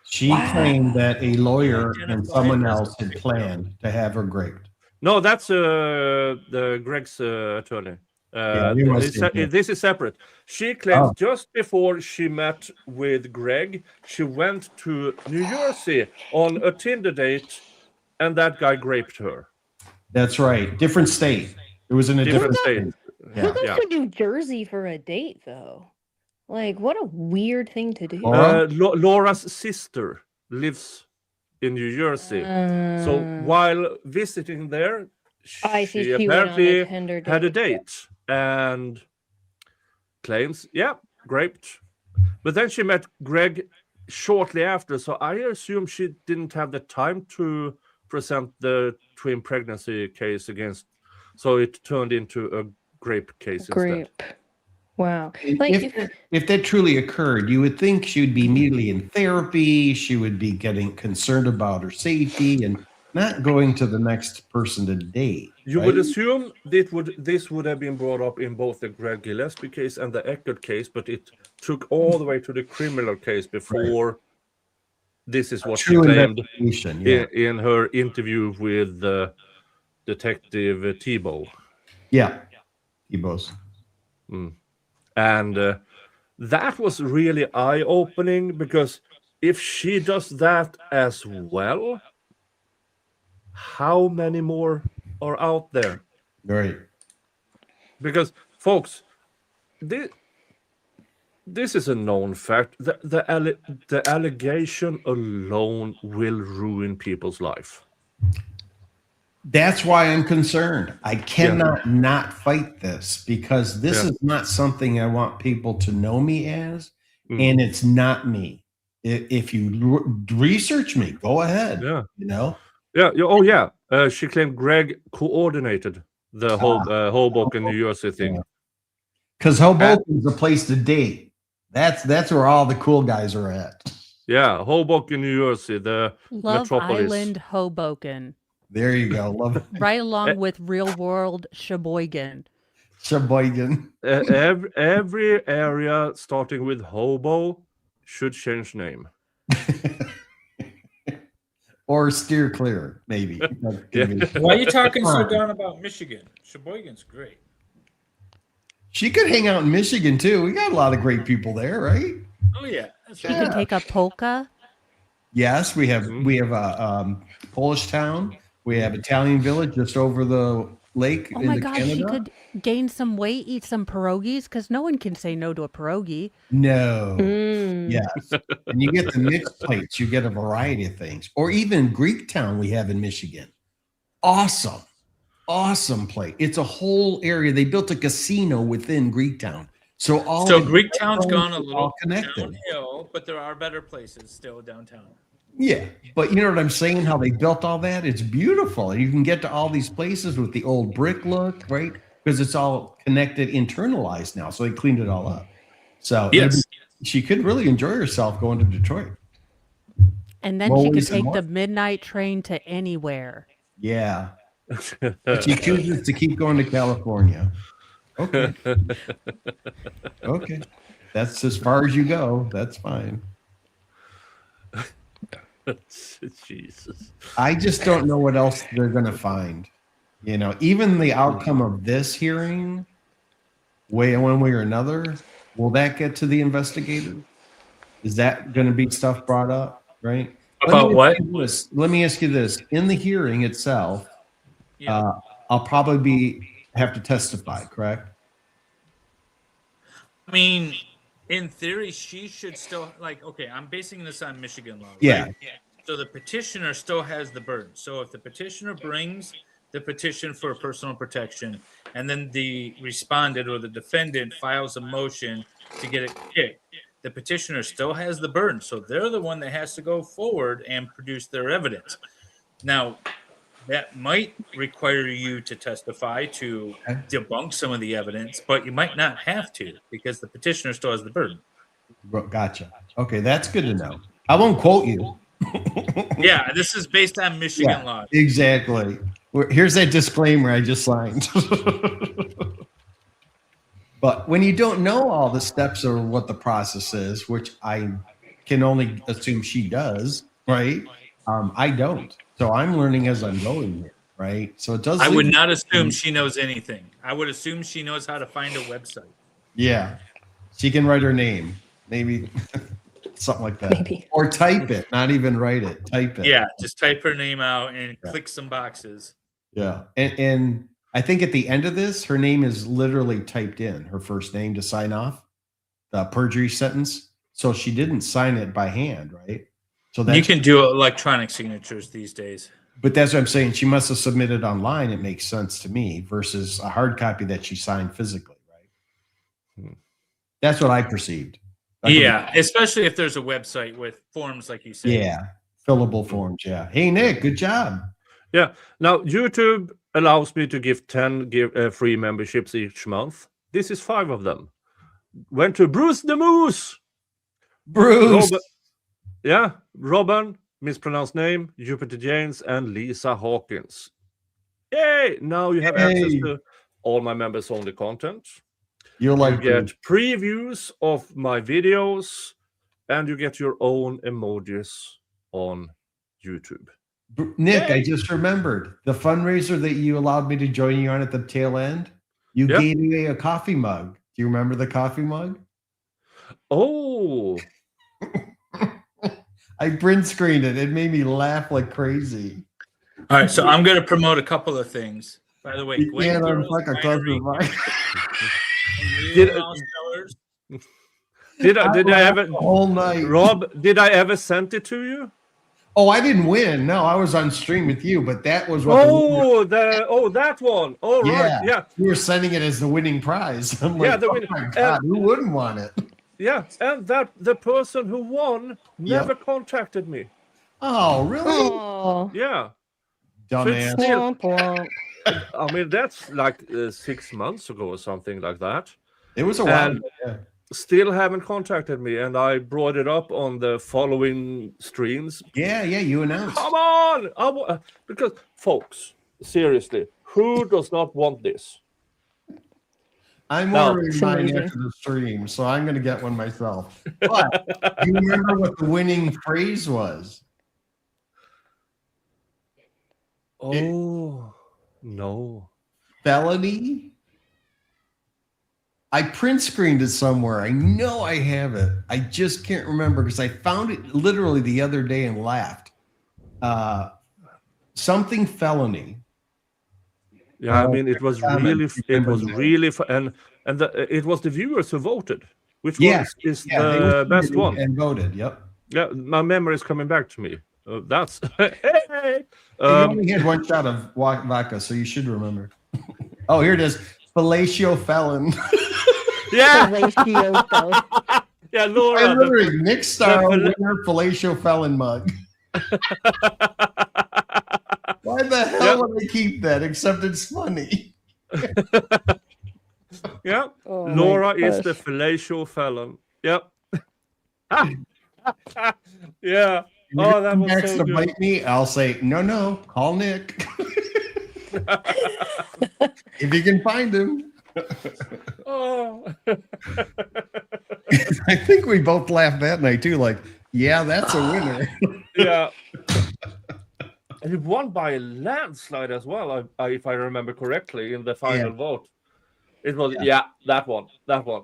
She claimed that a lawyer and someone else had planned to have her raped. No, that's the Greg's attorney. This is separate. She claims just before she met with Greg, she went to New Jersey on a Tinder date, and that guy raped her. That's right. Different state. It was in a different state. Who goes to New Jersey for a date, though? Like, what a weird thing to do. Laura's sister lives in New Jersey. So while visiting there, she apparently had a date and claims, raped. But then she met Greg shortly after. So I assume she didn't have the time to present the twin pregnancy case against. So it turned into a grape case instead. Wow. If that truly occurred, you would think she would be immediately in therapy. She would be getting concerned about her safety and not going to the next person to date. You would assume this would have been brought up in both the Greg Gillespie case and the Eckert case, but it took all the way to the criminal case before this is what she claimed in her interview with Detective Thibault. Yeah, Thibault. And that was really eye-opening, because if she does that as well, how many more are out there? Right. Because, folks, this is a known fact. The allegation alone will ruin people's life. That's why I'm concerned. I cannot not fight this because this is not something I want people to know me as, and it's not me. If you research me, go ahead. Yeah. You know? Yeah. Oh, yeah. She claimed Greg coordinated the Hoboken, New Jersey thing. Because Hoboken's a place to date. That's where all the cool guys are at. Yeah, Hoboken, New Jersey, the Love metropolis. Island, Hoboken. There you go. Love it. Right along with real world Sheboygan. Sheboygan. Every area starting with Hobo should change name. Or steer clear, maybe. Why are you talking so down about Michigan? Sheboygan's great. She could hang out in Michigan too. We got a lot of great people there, right? Oh yeah, that's You can take a polka. Yes, we have Polish town. We have Italian village just over the lake. Oh my gosh, she could gain some weight, eat some pierogies, because no one can say no to a pierogi. No. Yes. And you get the mixed plates. You get a variety of things. Or even Greek town we have in Michigan. Awesome. Awesome plate. It's a whole area. They built a casino within Greek town. So Greek town's gone a little downhill, but there are better places still downtown. Yeah, but you know what I'm saying? How they built all that? It's beautiful. And you can get to all these places with the old brick look, right? Because it's all connected, internalized now. So they cleaned it all up. So yes, she could really enjoy herself going to Detroit. And then she could take the midnight train to anywhere. Yeah. But she chooses to keep going to California. Okay. Okay. That's as far as you go. That's fine. Jesus. I just don't know what else they're going to find. You know, even the outcome of this hearing, one way or another, will that get to the investigator? Is that going to be stuff brought up, right? About what? Let me ask you this. In the hearing itself, I'll probably have to testify, correct? I mean, in theory, she should still, like, okay, I'm basing this on Michigan law. Right? Yeah. So the petitioner still has the burden. So if the petitioner brings the petition for personal protection and then the respondent or the defendant files a motion to get it kicked, the petitioner still has the burden. So they're the one that has to go forward and produce their evidence. Now, that might require you to testify to debunk some of the evidence, but you might not have to because the petitioner still has the burden. Gotcha. Okay, that's good to know. I won't quote you. Yeah, this is based on Michigan law. Exactly. Here's that disclaimer I just signed. But when you don't know all the steps or what the process is, which I can only assume she does, right? I don't. So I'm learning as I'm going here, right? So it does. I would not assume she knows anything. I would assume she knows how to find a website. Yeah. She can write her name. Maybe something like that. Maybe. Or type it, not even write it. Type it. Yeah, just type her name out and click some boxes. Yeah. And I think at the end of this, her name is literally typed in, her first name to sign off the perjury sentence. So she didn't sign it by hand, right? So you can do electronic signatures these days. But that's what I'm saying. She must have submitted online. It makes sense to me versus a hard copy that she signed physically, right? That's what I perceived. Yeah, especially if there's a website with forms like you said. Yeah, fillable forms. Yeah. Hey, Nick, good job. Yeah. Now, YouTube allows me to give 10 free memberships each month. This is 5 of them. Went to Bruce the Moose. Bruce. Robin, mispronounced name, Jupiter James, and Lisa Hawkins. Yay! Now you have access to all my members-only content. You get previews of my videos, and you get your own emojis on YouTube. Nick, I just remembered the fundraiser that you allowed me to join you on at the tail end. You gave me a coffee mug. Do you remember the coffee mug? Oh. I print screened it. It made me laugh like crazy. All right, so I'm going to promote a couple of things. By the way, You Gwen can't Girls unfuck a Winery cluster. and Did- Real House Cellars. Did I ever, Whole night. Rob? Did I ever send it to you? Oh, I didn't win. No, I was on stream with you, but that was what. That one. Oh, right. Yeah, Yeah. you were sending it as the winning prize. I'm Yeah, like, the oh winning- my god, who wouldn't want it? Yeah, and that the person who won never contacted me. Oh, really? Oh, Yeah, Dumbass. Still- womp womp. I mean that's like 6 months ago or something like that. It was a while. And- ago, yeah. Still haven't contacted me, and I brought it up on the following streams. Yeah, you announced. Come on, because folks, seriously, who does not want this? I'm No. ordering It's mine amazing. after the stream, so I'm going to get one myself. But do you remember what the winning phrase was? Oh no. Felony? I print screened it somewhere. I know I have it. I just can't remember because I found it literally the other day and laughed. Something felony. Yeah, I mean it was comment. really and it was the viewers who voted. Which Yeah, one is they the best listened one? and voted. Yep. Yeah, my memory is coming back to me. That's hey. You only had one shot of vodka, so you should remember. Oh, here it is. Fellatio felon. Yeah, Fellatio. yeah, I'm Laura. remembering Nick Star the- winner fellatio felon mug. Why the hell would I keep that? Except it's funny. Yeah, Oh my Laura is the gosh. fellatio felon. Yep. Yeah. If Oh, that was Max so to good. bite me, I'll say no. Call Nick if you can find him. Oh. I think we both laughed that night too. Like, yeah, that's a winner. Yeah. And he won by a landslide as well, if I remember correctly, in the final vote. It was that one.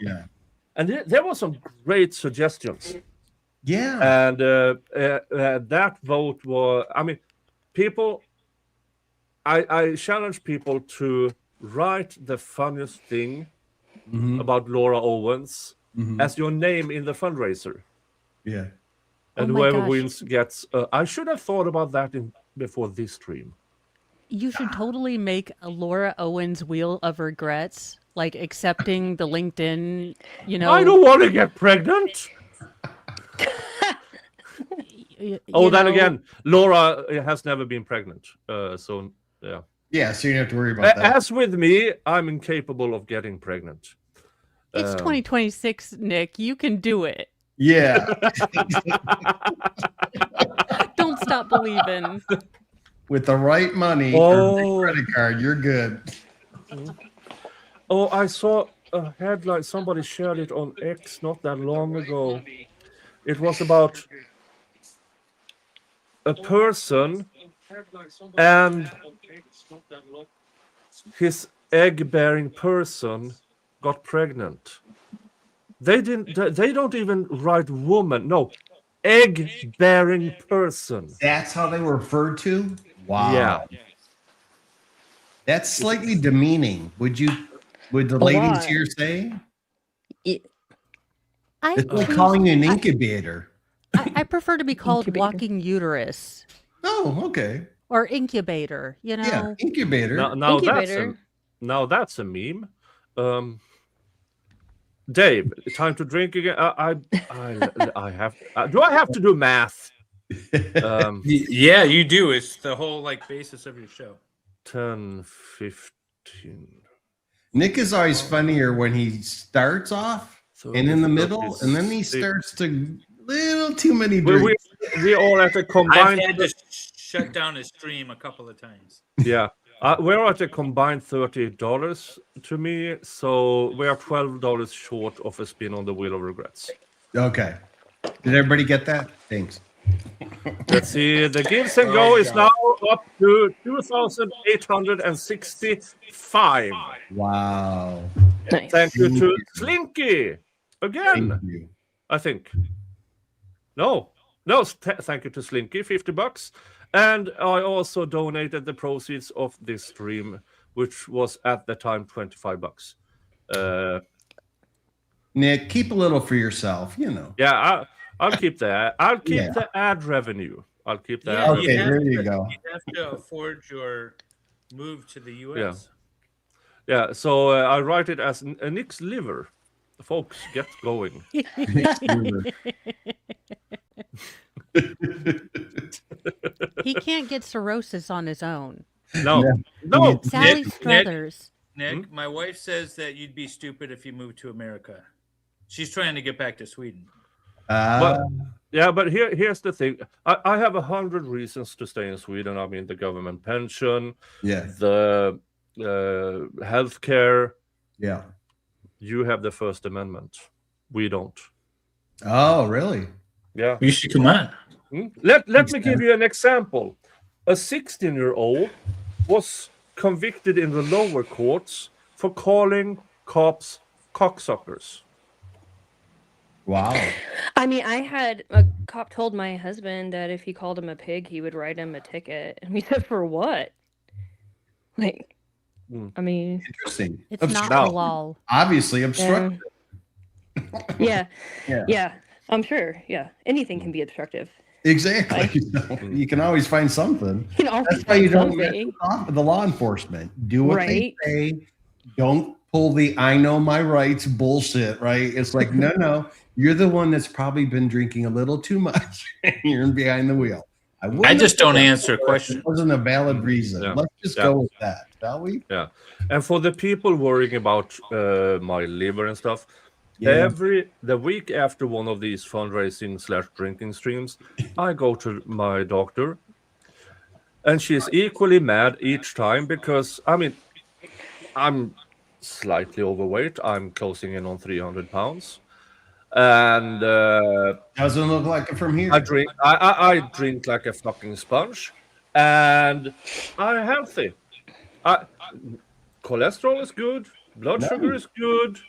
Yeah. And there were some great suggestions. Yeah. And that vote was, I mean, people, I challenge people to write the funniest thing Mhm. about Laura Owens Mhm. as your name in the fundraiser. Yeah. And Oh my whoever gosh. wins gets, I should have thought about that before this stream. You should totally make a Laura Owens wheel of regrets, like accepting the LinkedIn, I don't want to get pregnant. Oh, then again, Laura has never been pregnant. So, yeah. Yeah, so you don't have to worry about that. As with me, I'm incapable of getting pregnant. it's 2026, Nick. You can do it. Yeah. Don't stop believing. With the right money or the credit card, you're good. Oh, I saw a headline. Somebody shared it on X not that long ago. It was about a person and his egg-bearing person got pregnant. They don't even write woman. No, egg-bearing person. That's how they were referred to? Wow. Yeah. That's slightly demeaning. Would the A ladies lot. here say? I It's like choose- calling you an incubator. I prefer to be called Incubator. walking uterus Oh, okay. or incubator. You know. Yeah, incubator. Now that's a meme. Dave, time to drink again. I have. Do I have to do math? Yeah, you do. It's the whole like basis of your show. 10, 15. Nick is always funnier when he starts off and in the middle, and then he 36. starts to little too many We drinks. all at a I've combined. had to shut down his stream a couple of times. Yeah, we're at a combined $30 to me, so we are $12 short of a spin on the wheel of regrets. Okay. Did everybody get that? Thanks. Let's see. The gives and go is now up to 2,865. Wow. Nice. Thank you to Slinky again. Thank you. I think. No. Thank you to Slinky, $50. And I also donated the proceeds of this stream which was at the time $25. Nick, keep a little for yourself, you know. Yeah, I'll keep that. I'll keep the ad revenue. I'll keep that. Yeah, Okay, there you go. You have to afford your move to the U.S. Yeah. Yeah, so I write it as Nick's liver. Folks, get going. He can't get cirrhosis on his own. No. Sally Struthers. Nick, my wife says that you'd be stupid if you moved to America. She's trying to get back to Sweden. But here's the thing. I have 100 reasons to stay in Sweden. I mean, the government pension, the healthcare. Yeah. You have the First Amendment. We don't. Oh, really? Yeah. You should come on. Let me give you an example. A 16-year-old was convicted in the lower courts for calling cops cocksuckers. Wow. I mean, I had a cop told my husband that if he called him a pig, he would write him a ticket. And we said, for what? Like, I mean, interesting. It's not a lol. Obviously obstructive. Yeah. I'm sure. Yeah. Anything can be obstructive. Exactly. You can always find something. You can always That's why find you don't something. mess with the law enforcement. Do what Right. they say. Don't pull the I know my rights bullshit, right? It's like, no. You're the one that's probably been drinking a little too much and you're behind the wheel. I just don't answer questions. It wasn't a valid reason. Yeah. Let's just go with that, shall we? Yeah. And for the people worrying about my liver and stuff, the week after one of these fundraising/drinking streams, I go to my doctor, and she's equally mad each time because, I mean, I'm slightly overweight. I'm closing in on 300 pounds. And doesn't look like it from here. I drink like a fucking sponge, and I'm healthy. Cholesterol is good, blood sugar is good,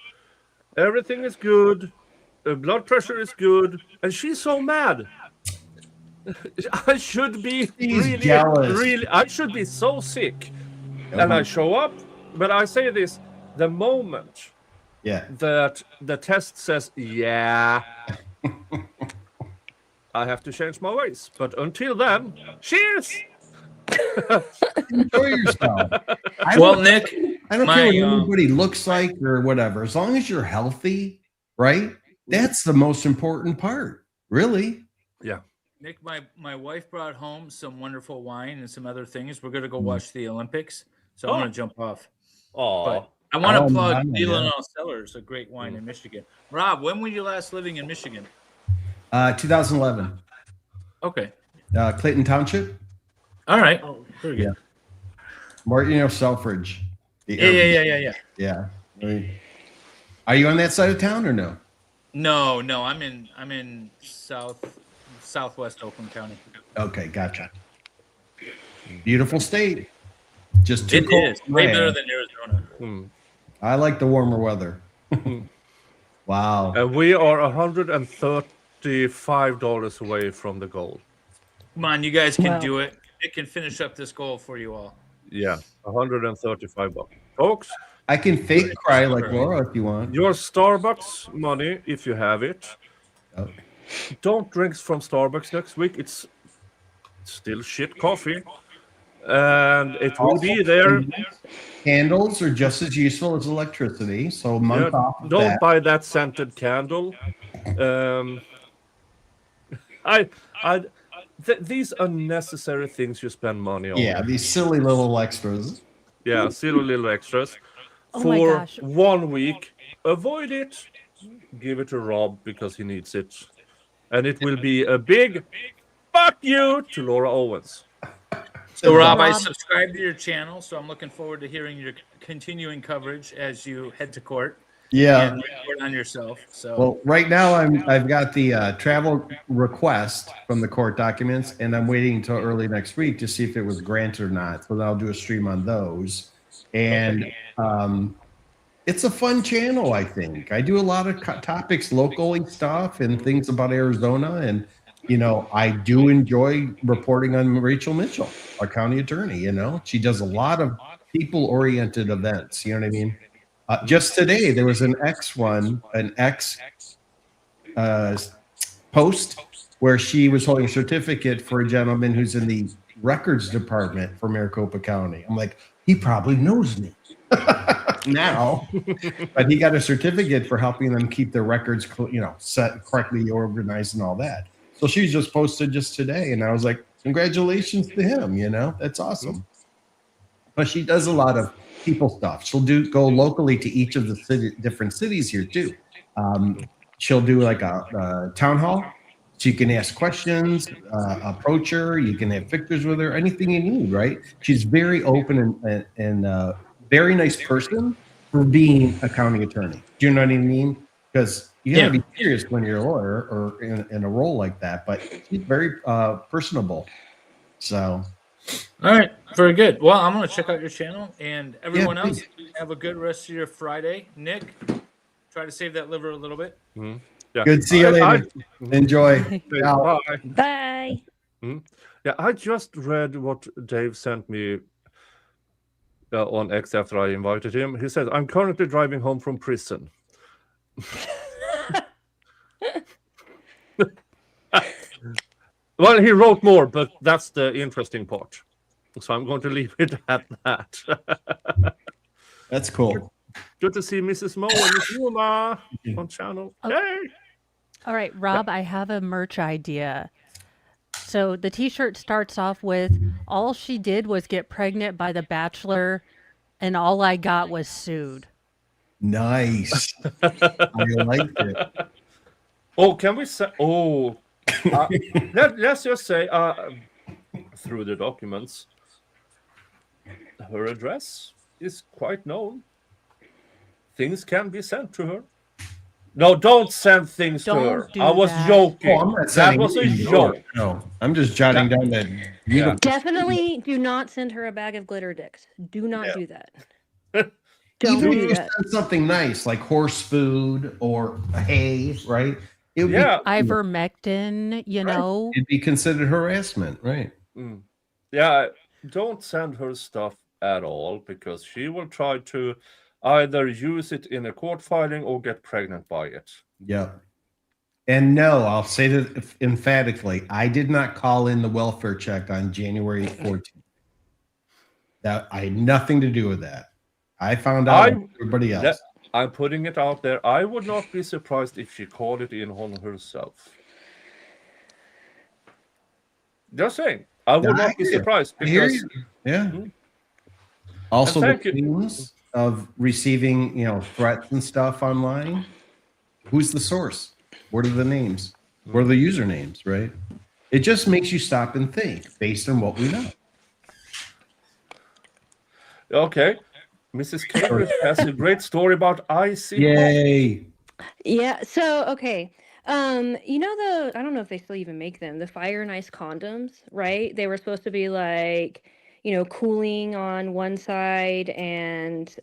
everything is good, blood pressure is good, and she's so mad. I should be really, I should be so sick, and I show up, but I say this: the moment that the test says I have to change my ways. But until then, cheers. Enjoy yourself. Nick, I don't care what anybody looks like or whatever. As long as you're healthy, right? That's the most important part, really. Yeah. Nick, my wife brought home some wonderful wine and some other things. We're going to go watch the Olympics, so I'm going to jump off. But I want to plug Illinois Cellars, a great wine in Michigan. Rob, when were you last living in Michigan? 2011. Okay. Clayton Township. All right. Oh, very good. More, Selfridge. Yeah. Are you on that side of town or no? No. I'm in southwest Oakland County. Okay, gotcha. Beautiful state. Just too it cold. Is way better than Arizona. I like the warmer weather. Wow. And we are $135 away from the goal. Come on, you guys can do it. It can finish up this goal for you all. Yeah, $135, folks. I can fake cry like Laura if you want. Your Starbucks money, if you have it. Don't drink from Starbucks next week. It's still shit coffee, and it will be there. Candles are just as useful as electricity, so month off. Don't buy that scented candle. These unnecessary things you spend money on. Yeah, these silly little extras. Yeah, silly little extras. For 1 week, avoid it. Give it to Rob because he needs it. And it will be a big fuck you to Laura Owens. So, Rob, I subscribe to your channel, so I'm looking forward to hearing your continuing coverage as you head to court. Yeah. And report on yourself. So, well, right now I've got the travel request from the court documents, and I'm waiting until early next week to see if it was granted or not. So then I'll do a stream on those. And it's a fun channel, I think. I do a lot of topics, locally stuff, and things about Arizona. And, I do enjoy reporting on Rachel Mitchell, our county attorney. She does a lot of people-oriented events. You know what I mean? Just today, there was an X post where she was holding a certificate for a gentleman who's in the records department for Maricopa County. I'm like, he probably knows me now, but he got a certificate for helping them keep their records, set correctly organized and all that. So she just posted just today, and I was like, congratulations to him. That's awesome. But she does a lot of people stuff. She'll go locally to each of the different cities here too. She'll do like a town hall. So you can ask questions, approach her. You can have pictures with her, anything you need, right? She's very open and very nice person for being a county attorney. Do you know what I mean? Because you got to be serious when you're a lawyer or in a role like that. But she's very personable. So. All right, very good. Well, I'm going to check out your channel, and everyone else, have a good rest of your Friday. Nick, try to save that liver a little bit. Mm-hmm. Yeah. Good to see you later. Enjoy. Bye. Bye. Mm-hmm. Yeah, I just read what Dave sent me on X after I invited him. He said, I'm currently driving home from prison. Well, he wrote more, but that's the interesting part. So I'm going to leave it at that. That's cool. Good to see Mrs. Mo and Miss Yuma on channel. Hey! All right, Rob, I have a merch idea. So the t-shirt starts off with, all she did was get pregnant by the Bachelor, and all I got was sued. Nice. I like it. Oh, can we say... Oh... let's just say, through the documents, her address is quite known. Things can be sent to her. No, don't send things to her. I was joking. Oh, I'm not That was a joke. No, I'm just jotting down that. Yeah. Definitely do not send her a bag of glitter dicks. Do not do that. Even do if you that. send something nice like horse food or hay, right? It would Ivermectin, know. It'd be considered harassment, right? Mm. Yeah, don't send her stuff at all, because she will try to either use it in a court filing or get pregnant by it. Yeah. And no, I'll say that emphatically, I did not call in the welfare check on January 14th. That I had nothing to do with that. I found out everybody else. I'm putting it out there. I would not be surprised if she called it in on herself. Just saying. I would not be surprised. Because, Also, the themes of receiving, threats and stuff online. Who's the source? What are the names? What are the usernames, right? It just makes you stop and think based on what we know. Okay. Mrs. Cambridge has a great story about icy. Yay. Yeah. So, okay. I don't know if they still even make them, the fire and ice condoms, right? They were supposed to be like, cooling on one side and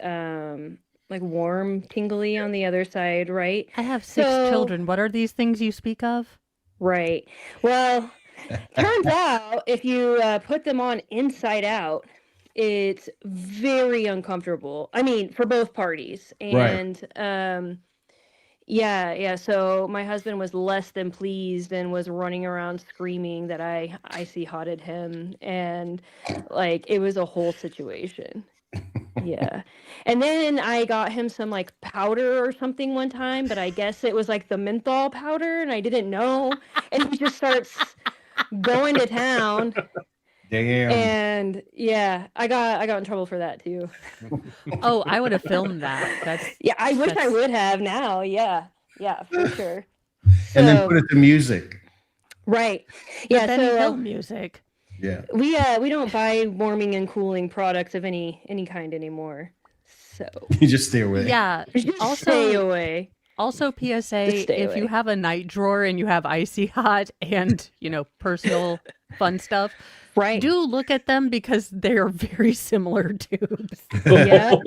like warm, tingly on the other side, right? I have 6 children. What are these things you speak of? Right. Well, turns out if you put them on inside out, it's very uncomfortable. I mean, for both parties. And so my husband was less than pleased and was running around screaming that I icy hotted him, and like it was a whole situation. Yeah. And then I got him some like powder or something one time, but I guess it was like the menthol powder and I didn't know. And he just starts going to town. Damn. And yeah, I got in trouble for that too. Oh, I would have filmed that. I wish I would have now. Yeah, for sure. And then put it to music. Right. Yeah. But then film music. Yeah. We don't buy warming and cooling products of any kind anymore. So you just stay away. Yeah. Also, stay away. Also, PSA: if you have a night drawer and you have icy hot and personal fun stuff, right? Do look at them because they are very similar tubes. Yeah.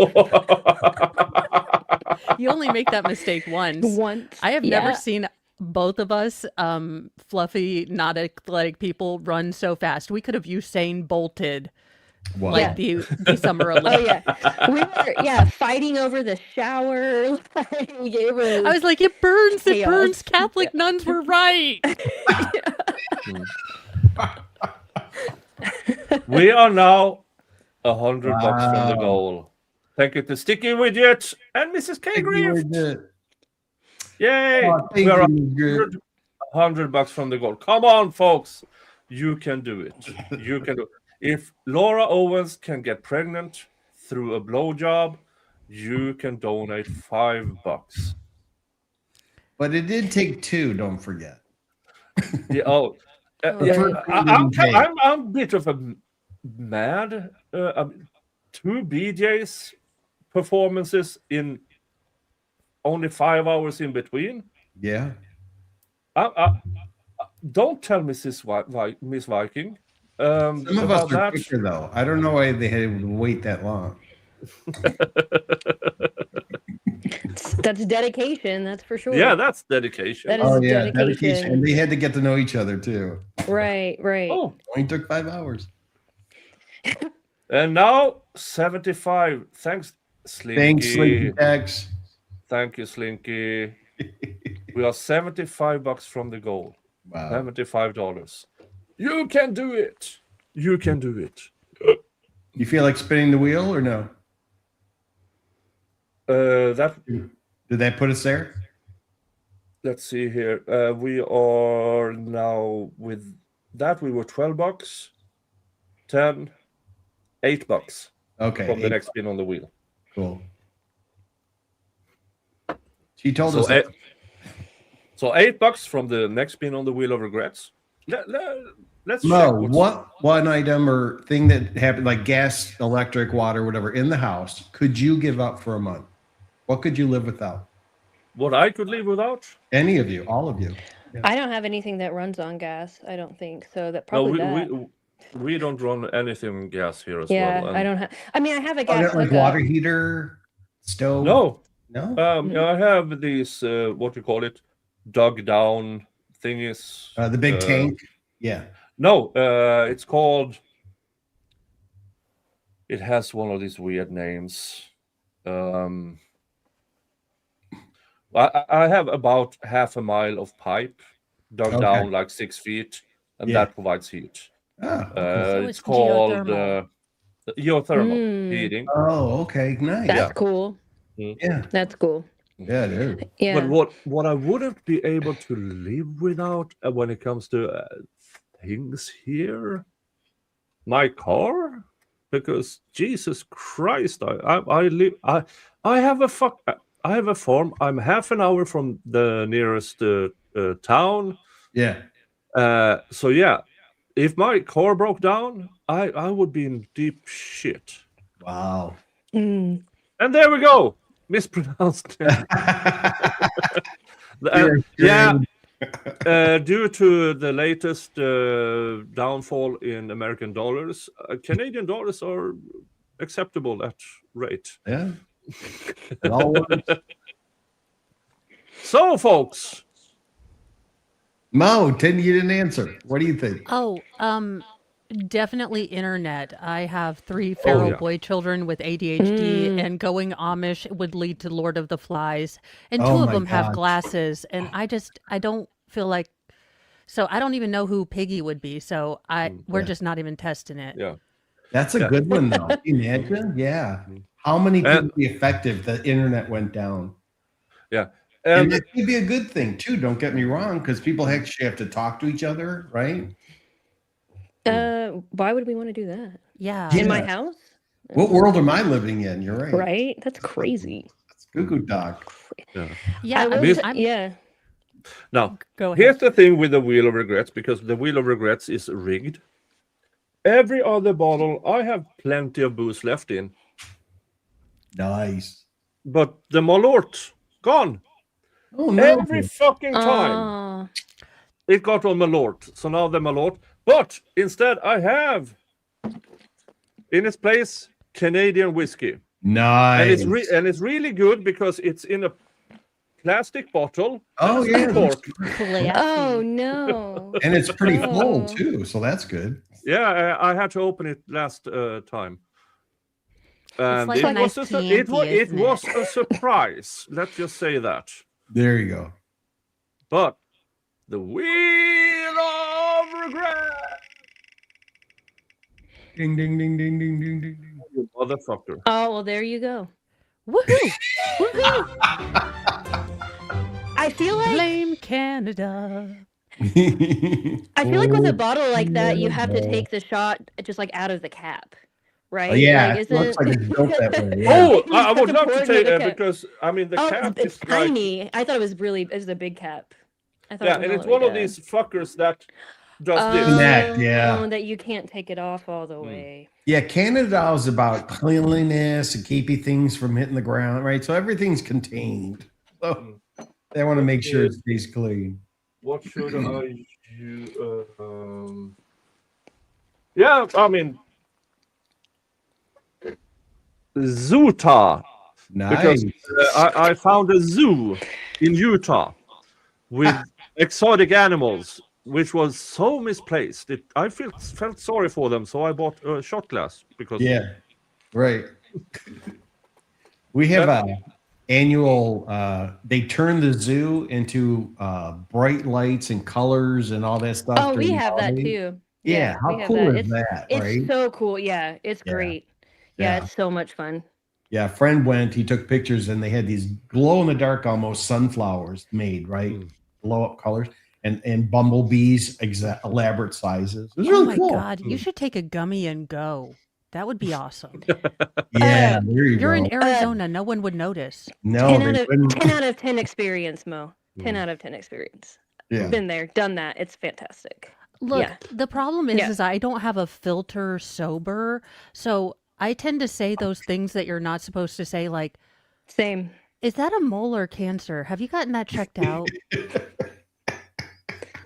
You only make that mistake once. I have never seen both of us, fluffy, not athletic people, run so fast. We could have Usain bolted Wow. Like the Summer Olympics. Oh yeah, we were fighting over the shower. It was, I was like, it burns, chaos. it burns. Catholic nuns were right. We are now $100 from the Wow. goal. Thank you to Sticky Widget and Mrs. K. Thank you, Grift. Widget. Yay! Oh, thank we are you, Widget. $100 from the goal. Come on, folks. You can do it. You can do it. If Laura Owens can get pregnant through a blowjob, you can donate $5. But it did take 2, don't forget. Yeah, Yeah. I'm a bit of a mad. 2 BJ's performances in only 5 hours in between. Yeah. Don't tell Miss Viking. Some of us about are that. quicker, though. I don't know why they had to wait that long. That's dedication, that's for sure. Yeah, that's dedication. That is Oh, yeah. dedication. And they had to get to know each other, too. Right. Oh, Only took 5 hours. and now 75. Thanks, Slinky. Thanks, Slinky X. Thank you, Slinky. We are $75 from the goal. Wow. $75. You can do it. You can do it. You feel like spinning the wheel or no? That Did that put us there? let's see here. We are now with that. We were $12, 10, $8 Okay. from the 8. next spin on the wheel. Cool. She told So us that. So $8 from the next spin on the wheel of regrets. Let's Mo, check what's- what one item or thing that happened, like gas, electric, water, whatever, in the house, could you give up for a month? What could you live without? what I could live without. Any of you, all of you. I don't have anything that runs on gas, I don't think. So that No, probably that. we don't run anything on gas here as Yeah, well. I don't have. I mean, I have a Oh, gas like hookup. water heater, stove? No, No? I have these what you call it, dug down thingies. The big tank? Yeah. No, it's called. It has one of these weird names. I have about half a mile of pipe dug Okay. down like 6 feet, and Yeah. that provides heat. Ah, So It's it's called geothermal. geothermal heating. oh, okay. Nice. That's cool. Yeah. That's cool. Yeah, it is. Yeah. But what I wouldn't be able to live without when it comes to things here, my car, because Jesus Christ, I have a farm. I'm half an hour from the nearest town. Yeah. So yeah, if my car broke down, I would be in deep shit. Wow. Mm. And there we go. Mispronounced. Yeah. Due to the latest downfall in American dollars, Canadian dollars are acceptable at rate. Yeah. It all works. So, folks, Mo, you didn't answer. What do you think? Oh, definitely internet. I have 3 feral yeah. boy children with ADHD, and going Amish would lead to Lord of the Flies. And Oh 2 of my them have gosh. glasses, and I don't feel like. So I don't even know who Piggy would be. So we're yeah. just not even testing it. yeah. That's a Yeah. good one, though. Can you imagine? Yeah. How many could be effective? The internet went down. Yeah. And that could be a good thing, too. Don't get me wrong, because people actually have to talk to each other, right? Why would we want to do that? Yeah. Yeah. In my house? What world am I living in? You're right. Right? That's crazy. It's Goo Dog. Yeah. I will Miss- say- yeah. Now, Go ahead. here's the thing with the Wheel of Regrets, because the Wheel of Regrets is rigged. Every other bottle, I have plenty of booze left in, Nice. but the Malort, gone. Oh, no. Every fucking time. It got on Malort. So now the Malort. But instead, I have in its place Canadian whiskey. Nice. And it's really good because it's in a plastic bottle. Oh, yeah. Cork. Classy. Oh no. And it's pretty full, Oh. too. So that's good. Yeah, I had to open it last time. And like it a nice was candy, it isn't was it? a surprise. Let's just say that. There you go. But the wheel of regret, Ding, ding, ding, ding, ding, ding, ding, ding. you motherfucker. Oh, well, there you go. Woohoo! Woohoo! I feel like Blame Canada. I feel like with a Oh, bottle like that, you have to yeah. take the shot just like out of the cap, right? Oh, yeah, Like, it looks isn't like it's built that way. Yeah. Oh, You I have would to love pour to it into take the it cap. because I mean the Oh, cap it's is like, tiny. I thought it was a big cap. I thought yeah, it was and it's only one of like these fuckers that does this. Connect, yeah. Oh, that you can't take it off all the way. Yeah, Canada is about cleanliness and keeping things from hitting the ground, right? So everything's contained. So they want to make sure it stays clean. What should I use? Yeah, I mean, Zuta. Nice. Because I found a zoo in Utah with exotic animals, which was so misplaced. I felt sorry for them, so I bought a shot glass because Yeah, right. We have a annual. They turn the zoo into bright lights and colors and all that stuff. Oh, we during have that holidays. too. Yeah, we how have cool that. is that? It's Right? so cool. Yeah, it's Yeah. great. Yeah. Yeah, it's so much fun. Yeah, a friend went. He took pictures, and they had these glow in the dark, almost sunflowers made, right? Blow up colors and bumblebees, elaborate sizes. It was Oh really my cool. God! You should take a gummy and go. That would be awesome. Yeah, there you You're go. in Arizona. No one would notice. No, 10 they out of wouldn't. 10 out of 10 experience, Mo. 10 out of 10 experience. Yeah. Been there, done that. It's fantastic. Look, Yeah. the problem is, Yeah. is I don't have a filter sober, so I tend to say those things that you're not supposed to say. Like, Same. is that a mole or cancer? Have you gotten that checked out?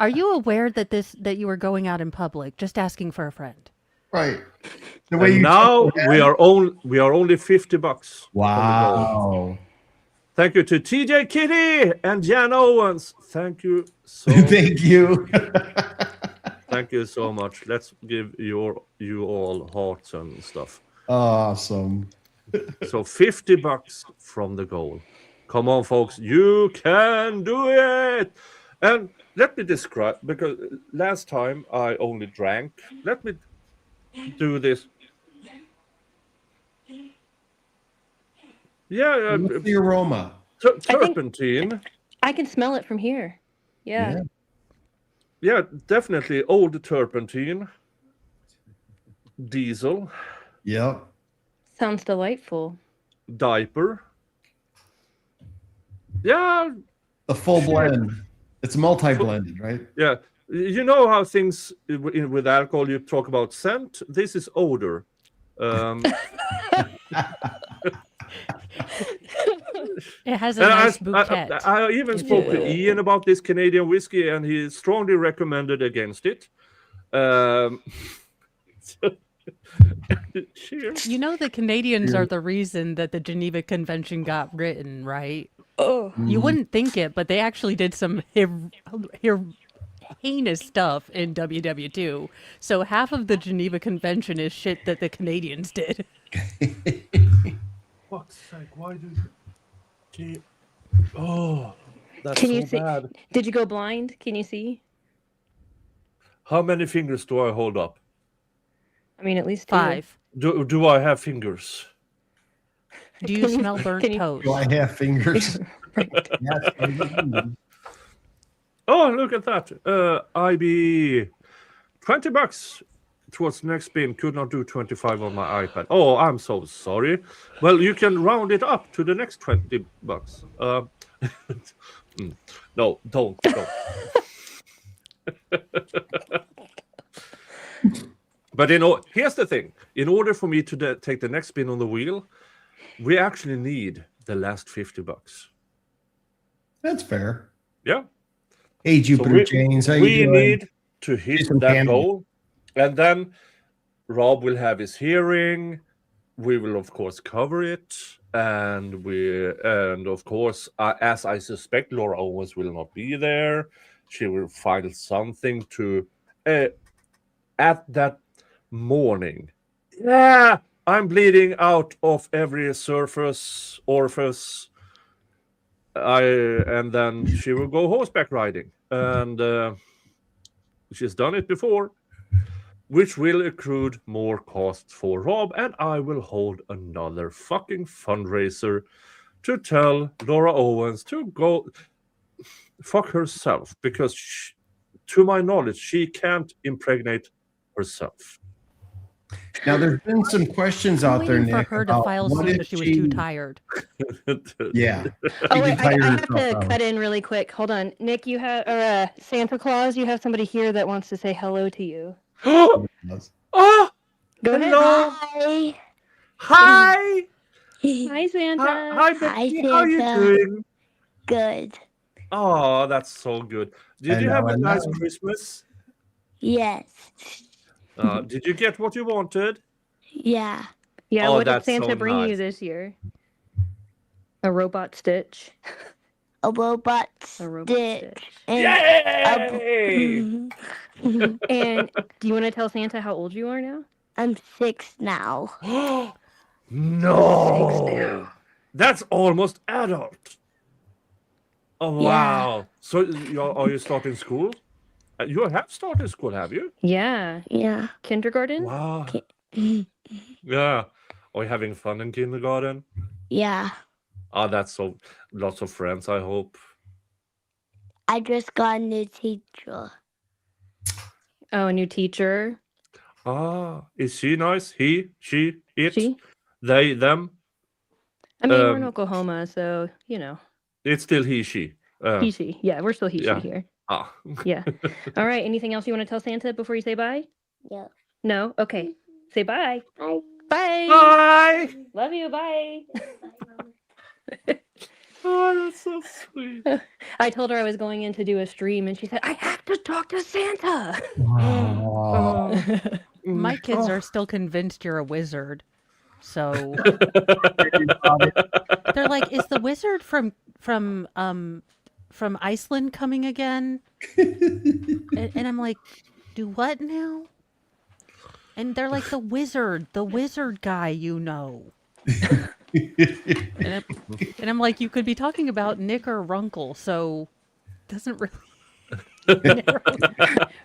Are you aware that you were going out in public? Just asking for a friend. Right. The And way you now took we are only $50. Wow. Thank you to TJ Kitty and Jan Owens. Thank you so Thank you. thank you so much. Let's give you all hearts and stuff. Awesome. So $50 from the goal. Come on, folks, you can do it. And let me describe, because last time I only drank. Let me do this. Yeah, What's the aroma? turpentine. I can smell it from here. Yeah. Yeah, definitely old turpentine. Diesel. Yep. Sounds delightful. Diaper. Yeah, The full blend. It's multi-blended, right? yeah. You know how things with alcohol, you talk about scent. This is odor. It has a And nice bouquet. I even spoke to Ian about this Canadian whiskey, and he strongly recommended against it. Cheers. You know the Canadians are the reason that the Geneva Convention got written, right? Oh. You wouldn't think it, but they actually did some heinous stuff in WW2. So half of the Geneva Convention is shit that the Canadians did. Fuck's sake, why do you... Oh, that's Can so you see? bad. Did you go blind? Can you see? How many fingers do I hold up? I mean, at least 5. Do I have fingers? Do you smell burnt can you- toast? Do I have fingers? Yes, I do. Oh, look at that. IB $20 towards the next spin. Could not do 25 on my iPad. Oh, I'm so sorry. Well, you can round it up to the next $20. No, don't. But here's the thing. In order for me to take the next spin on the wheel, we actually need the last $50. That's fair. Yeah. Hey, Jupiter So James, how you we doing? need to hit some that candy. goal, and then Rob will have his hearing. We will, of course, cover it, and of course, as I suspect, Laura Owens will not be there. She will find something to at that morning. Yeah, I'm bleeding out of every surface, orifice. And then she will go horseback riding, and she's done it before, which will accrue more costs for Rob, and I will hold another fucking fundraiser to tell Laura Owens to go fuck herself, because to my knowledge, she can't impregnate herself. Now, there's been some questions out there, waiting for Nick, her to about file what suit, if but she was too tired. Yeah. Oh wait, I have herself to out. cut in really quick. Hold on, Nick. You have Santa Claus. You have somebody here that wants to say hello to you. Oh, Go ahead. hello. Hi. Hi. Hi, Santa. Hi, Becky. Hi, How are you Santa. doing? Good. Oh, that's so good. Did you have a nice Christmas? Yes. Did you get what you wanted? Yeah. Yeah. Oh, What did that's Santa so bring you nice. this year? A robot Stitch. A robot A robot stick. Stitch. And Yay! And do you want to tell Santa how old you are now? I'm 6 now. No, that's almost adult. Oh Yeah. wow! So are you starting school? You have started school, have you? Yeah. Yeah. Kindergarten. Wow. Yeah. Are you having fun in kindergarten? Yeah. Oh, that's so lots of friends, I hope. I just got a new teacher. Oh, a new teacher. Ah, is she nice? He, she, it, She. they, them. I mean, we're in Um, Oklahoma, so you know. It's still he, she. He, she. Yeah, we're still he, yeah. she here. Ah. Yeah. All right. Anything else you want to tell Santa before you say bye? Yeah. No? Okay. Say bye. Bye. Bye. Bye. Love you. Bye. Oh, that's so sweet. I told her I was going in to do a stream, and she said, I have to talk to Santa. Oh, my Mm. kids Oh. are still convinced you're a wizard. So they're like, "Is the wizard from Iceland coming again?" And I'm like, "Do what now?" And they're like, the wizard guy, you know. And I'm like, you could be talking about Nick or Runkle, so it doesn't really.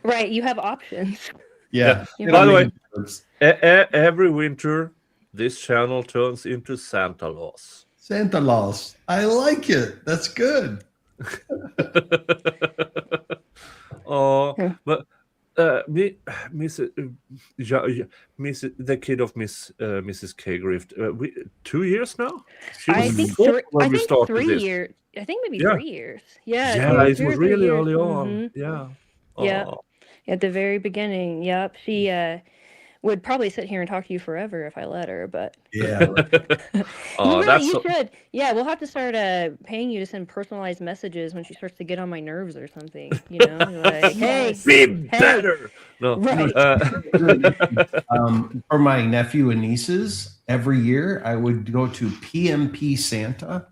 Right. You have options. Yeah. By the way, every winter, this channel turns into Santa Claus. Santa Claus. I like it. That's good. Oh, Yeah. but Miss, the kid of Mrs. K. Grift, 2 years now. She was I think four when we started 3 this. years. I think maybe Yeah. 3 years. Yeah. Yeah, it 2 or was 3 really years. early on. Mhm. Yeah. Yeah. Oh. At the very beginning. Yep. She would probably sit here and talk to you forever if I let her, but Yeah. Oh, that's you so, should. Yeah, we'll have to start paying you to send personalized messages when she starts to get on my nerves or something. You know, like, hey, be hey. better. No. Right. For my nephew and nieces, every year I would go to PMP Santa,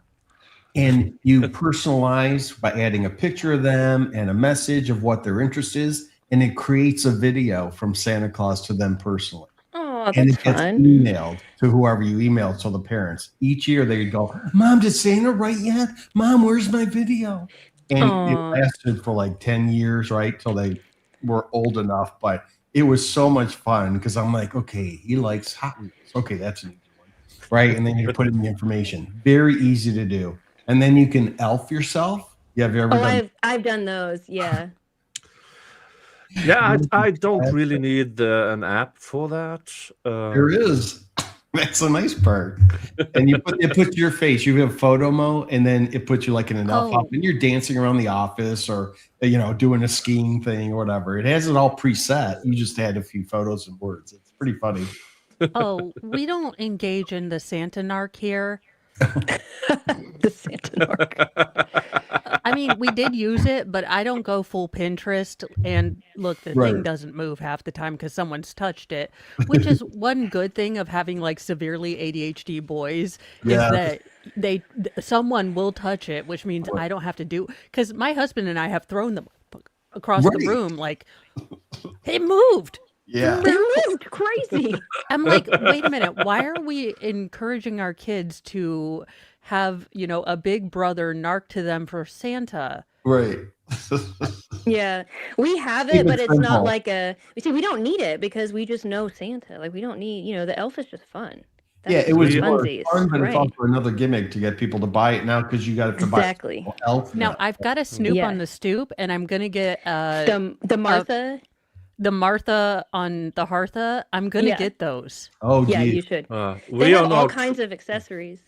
and you personalize by adding a picture of them and a message of what their interest is, and it creates a video from Santa Claus to them personally. Oh, And that's it gets fun. emailed to whoever you emailed, so the parents. Each year they would go, Mom, did Santa write yet? Mom, where's my video? And it Aw. lasted for like 10 years, right? Till they were old enough. But it was so much fun because I'm like, okay, he likes Hot Wheels. Okay, that's an easy one. Right. And then you put in the information. Very easy to do. And then you can elf yourself. Yeah, have you ever Oh, done I've done those. Yeah. Yeah, I don't really need an app for that. There is. That's the nice part. And it puts your face. You have photo mode, and then it puts you like in an elf Oh. outfit, and you're dancing around the office, or doing a skiing thing or whatever. It has it all preset. You just add a few photos and words. It's pretty funny. Oh, we don't engage in the Santa narc here. The Santa narc. I mean, we did use it, but I don't go full Pinterest. And look, the thing Right. doesn't move half the time because someone's touched it, which is one good thing of having like severely ADHD boys Yeah. is that someone will touch it, which means I don't have to do, because my husband and I have thrown them across the Right. room like it moved. Yeah. They moved crazy. I'm like, wait a minute. Why are we encouraging our kids to have, a big brother narc to them for Santa? Right. Yeah, we have Keep it, it but it's not simple. like we don't need it because we just know Santa. Like we don't need, the elf is just fun. That's Yeah, it just was funsies, fun, but it's right? also another gimmick to get people to buy it now because you got to buy Exactly. elf. Now, I've got a Snoop on Yeah. the stoop, and I'm going to get The Martha. the Martha on the Hartha. I'm going to Yeah. get those. Oh, Yeah, geez. you should. we They are have all now kinds of accessories.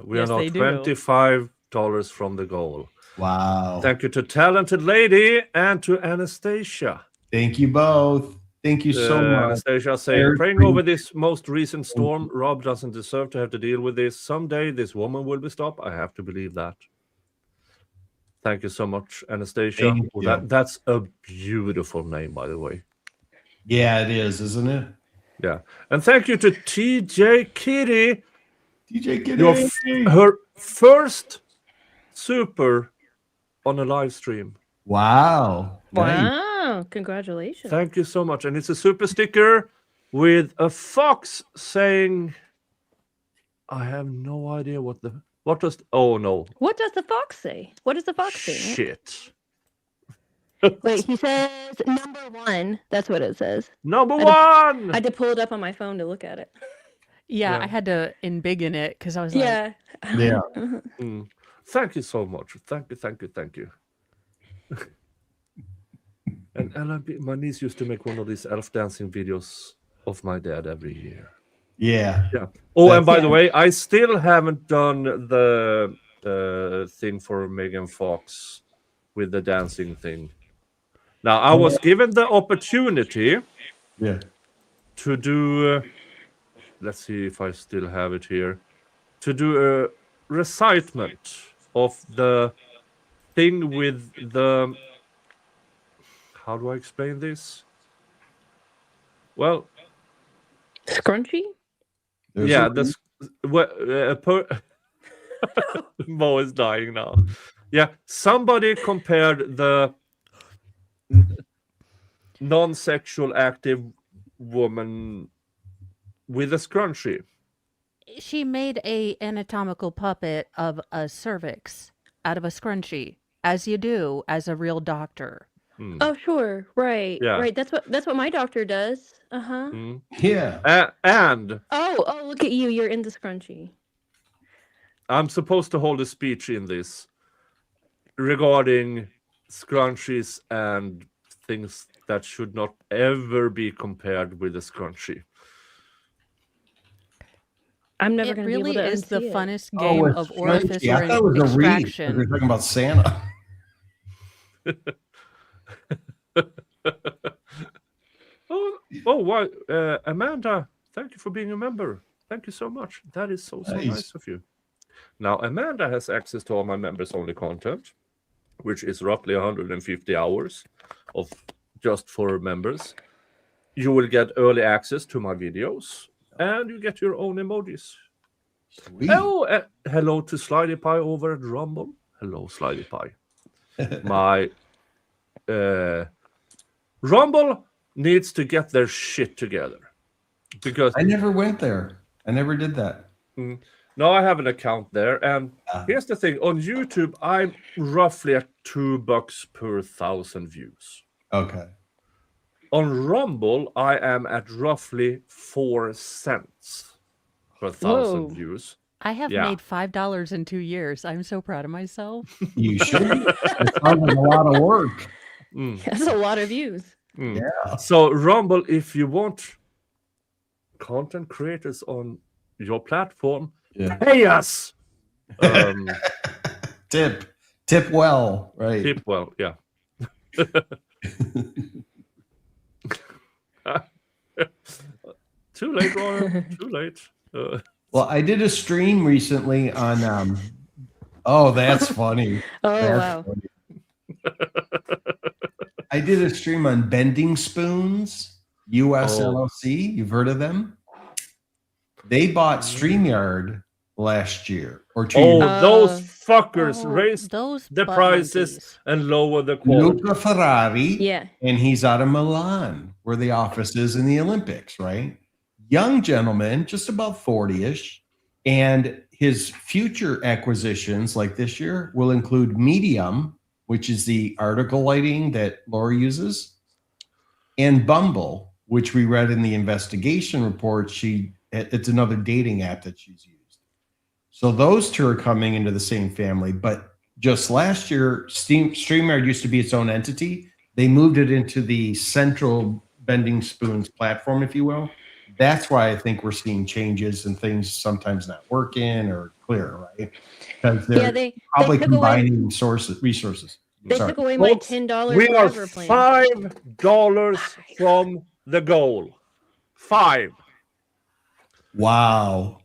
we Yes, are now they do. $25 from the goal. Wow. Thank you to Talented Lady and to Anastasia. Thank you both. Thank you so much. Anastasia saying, Very praying free. over this most recent storm. Rob doesn't deserve to have to deal with this. Someday this woman will be stopped. I have to believe that. Thank you so much, Anastasia. Thank you. That's a beautiful name, by the way. Yeah, it is, isn't it? Yeah. And thank you to TJ Kitty. DJ Kitty. Her first super on a live stream. Wow. Nice. Wow! Congratulations. Thank you so much. And it's a super sticker with a fox saying, I have no idea what does, oh no. What does the fox say? What does the fox say? Shit. Wait, he says number 1. That's what it says. Number I 1. had to pull it up on my phone to look at it. Yeah, Yeah. I had to embiggen it because I was like, Yeah. Yeah. Thank you so much. Thank you. And my niece used to make one of these elf dancing videos of my dad every year. Yeah. Yeah. Oh, and by Yeah. the way, I still haven't done the thing for Megan Fox with the dancing thing. Now, I was given the opportunity Yeah. to do, let's see if I still have it here, to do a recitement of the thing with the, how do I explain this? Well, Scrunchy? There's yeah, a- Mo is dying now. Yeah, somebody compared the non-sexual active woman with a scrunchie. she made a anatomical puppet of a cervix out of a scrunchie, as you do as a real doctor. Oh, sure. Right. Yeah. Right. That's what my doctor does. Uh-huh. Yeah. And Oh, look at you. You're in the scrunchie. I'm supposed to hold a speech in this regarding scrunchies and things that should not ever be compared with a scrunchie. I'm never It going to really be able to is the unsee it. funnest game a of scrunchie. orifice I thought it was a wreath, 'cause extraction. They're talking about Santa. Why, Amanda? Thank you for being a member. Thank you so much. That is so Nice. nice of you. Now, Amanda has access to all my members-only content, which is roughly 150 hours of just for members. You will get early access to my videos, and you get your own emojis. Sweet. Oh, hello to Slidey Pie over at Rumble. Hello, Slidey Pie. My Rumble needs to get their shit together because I never went there. I never did that. now I have an account there, and here's the thing: on YouTube, I'm roughly at $2 per 1,000 views. Okay. On Rumble, I am at roughly 4 cents per 1,000 Whoa. views. I have Yeah. made $5 in 2 years. I'm so proud of myself. You should. It sounds like a lot of work. That's a lot of views. Yeah. So Rumble, if you want content creators on your platform, Yeah. pay us. Tip well, right? Tip well, yeah. Too late, Roy. Too late. Well, I did a stream recently on. Oh, that's funny. Oh, That's wow. funny. I did a stream on Bending Spoons, US Oh. LLC. You've heard of them? They bought StreamYard last year or 2 Oh, years. those fuckers Oh, raised those the butt prices monkeys. and lower the quality. Luca Ferrari, Yeah. and he's out of Milan, where the office is in the Olympics, right? Young gentleman, just about 40-ish, and his future acquisitions, like this year, will include Medium, which is the article lighting that Laura uses, and Bumble, which we read in the investigation report. It's another dating app that she's used. So those two are coming into the same family, but just last year, StreamYard used to be its own entity. They moved it into the central Bending Spoons platform, if you will. That's why I think we're seeing changes and things sometimes not working or clear, right? Because they're they probably took away combining resources. they Sorry. took away my Folks, $10 we are forever plan. $5 from the goal. 5. Wow.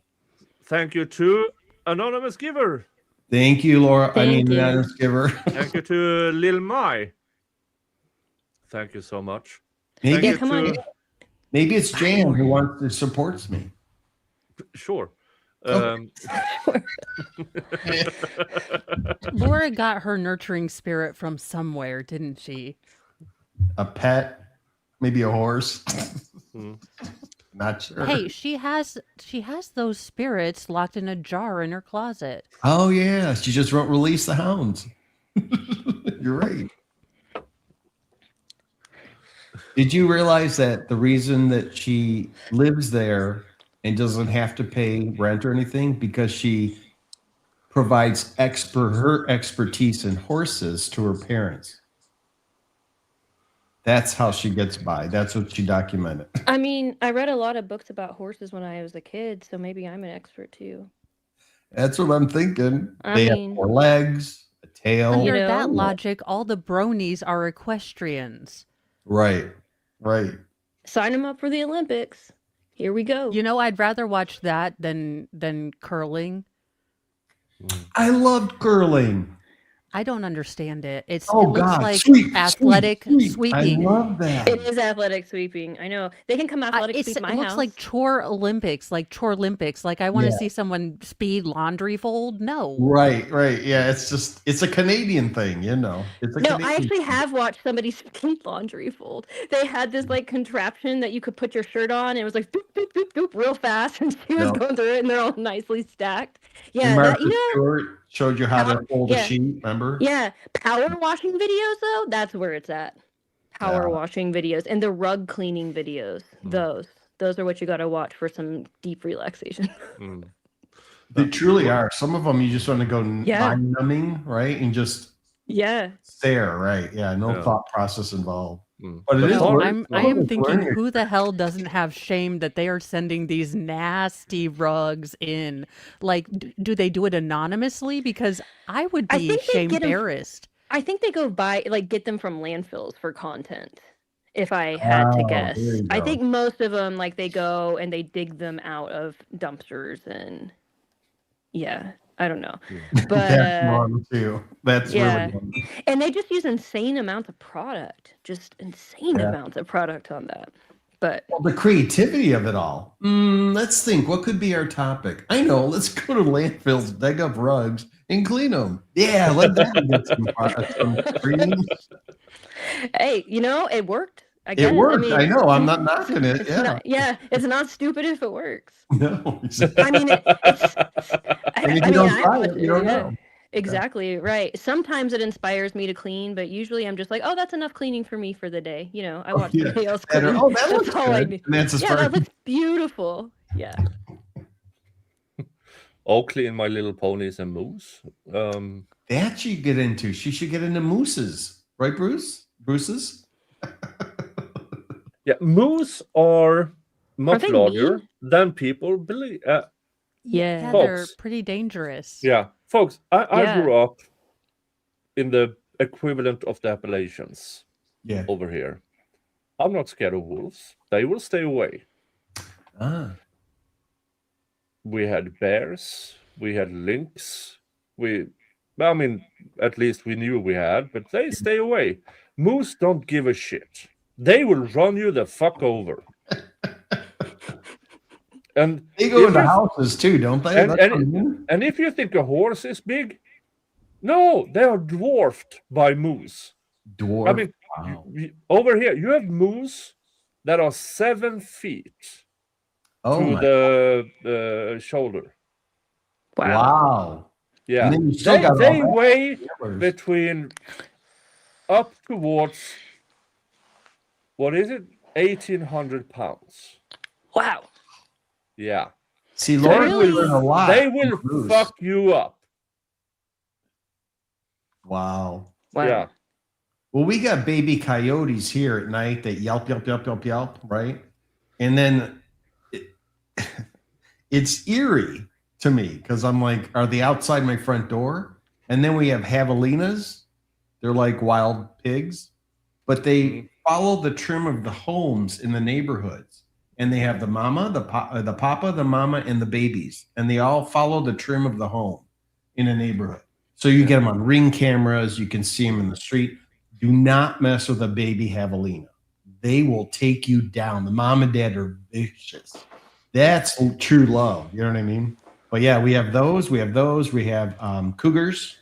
Thank you to Anonymous Giver. Thank you, Laura. Thank you. Anonymous Giver. Thank you to Lil Mai. Thank you so much. Maybe, Thank Yeah, you come on. to- maybe it's Jan who wants to supports me. Sure. Laura got her nurturing spirit from somewhere, didn't she? A pet, maybe a horse. Not sure. Hey, she has those spirits locked in a jar in her closet. Oh yeah, she just won't release the hounds. You're right. Did you realize that the reason that she lives there and doesn't have to pay rent or anything because she provides her expertise in horses to her parents? That's how she gets by. That's what she documented. I mean, I read a lot of books about horses when I was a kid, so maybe I'm an expert too. That's what I'm thinking. I They mean- have 4 legs, a tail. Under You know? that logic, all the bronies are equestrians. Right. Sign them up for the Olympics. Here we go. You know, I'd rather watch that than curling. I loved curling. I don't understand it. It Oh, looks God. like Sweep, athletic sweep. sweeping. I love that. It is athletic sweeping. I know. They can come athletic It sweep my looks house. like chore Olympics, like chore Olympics. Like I want to Yeah. see someone speed laundry fold. No. Right. Yeah, it's a Canadian thing, you know. It's a No, Canadian I actually thing. have watched somebody speed laundry fold. They had this like contraption that you could put your shirt on, and it was like doop, doop, doop, doop, real fast, and she was Yep. going through it, and they're all nicely stacked. And Yeah, Martha that, you know, Stewart showed you how to fold a yeah. sheet, remember? yeah, power washing videos though, that's where it's at. Power Yeah. washing videos and the rug cleaning videos. Those are what you got to watch for some deep relaxation. They truly are. Some of them you just want to go Yeah. mind numbing, right? And just Yeah. stare, right? Yeah, no Yeah. thought process involved. Mm. But it But is. Laura- I am it's thinking, learning. who the hell doesn't have shame that they are sending these nasty rugs in? Like, do they do it anonymously? Because I would I be think they shame get 'em- embarrassed. I think they go buy get them from landfills for content. If I had to Oh, guess, there you I go. think most of them they go and they dig them out of dumpsters and yeah, I don't know, but That's wrong too. That's yeah. really wrong. and they just use insane amounts of product, just insane Yeah. amounts of product on that. But Well, the creativity of it all. Let's think. What could be our topic? I know. Let's go to landfills, dig up rugs, and clean them. Yeah, let that get some cream. hey, it worked. I guess. It worked. mean, I know. I'm not knocking it. It's Yeah. not, it's not stupid if it works. No. I mean, it's. And if I you mean, don't I try watch it, you don't yeah. know. Exactly right. Sometimes it inspires me to clean, but usually I'm just like, oh, that's enough cleaning for me for the day. I watch yeah. somebody else And, clean. oh, that looks That's all I good. need. And that's as Yeah, far that looks beautiful. Yeah. Oakley and My Little Ponies and Moose. that you get into. She should get into mooses, right, Bruce? Bruce's? Yeah, moose are much they larger mean? than people believe. Yeah. Yeah, they're Folks. pretty dangerous. Yeah, folks, I Yeah. grew up in the equivalent of the Appalachians Yeah. over here. I'm not scared of wolves. They will stay away. Ah. We had bears. We had lynx. At least we knew we had, but they stay away. Moose don't give a shit. They will run you the fuck over. And They go into houses too, don't they? And if you think a horse is big, no, they are dwarfed by moose. Dwarf. I mean, Wow. over here, you have moose that are 7 feet Oh to the shoulder. Wow. Yeah. And then you still got they all weigh that. between up towards, what is it? 1,800 pounds. Wow. Yeah. See, Laura will learn a lot. They will fuck you up. Wow. Yeah. Well, we got baby coyotes here at night that yelp, yelp, yelp, yelp, yelp, right? And then it's eerie to me because I'm like, are they outside my front door? And then we have javelinas. They're like wild pigs, but they follow the trim of the homes in the neighborhoods. And they have the mama, the papa, the mama, and the babies. And they all follow the trim of the home in a neighborhood. So you get them on Ring cameras. You can see them in the street. Do not mess with a baby javelina. They will take you down. The mom and dad are vicious. That's true love. You know what I mean? But yeah, we have those. We have cougars.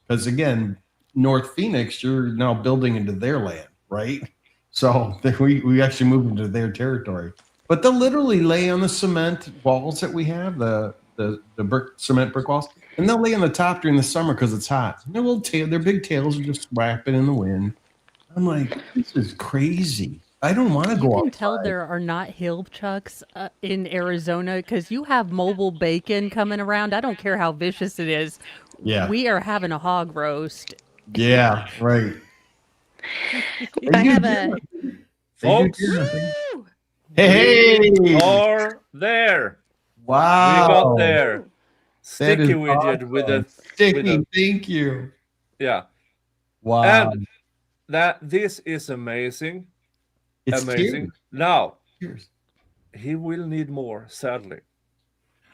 Because again, North Phoenix, you're now building into their land, right? So we actually moved into their territory. But they'll literally lay on the cement walls that we have, the cement brick walls, and they'll lay on the top during the summer because it's hot. And their big tails are just flapping in the wind. I'm like, this is crazy. I don't want to go outside. You can tell there are not hill chucks in Arizona because you have mobile bacon coming around. I don't care how vicious it is. Yeah. We are having a hog roast. Yeah, right. I have a... Folks, hey, we are there. Wow. We got there. Sticky widget awesome. with a sticky. Thank you. Yeah. Wow. And this is amazing. It's amazing. Cheers. Now, Cheers. He will need more, sadly.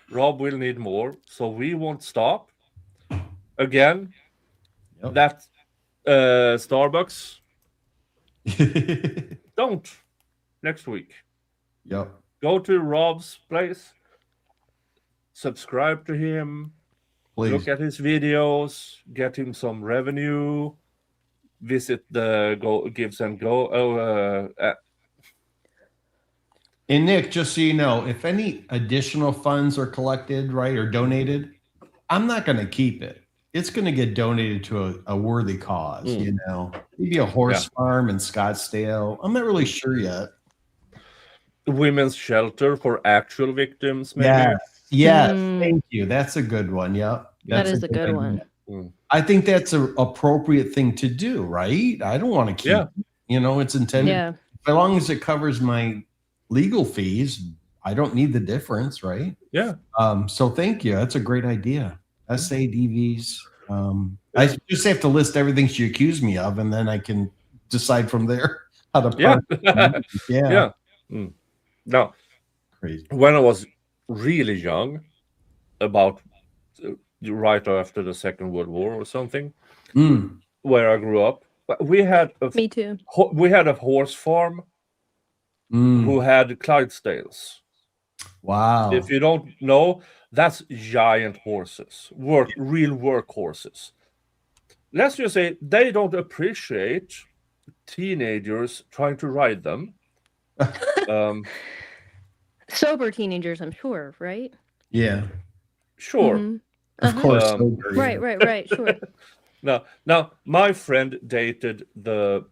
Rob will need more, so we won't stop. Again, that Starbucks. Don't. Next week. Yep. Go to Rob's place. Subscribe to him. Please. Look at his videos. Get him some revenue. Visit the Gives and Go. And Nick, just so you know, if any additional funds are collected, right, or donated, I'm not going to keep it. It's going to get donated to a worthy cause, you know. Maybe a horse farm in Scottsdale. I'm not really sure yet. Women's shelter for actual victims, maybe. Yes. Thank you. That's a good one. Yep. That is a good one. I think that's an appropriate thing to do, right? I don't want to keep, you know, it's intended. Yeah. As long as it covers my legal fees, I don't need the difference, right? Yeah. So thank you. That's a great idea. SADVs. I just have to list everything she accused me of, and then I can decide from there how to. Yeah. Now, crazy. When I was really young, about right after the Second World War or something, where I grew up, we had Me too. We had a horse farm who had Clydesdales. Wow. If you don't know, that's giant horses, real work horses. Let's just say they don't appreciate teenagers trying to ride them. Sober teenagers, I'm sure, right? Yeah. Sure. Of course. Right. Sure. Now, my friend dated the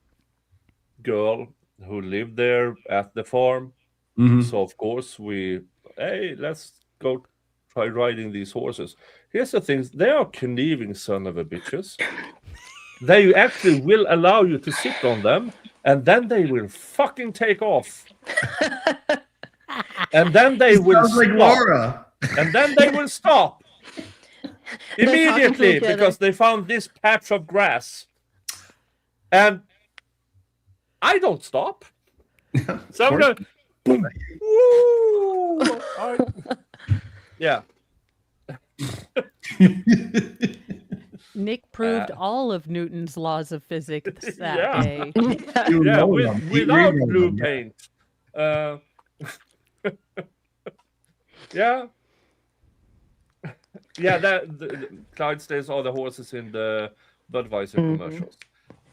girl who lived there at the farm. So, of course, let's go try riding these horses. Here's the thing. They are conniving son of a bitches. They actually will allow you to sit on them, and then they will fucking take off. And then they will stop. Like Laura. And then they will stop. Immediately, because they found this patch of grass. And I don't stop. So I'm going, boom. Woo! Yeah. Nick proved all of Newton's laws of physics that day. Without blue paint. Yeah. Yeah, the Clydesdales are the horses in the Budweiser commercials.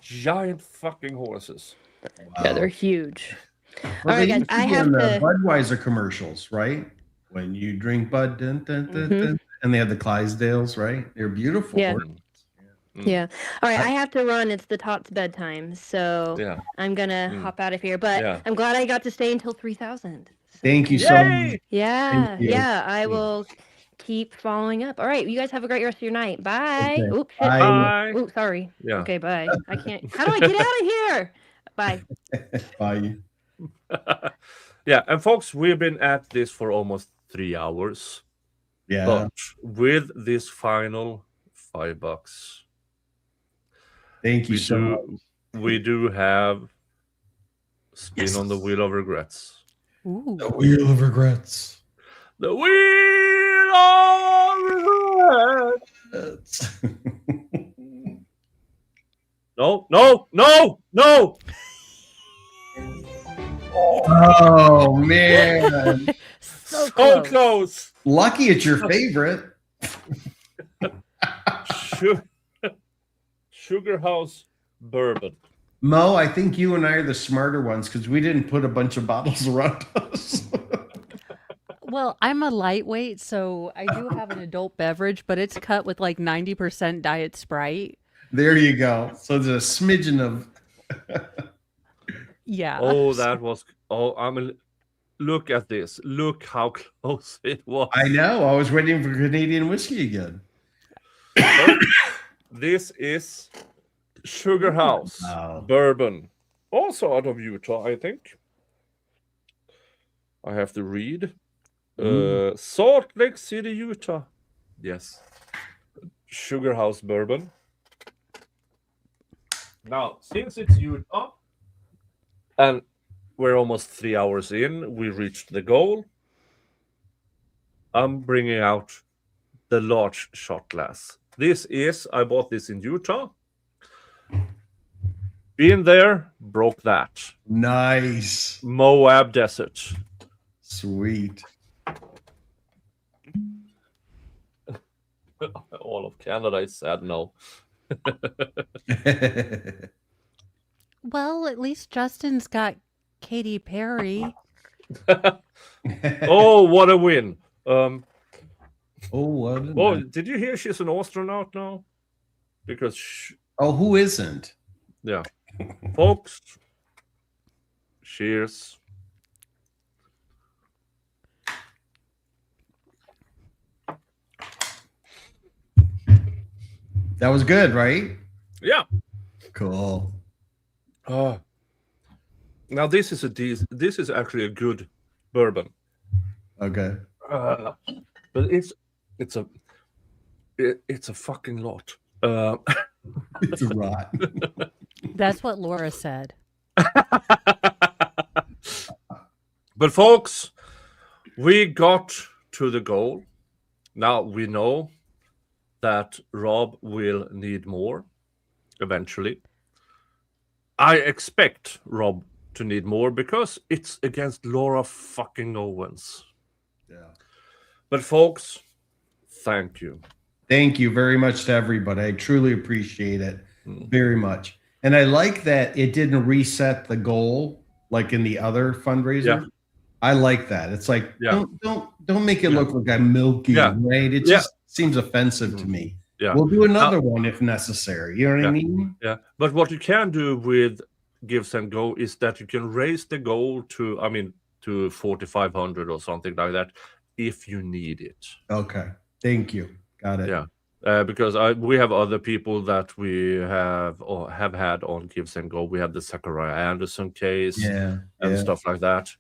Giant fucking horses. Yeah, they're huge. Well, All right, they guys, used to I be have in the to. Budweiser commercials, right? When you drink Bud, dun, dun, dun, dun, and they had the Clydesdales, right? They're beautiful. Yeah. horses. Yeah. All right, I have to run. It's the Tots bedtime, so Yeah. I'm gonna hop out of here. But Yeah. I'm glad I got to stay until 3,000. Thank you so much. Yay! Yeah, Thank you. yeah. I will keep following up. All right, you guys have a great rest of your night. Bye. Okay. Oops. Bye. Bye. Oops, sorry. Yeah. Okay, bye. I can't. How do I get out of here? Bye. Bye. Yeah, and folks, we've been at this for almost 3 hours. Yeah. But with this final $5, Thank you so much. we do have Spin on the Wheel of Regrets. Ooh. The Wheel of Regrets. The Wheel of Regrets. No. Oh man. So Close. Lucky it's your favorite. Sugar House Bourbon. Mo, I think you and I are the smarter ones because we didn't put a bunch of bottles around us. Well, I'm a lightweight, so I do have an adult beverage, but it's cut with like 90% Diet Sprite. There you go. So there's a smidgen of. Yeah. Oh, that was. Oh, I mean, look at this. Look how close it was. I know. I was waiting for Canadian whiskey again. This is Sugar House Wow. Bourbon, also out of Utah, I think. I have to read. Salt Lake City, Utah. Yes. Sugar House Bourbon. Now, since it's Utah, and we're almost 3 hours in, we reached the goal. I'm bringing out the large shot glass. I bought this in Utah. Been there, broke that. Nice. Moab Desert. Sweet. All of Canada is sad no. Well, at least Justin's got Katy Perry. Oh, what a win. Oh, what? Oh, did you hear she's an astronaut now? Because, Oh, who isn't? yeah. Folks, cheers. That was good, right? Yeah. Cool. Oh. Now this is actually a good bourbon. Okay. But it's a fucking lot. It's a rot. That's what Laura said. But folks, we got to the goal. Now we know that Rob will need more eventually. I expect Rob to need more because it's against Laura fucking Owens. Yeah. But folks, thank you. Thank you very much to everybody. I truly appreciate it very much. And I like that it didn't reset the goal like in the other fundraiser. Yeah. I like that. It's like Yeah. don't make it look like I'm milky, Yeah. right? It just seems offensive to me. Yeah. We'll do another one if necessary. You know what I mean? Yeah. But what you can do with Gives and Go is that you can raise the goal to 4,500 or something like that if you need it. Okay. Thank you. Got it. Yeah. Because we have other people that we have had on Gives and Go. We have the Zachariah Anderson case and stuff like that.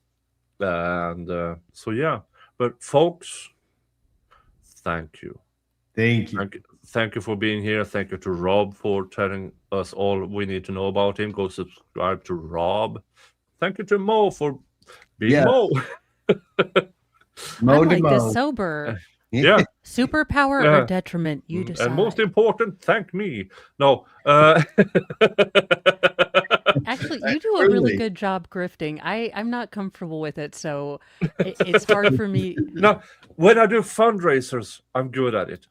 And so, yeah. But folks, thank you. Thank you. Thank you for being here. Thank you to Rob for telling us all we need to know about him. Go subscribe to Rob. Thank you to Mo for being Mo. Mo I'm to like Mo. this sober. Yeah. Superpower or detriment, you decide. And most important, thank me. No. Actually, Actually, you do a really good job grifting. I'm not comfortable with it, so it's hard for me. No, when I do fundraisers, I'm good at it.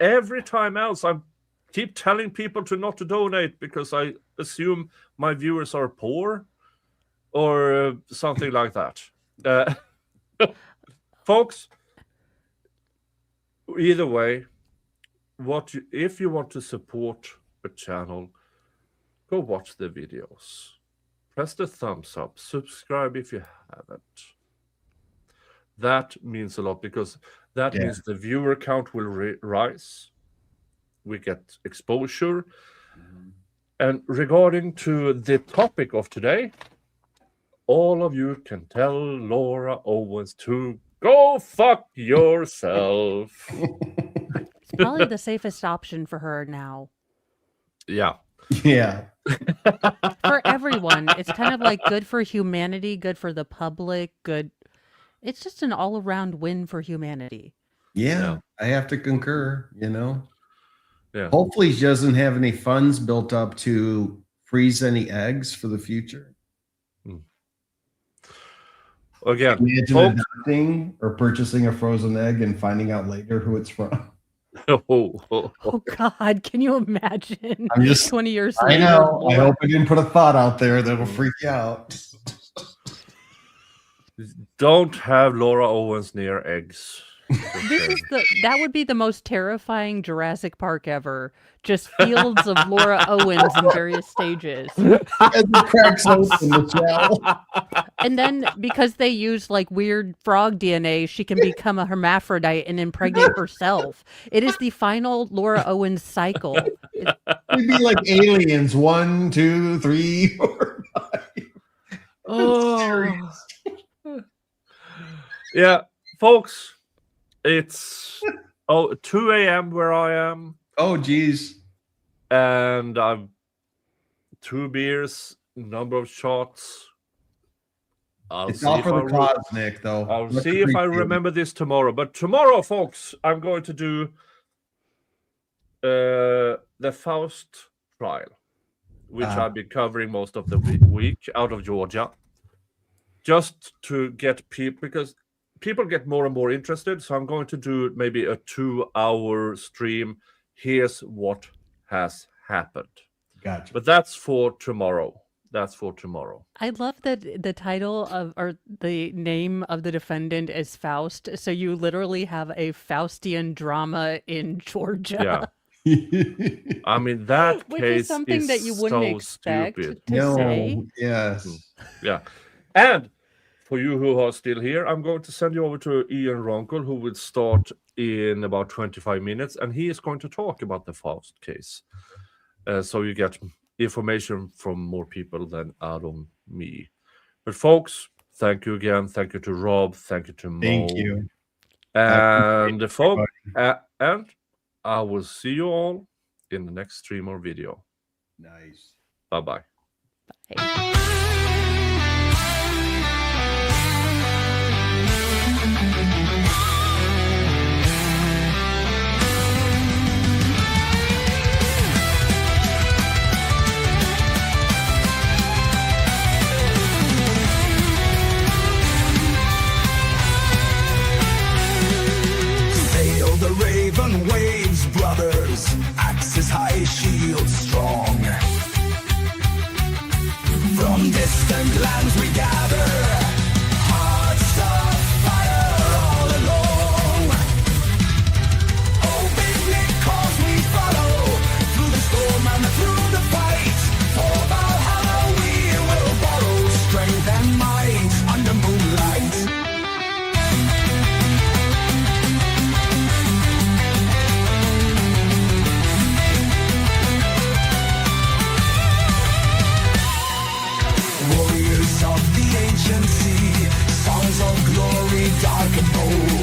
Every time else, I keep telling people not to donate because I assume my viewers are poor or something like that. Folks, either way, if you want to support a channel, go watch the videos. Press the thumbs up. Subscribe if you haven't. That means a lot because that means the viewer count will rise. We get exposure. And regarding to the topic of today, all of you can tell Laura Owens to go fuck yourself. It's probably the safest option for her now. Yeah. Yeah. For everyone. It's kind of like good for humanity, good for the public, good. It's just an all-around win for humanity. Yeah, I have to concur, Yeah. Hopefully she doesn't have any funds built up to freeze any eggs for the future. Again, imagine adopting or purchasing a frozen egg and finding out later who it's from. Oh God, can you imagine? I'm just 20 years I later. know. I hope I didn't put a thought out there that will freak you out. Don't have Laura Owens near eggs. That would be the most terrifying Jurassic Park ever. Just fields of Laura Owens in various stages. As it cracks open the shell. And then because they use like weird frog DNA, she can become a hermaphrodite and impregnate herself. It is the final Laura Owens cycle. It'd be like aliens. 1, 2, 3, 4, 5. Oh. Yeah, folks. It's 2 a.m. where I am. Oh, geez. And I've 2 beers, number of shots. It's all for the cause, Nick, though. I'll see if I remember this tomorrow. But tomorrow, folks, I'm going to do the Faust trial, which I've been covering most of the week out of Georgia. Just to get people, because people get more and more interested, so I'm going to do maybe a 2-hour stream. Here's what has happened. Gotcha. But that's for tomorrow. That's for tomorrow. I love that the title of or the name of the defendant is Faust. So you literally have a Faustian drama in Georgia. Yeah. I mean, that Which case is something that you wouldn't so expect stupid. to say. Yes. Yeah. And for you who are still here, I'm going to send you over to Ian Ronkel, who will start in about 25 minutes, and he is going to talk about the Faust case. So you get information from more people than out of me. But folks, thank you again. Thank you to Rob. Thank you to Mo. Thank you. And the folks, and I will see you all in the next stream or video. Nice. Bye-bye. Bye. The raven waves, brothers, axes high, shields strong. From distant lands we gather, hearts of fire all along. Oh, big Nick, cause we follow, through the storm and through the fight. For Valhalla we will borrow strength and might under moonlight. Warriors of the ancient sea, songs of glory dark and bold.